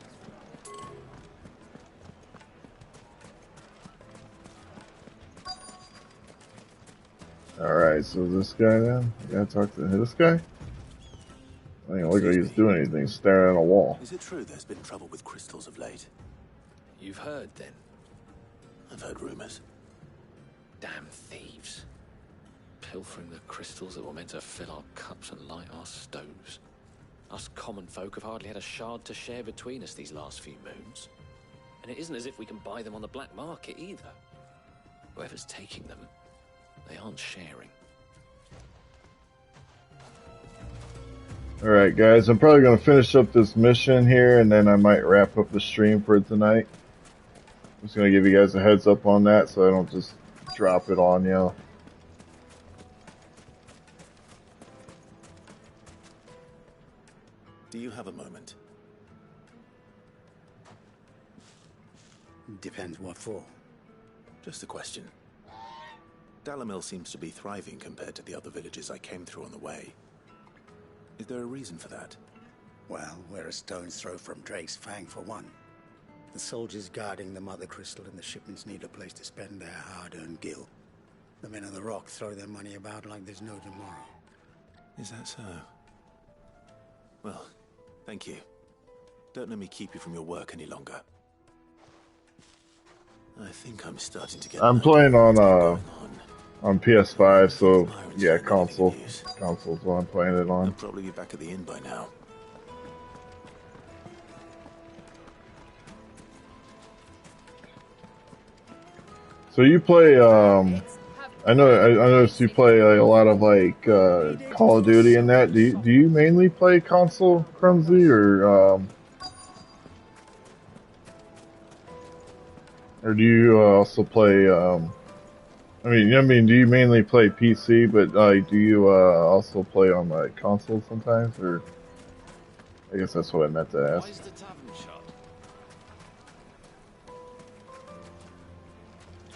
Alright, so this guy then? I gotta talk to this guy? I don't look like he's doing anything, staring at a wall. Is it true there's been trouble with crystals of late? You've heard, then? I've heard rumors. Damn thieves. Pilfering the crystals that were meant to fill our cups and light our stoves. Us common folk have hardly had a shard to share between us these last few moons. And it isn't as if we can buy them on the black market either. Whoever's taking them, they aren't sharing. Alright guys, I'm probably going to finish up this mission here and then I might wrap up the stream for tonight. I'm just going to give you guys a heads up on that so I don't just drop it on you. Do you have a moment? Depends what for. Just a question. Dalamil seems to be thriving compared to the other villages I came through on the way. Is there a reason for that? Well, we're a stone's throw from Drake's Fang for one. The soldiers guarding the Mother Crystal and the shipments need a place to spend their hard-earned gil. The men of the Rock throw their money about like there's no tomorrow. Is that so? Well, thank you. Don't let me keep you from your work any longer. I think I'm starting to get... I'm playing on PS5, so yeah, console's what I'm playing it on. I'll probably be back at the inn by now. So you play, I noticed you play like, a lot of like Call of Duty and that. Do you mainly play console, Crumsy, or do you also play? I mean, do you mainly play PC? But do you also play on like console sometimes? Or I guess that's what I meant to ask.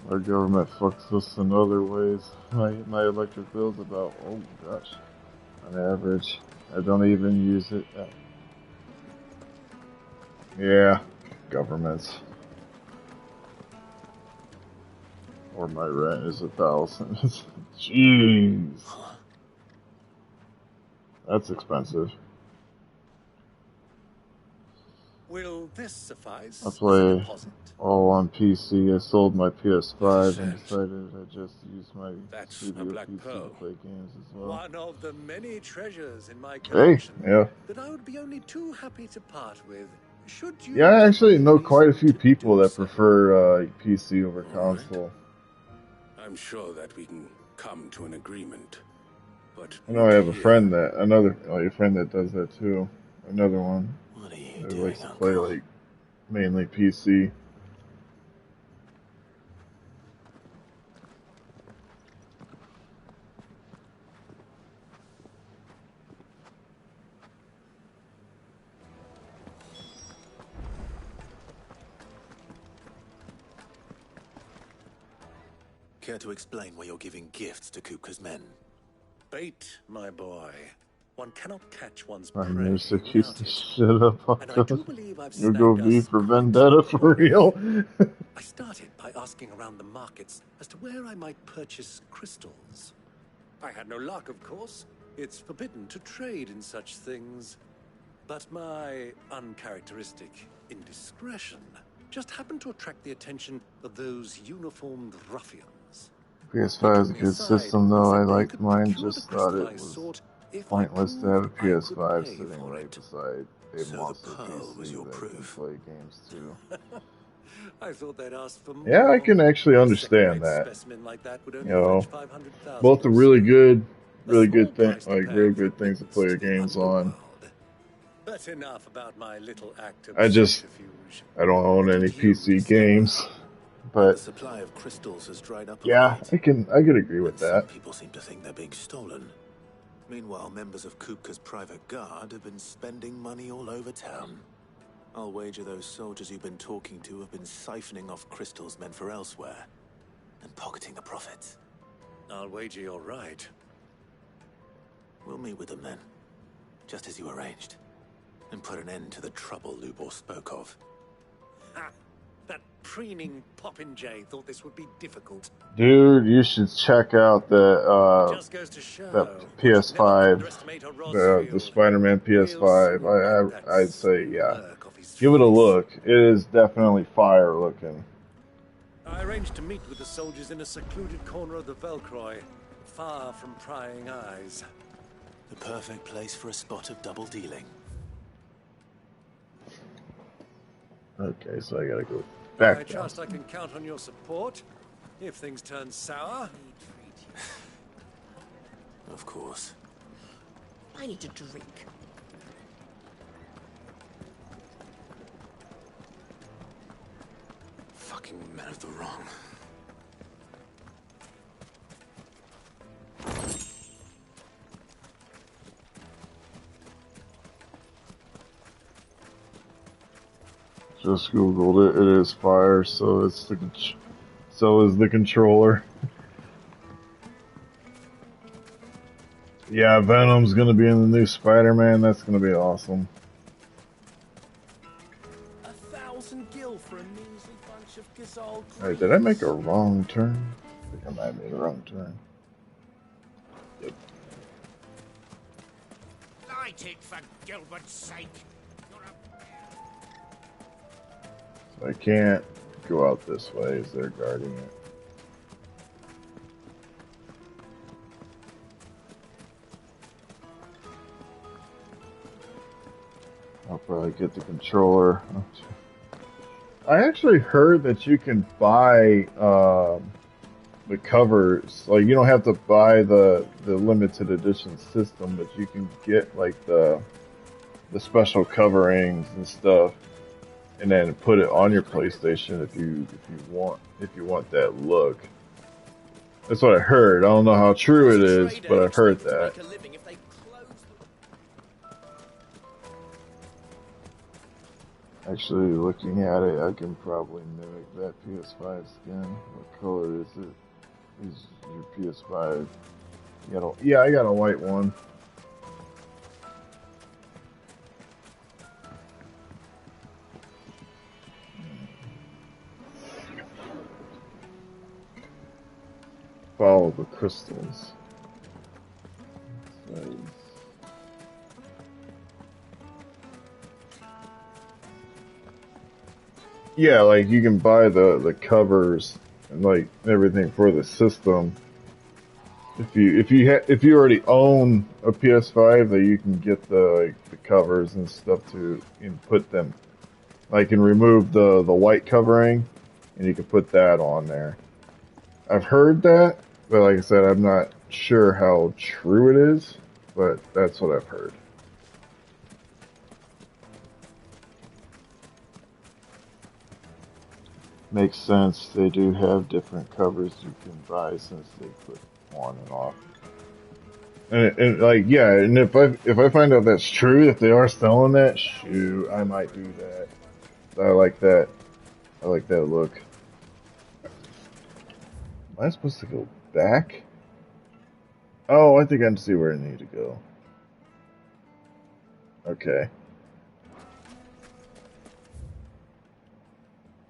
Our government fucks us in other ways. My electric bill's about, oh gosh, on average. I don't even use it. Yeah, governments. Or my rent is 1,000. Jeez. That's expensive. Will this suffice? I play all on PC. I sold my PS5 and decided I just use my studio PC to play games as well. One of the many treasures in my Hey, collection yeah. that I would be only too happy to part with. Should you? Yeah, I actually know quite a few people that prefer PC over console. I'm sure that we can come to an agreement. But I know I have a friend that a friend that does that too. Another one. What are you That likes to play like mainly PC. Care to explain why you're giving gifts to Kupka's men? Bait, my boy. One cannot catch one's My prey music without used to it. shit up on And I do believe I've You'll go snagged V us for quite Vendetta for real. I started by asking around the markets as to where I might purchase crystals. I had no luck, of course. It's forbidden to trade in such things. But my uncharacteristic indiscretion just happened to attract the attention of those uniformed ruffians. PS5 is a good system though. I liked mine, just thought it was pointless to have a PS5 sitting right beside a monster PC that can play games too. I thought they'd ask for more. Yeah, I can actually understand that. Specimen like that would You only know, fetch 500,000 both are or really so. good thing, like real good things to play your games on. But enough about my little act of I don't own any PC games, The but supply of crystals has dried up. yeah, I could agree with that. People seem to think they're being stolen. Meanwhile, members of Kupka's private guard have been spending money all over town. I'll wager those soldiers you've been talking to have been siphoning off crystals meant for elsewhere and pocketing the profits. I'll wager you're right. We'll meet with them then, just as you arranged, and put an end to the trouble Lubor spoke of. Ha! That preening popinjay thought this would be difficult. Dude, you should check out the Just goes to show that PS5, the Spider-Man PS5. I'd say yeah, give it a look. It is definitely fire looking. I arranged to meet with the soldiers in a secluded corner of the Velcroy, far from prying eyes. The perfect place for a spot of double dealing. Okay, so I gotta go back I down. trust I can count on your support if things turn sour. Of course. I need to drink. Fucking men of the wrong. Just Googled it. It is fire, so so is the controller. Yeah, Venom's gonna be in the new Spider-Man. That's gonna be awesome. 1,000 gil for a measly bunch of gazelle. Alright, did I make a wrong turn? I think I might have made a wrong turn. Yep. Light it for Gilbert's sake. So I can't go out this way as they're guarding it. I'll probably get the controller. I actually heard that you can buy the covers. Like, you don't have to buy the limited edition system, but you can get like the special coverings and stuff, and then put it on your PlayStation if you want that look. That's what I heard. I don't know how true it is, but I've heard that. Actually, looking at it, I can probably mimic that PS5 skin. What color is it? Is your PS5? Yeah, I got a white one. Follow the crystals. Yeah, like you can buy the covers and like everything for the system. If you already own a PS5, that you can get the covers and stuff to put them. Like, can remove the white covering, and you can put that on there. I've heard that, but like I said, I'm not sure how true it is, but that's what I've heard. Makes sense. They do have different covers you can buy since they put on and off. And like, yeah, and if I find out that's true, if they are selling that, shoot, I might do that. I like that. I like that look. Am I supposed to go back? Oh, I think I see where I need to go. Okay.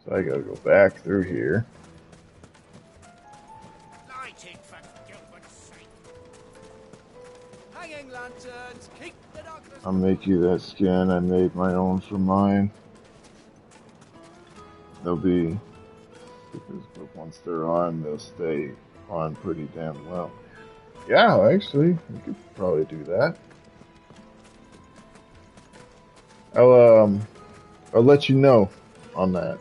So I gotta go back through here. Lighting for Gilbert's sake. Hanging lanterns, keep the darkness. I'll make you that skin. I made my own for mine. They'll be, because once they're on, they'll stay on pretty damn well. Yeah, actually, you could probably do that. I'll let you know on that.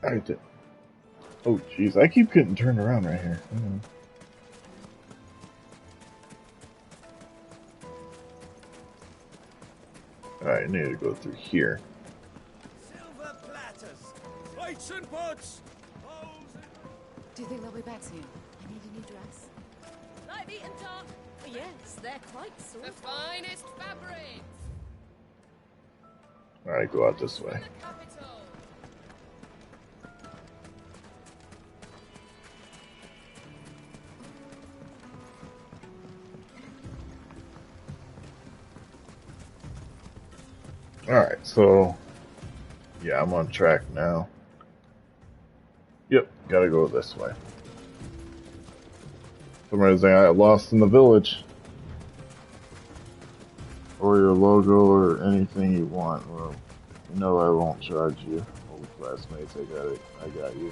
I did. Oh, jeez, I keep getting turned around right here. Alright, I need to go through here. Silver platters, plates and pots. Do you think they'll be back soon? I need a new dress. Light, meat and dark. Yes, they're quite soft. The finest fabrics. Alright, go out this way. Alright, so yeah, I'm on track now. Yep, gotta go this way. Somebody's saying I got lost in the village. Or your logo or anything you want. Well, no, I won't charge you. Old classmates, I got it. I got you.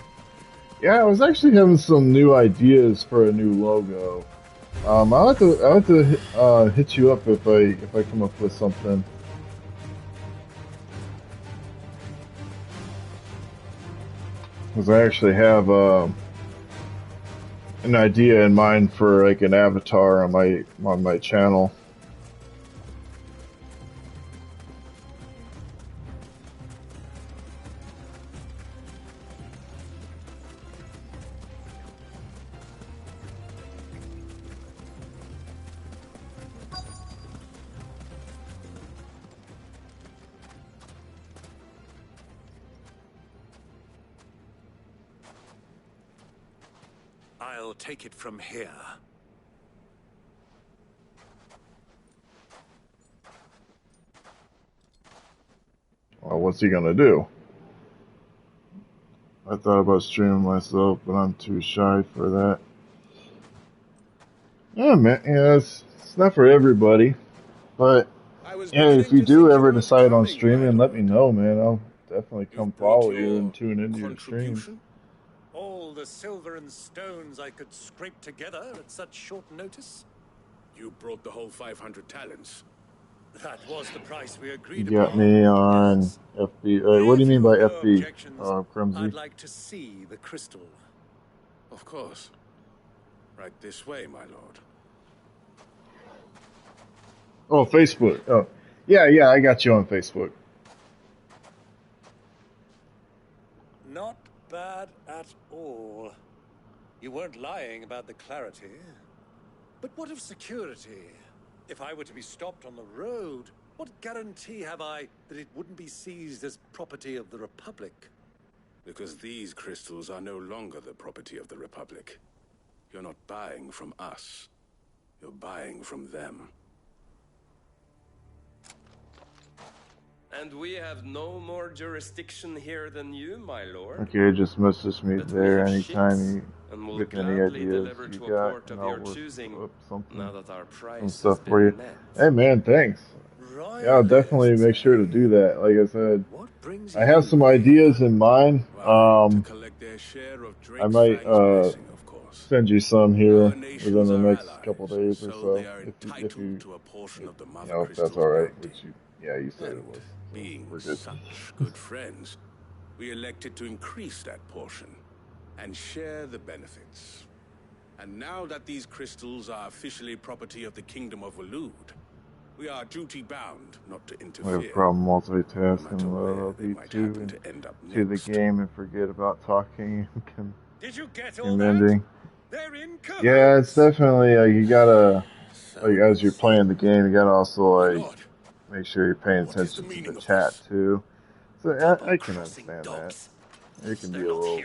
Yeah, I was actually having some new ideas for a new logo. I'll have to hit you up if I come up with something. Because I actually have an idea in mind for like an avatar on my channel. I'll take it from here. Well, what's he gonna do? I thought about streaming myself, but I'm too shy for that. Yeah, man, yeah, it's not for everybody. But yeah, if you do ever decide on streaming, let me know, man. I'll definitely come follow you and tune into your streams. All the silver and stones I could scrape together at such short notice? You brought the whole 500 talents. That was the price we You agreed got upon. me on FB. What do you mean by FB, Crimsy? I'd like to see the crystal. Of course. Right this way, my lord. Oh, Facebook. Oh, yeah, I got you on Facebook. Not bad at all. You weren't lying about the clarity. But what of security? If I were to be stopped on the road, what guarantee have I that it wouldn't be seized as property of the Republic? Because these crystals are no longer the property of the Republic. You're not buying from us. You're buying from them. And we have no more jurisdiction here than you, my lord. Okay, just message me But we there have anytime ships, you and will with any gladly ideas deliver you to a got, port and of I'll your look choosing, up something, now that our price some has stuff been for you. met. Hey, man, thanks. Yeah, I'll definitely make sure to do that. Like I said, I have some ideas in mind. I might send you some here within the next couple days or so, if you know, if that's all right. Which you said it was. So Being we're good. such good friends, we elected to increase that portion and share the benefits. And now that these crystals are officially property of the Kingdom of Waloed, we are duty-bound not to I interfere. have a problem multitasking. I'll be to the game and forget about talking and Did you get all commending. They're in Yeah, it's definitely you gotta as you're playing the game, you gotta also make sure you're paying attention to the chat too. So I can understand that. It can be a little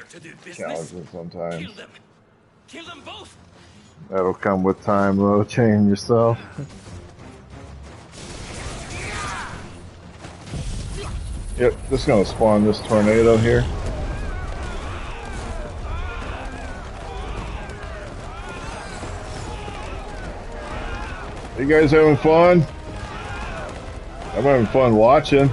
challenging sometimes. Kill them both. That'll come with time, though. Chain yourself. Yep, just gonna spawn this tornado here. You guys having fun? I'm having fun watching.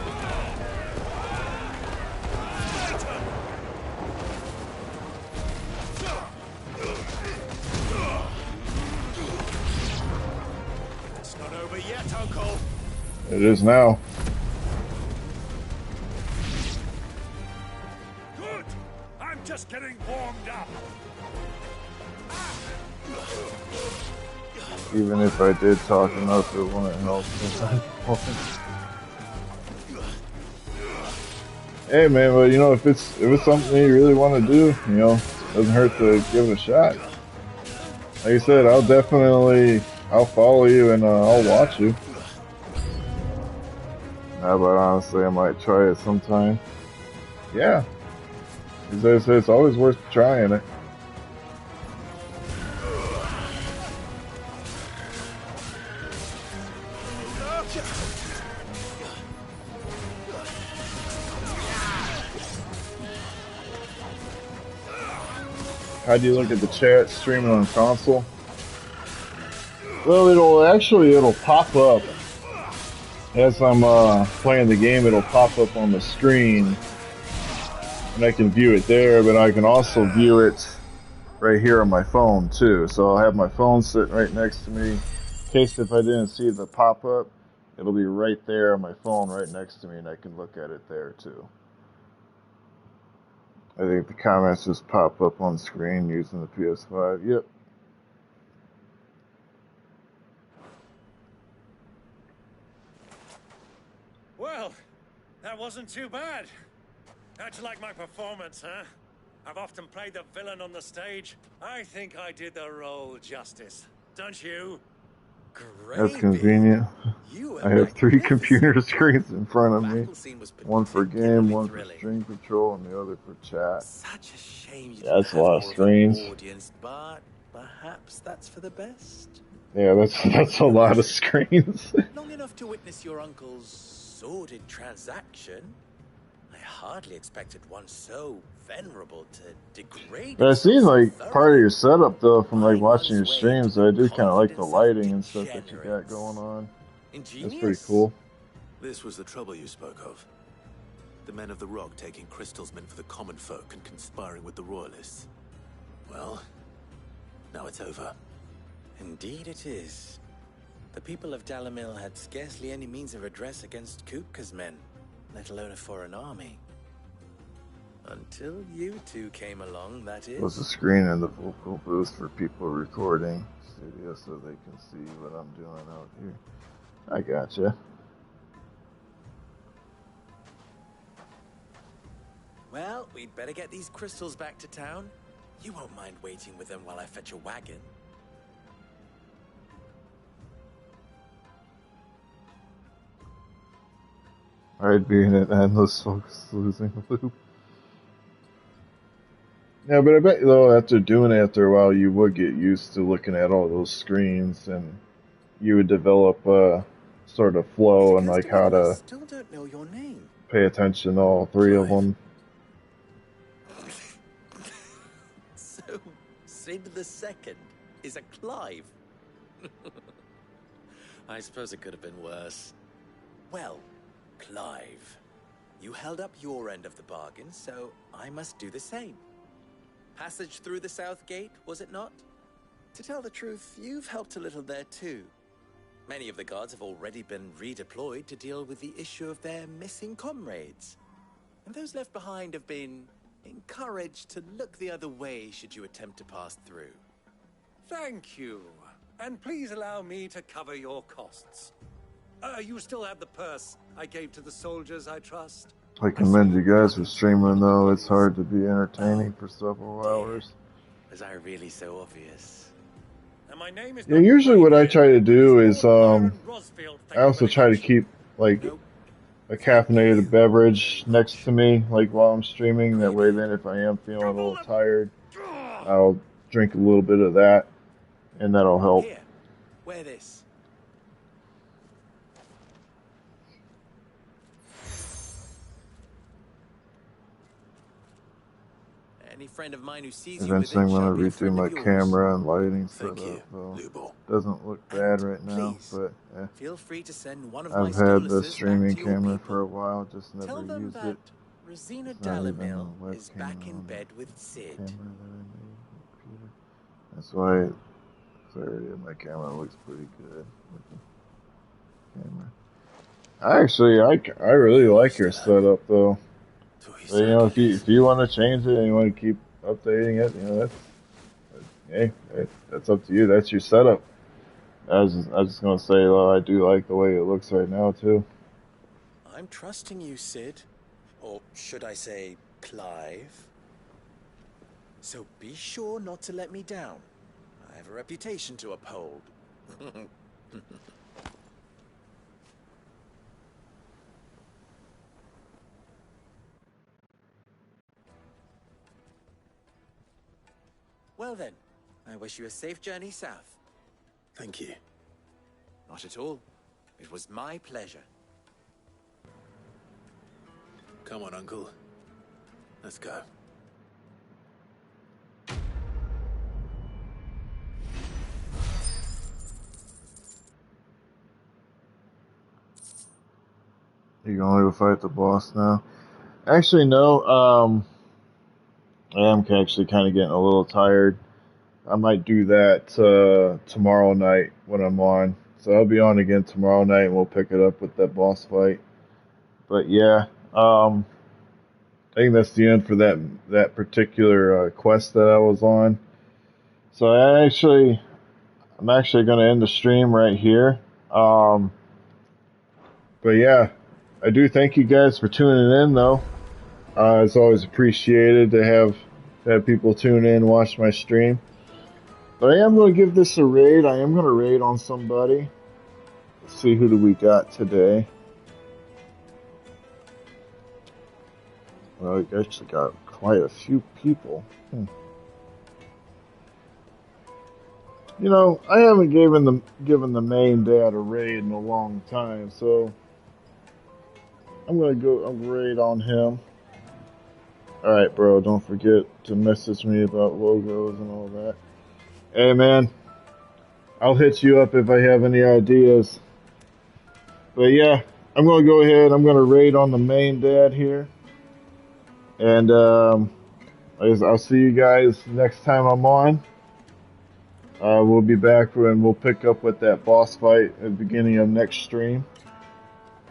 It's not over yet, Uncle. It is now. Good. I'm just getting warmed up. Even if I did talk enough, it wouldn't help. Hey man, but if it's something you really want to do, doesn't hurt to give it a shot. Like I said, I'll follow you and I'll watch you. Nah, but honestly, I might try it sometime. Yeah, it's always worth trying it. How do you look at the chat streaming on console? Well, it'll pop up as I'm playing the game. It'll pop up on the screen, and I can view it there. But I can also view it right here on my phone too. So I'll have my phone sitting right next to me. In case if I didn't see the pop up, it'll be right there on my phone, right next to me, and I can look at it there too. I think the comments just pop up on screen using the PS5. Yep. Well, that wasn't too bad. How'd you like my performance, huh? I've often played the villain on the stage. I think I did the role justice. Don't you? That's convenient. I have 3 computer screens in front of me. One for game, one for stream control, and the other for chat. Such a shame you Yeah, that's a lot of more screens. Of an audience, but perhaps that's for the best. Yeah, that's a lot of screens. Long enough to witness your uncle's sordid transaction. I hardly expected one so venerable to degrade. But it seems like part of your setup, though, from like watching your streams, I do kind of like the lighting and stuff that you got going on. That's pretty cool. This was the trouble you spoke of. The men of the Rock taking crystals meant for the common folk and conspiring with the royalists. Well, now it's over. Indeed it is. The people of Dalamil had scarcely any means of redress against Kupka's men, let alone a foreign army. Until you two came along, that is. There's a screen in the vocal booth for people recording studio so they can see what I'm doing out here. I gotcha. Well, we'd better get these crystals back to town. You won't mind waiting with them while I fetch a wagon. I'd be in an endless focus losing loop. Yeah, but I bet though after doing it after a while you would get used to looking at all those screens and you would develop a sort of flow and like how to still don't know your name. pay attention to all 3 of them. So, Sid the Second is a Clive. I suppose it could have been worse. Well, Clive, you held up your end of the bargain, so I must do the same. Passage through the South Gate, was it not? To tell the truth, you've helped a little there too. Many of the guards have already been redeployed to deal with the issue of their missing comrades. And those left behind have been encouraged to look the other way should you attempt to pass through. Thank you. And please allow me to cover your costs. You still have the purse I gave to the soldiers, I trust? I commend you guys for streaming though. It's hard to be entertaining for several hours. Was I really so obvious? And my name is Yeah, usually what I try to do is I also try to keep like a caffeinated beverage next to me, like while I'm streaming. That way, then if I am feeling a little tired, I'll drink a little bit of that, and that'll help. Here, wear this. Any friend of mine who sees you with it Eventually, I'm shall gonna be a redo friend my of yours. camera and lighting Thank you, setup. Doesn't look bad right now, please, but feel free to send one of I've my had the stoluses streaming back to your camera people. for a while, just never Tell them used that it. Rosina It's not even Dalamil a is back in webcam bed with Sid. camera that I made, computer. That's why clarity of my camera looks pretty good with the camera. I really like your setup though. So, you know, if you want to change it and you want to keep updating it, you know, that's up to you. That's your setup. I was just gonna say though, I do like the way it looks right now too. I'm trusting you, Sid. Or should I say, Clive? So be sure not to let me down. I have a reputation to uphold. Well then, I wish you a safe journey south. Thank you. Not at all. It was my pleasure. Come on, Uncle. Let's go. You gonna go fight the boss now? Actually, no. I am actually kind of getting a little tired. I might do that tomorrow night when I'm on. So I'll be on again tomorrow night, and we'll pick it up with that boss fight. But yeah, I think that's the end for that particular quest that I was on. So I'm actually going to end the stream right here. But yeah, I do thank you guys for tuning in, though. It's always appreciated to have people tune in and watch my stream. But I am going to give this a raid. I am going to raid on somebody. Let's see, who do we got today? Well, we actually got quite a few people. You know, I haven't given the main dad a raid in a long time, so I'm going to go a raid on him. Alright, bro, don't forget to message me about logos and all that. Hey, man, I'll hit you up if I have any ideas. But yeah, I'm going to go ahead. I'm going to raid on the main dad here. And I'll see you guys next time I'm on. We'll be back and we'll pick up with that boss fight at the beginning of next stream.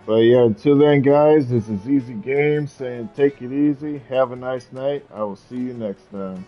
But yeah, until then, guys, this is Easy Games saying take it easy. Have a nice night. I will see you next time.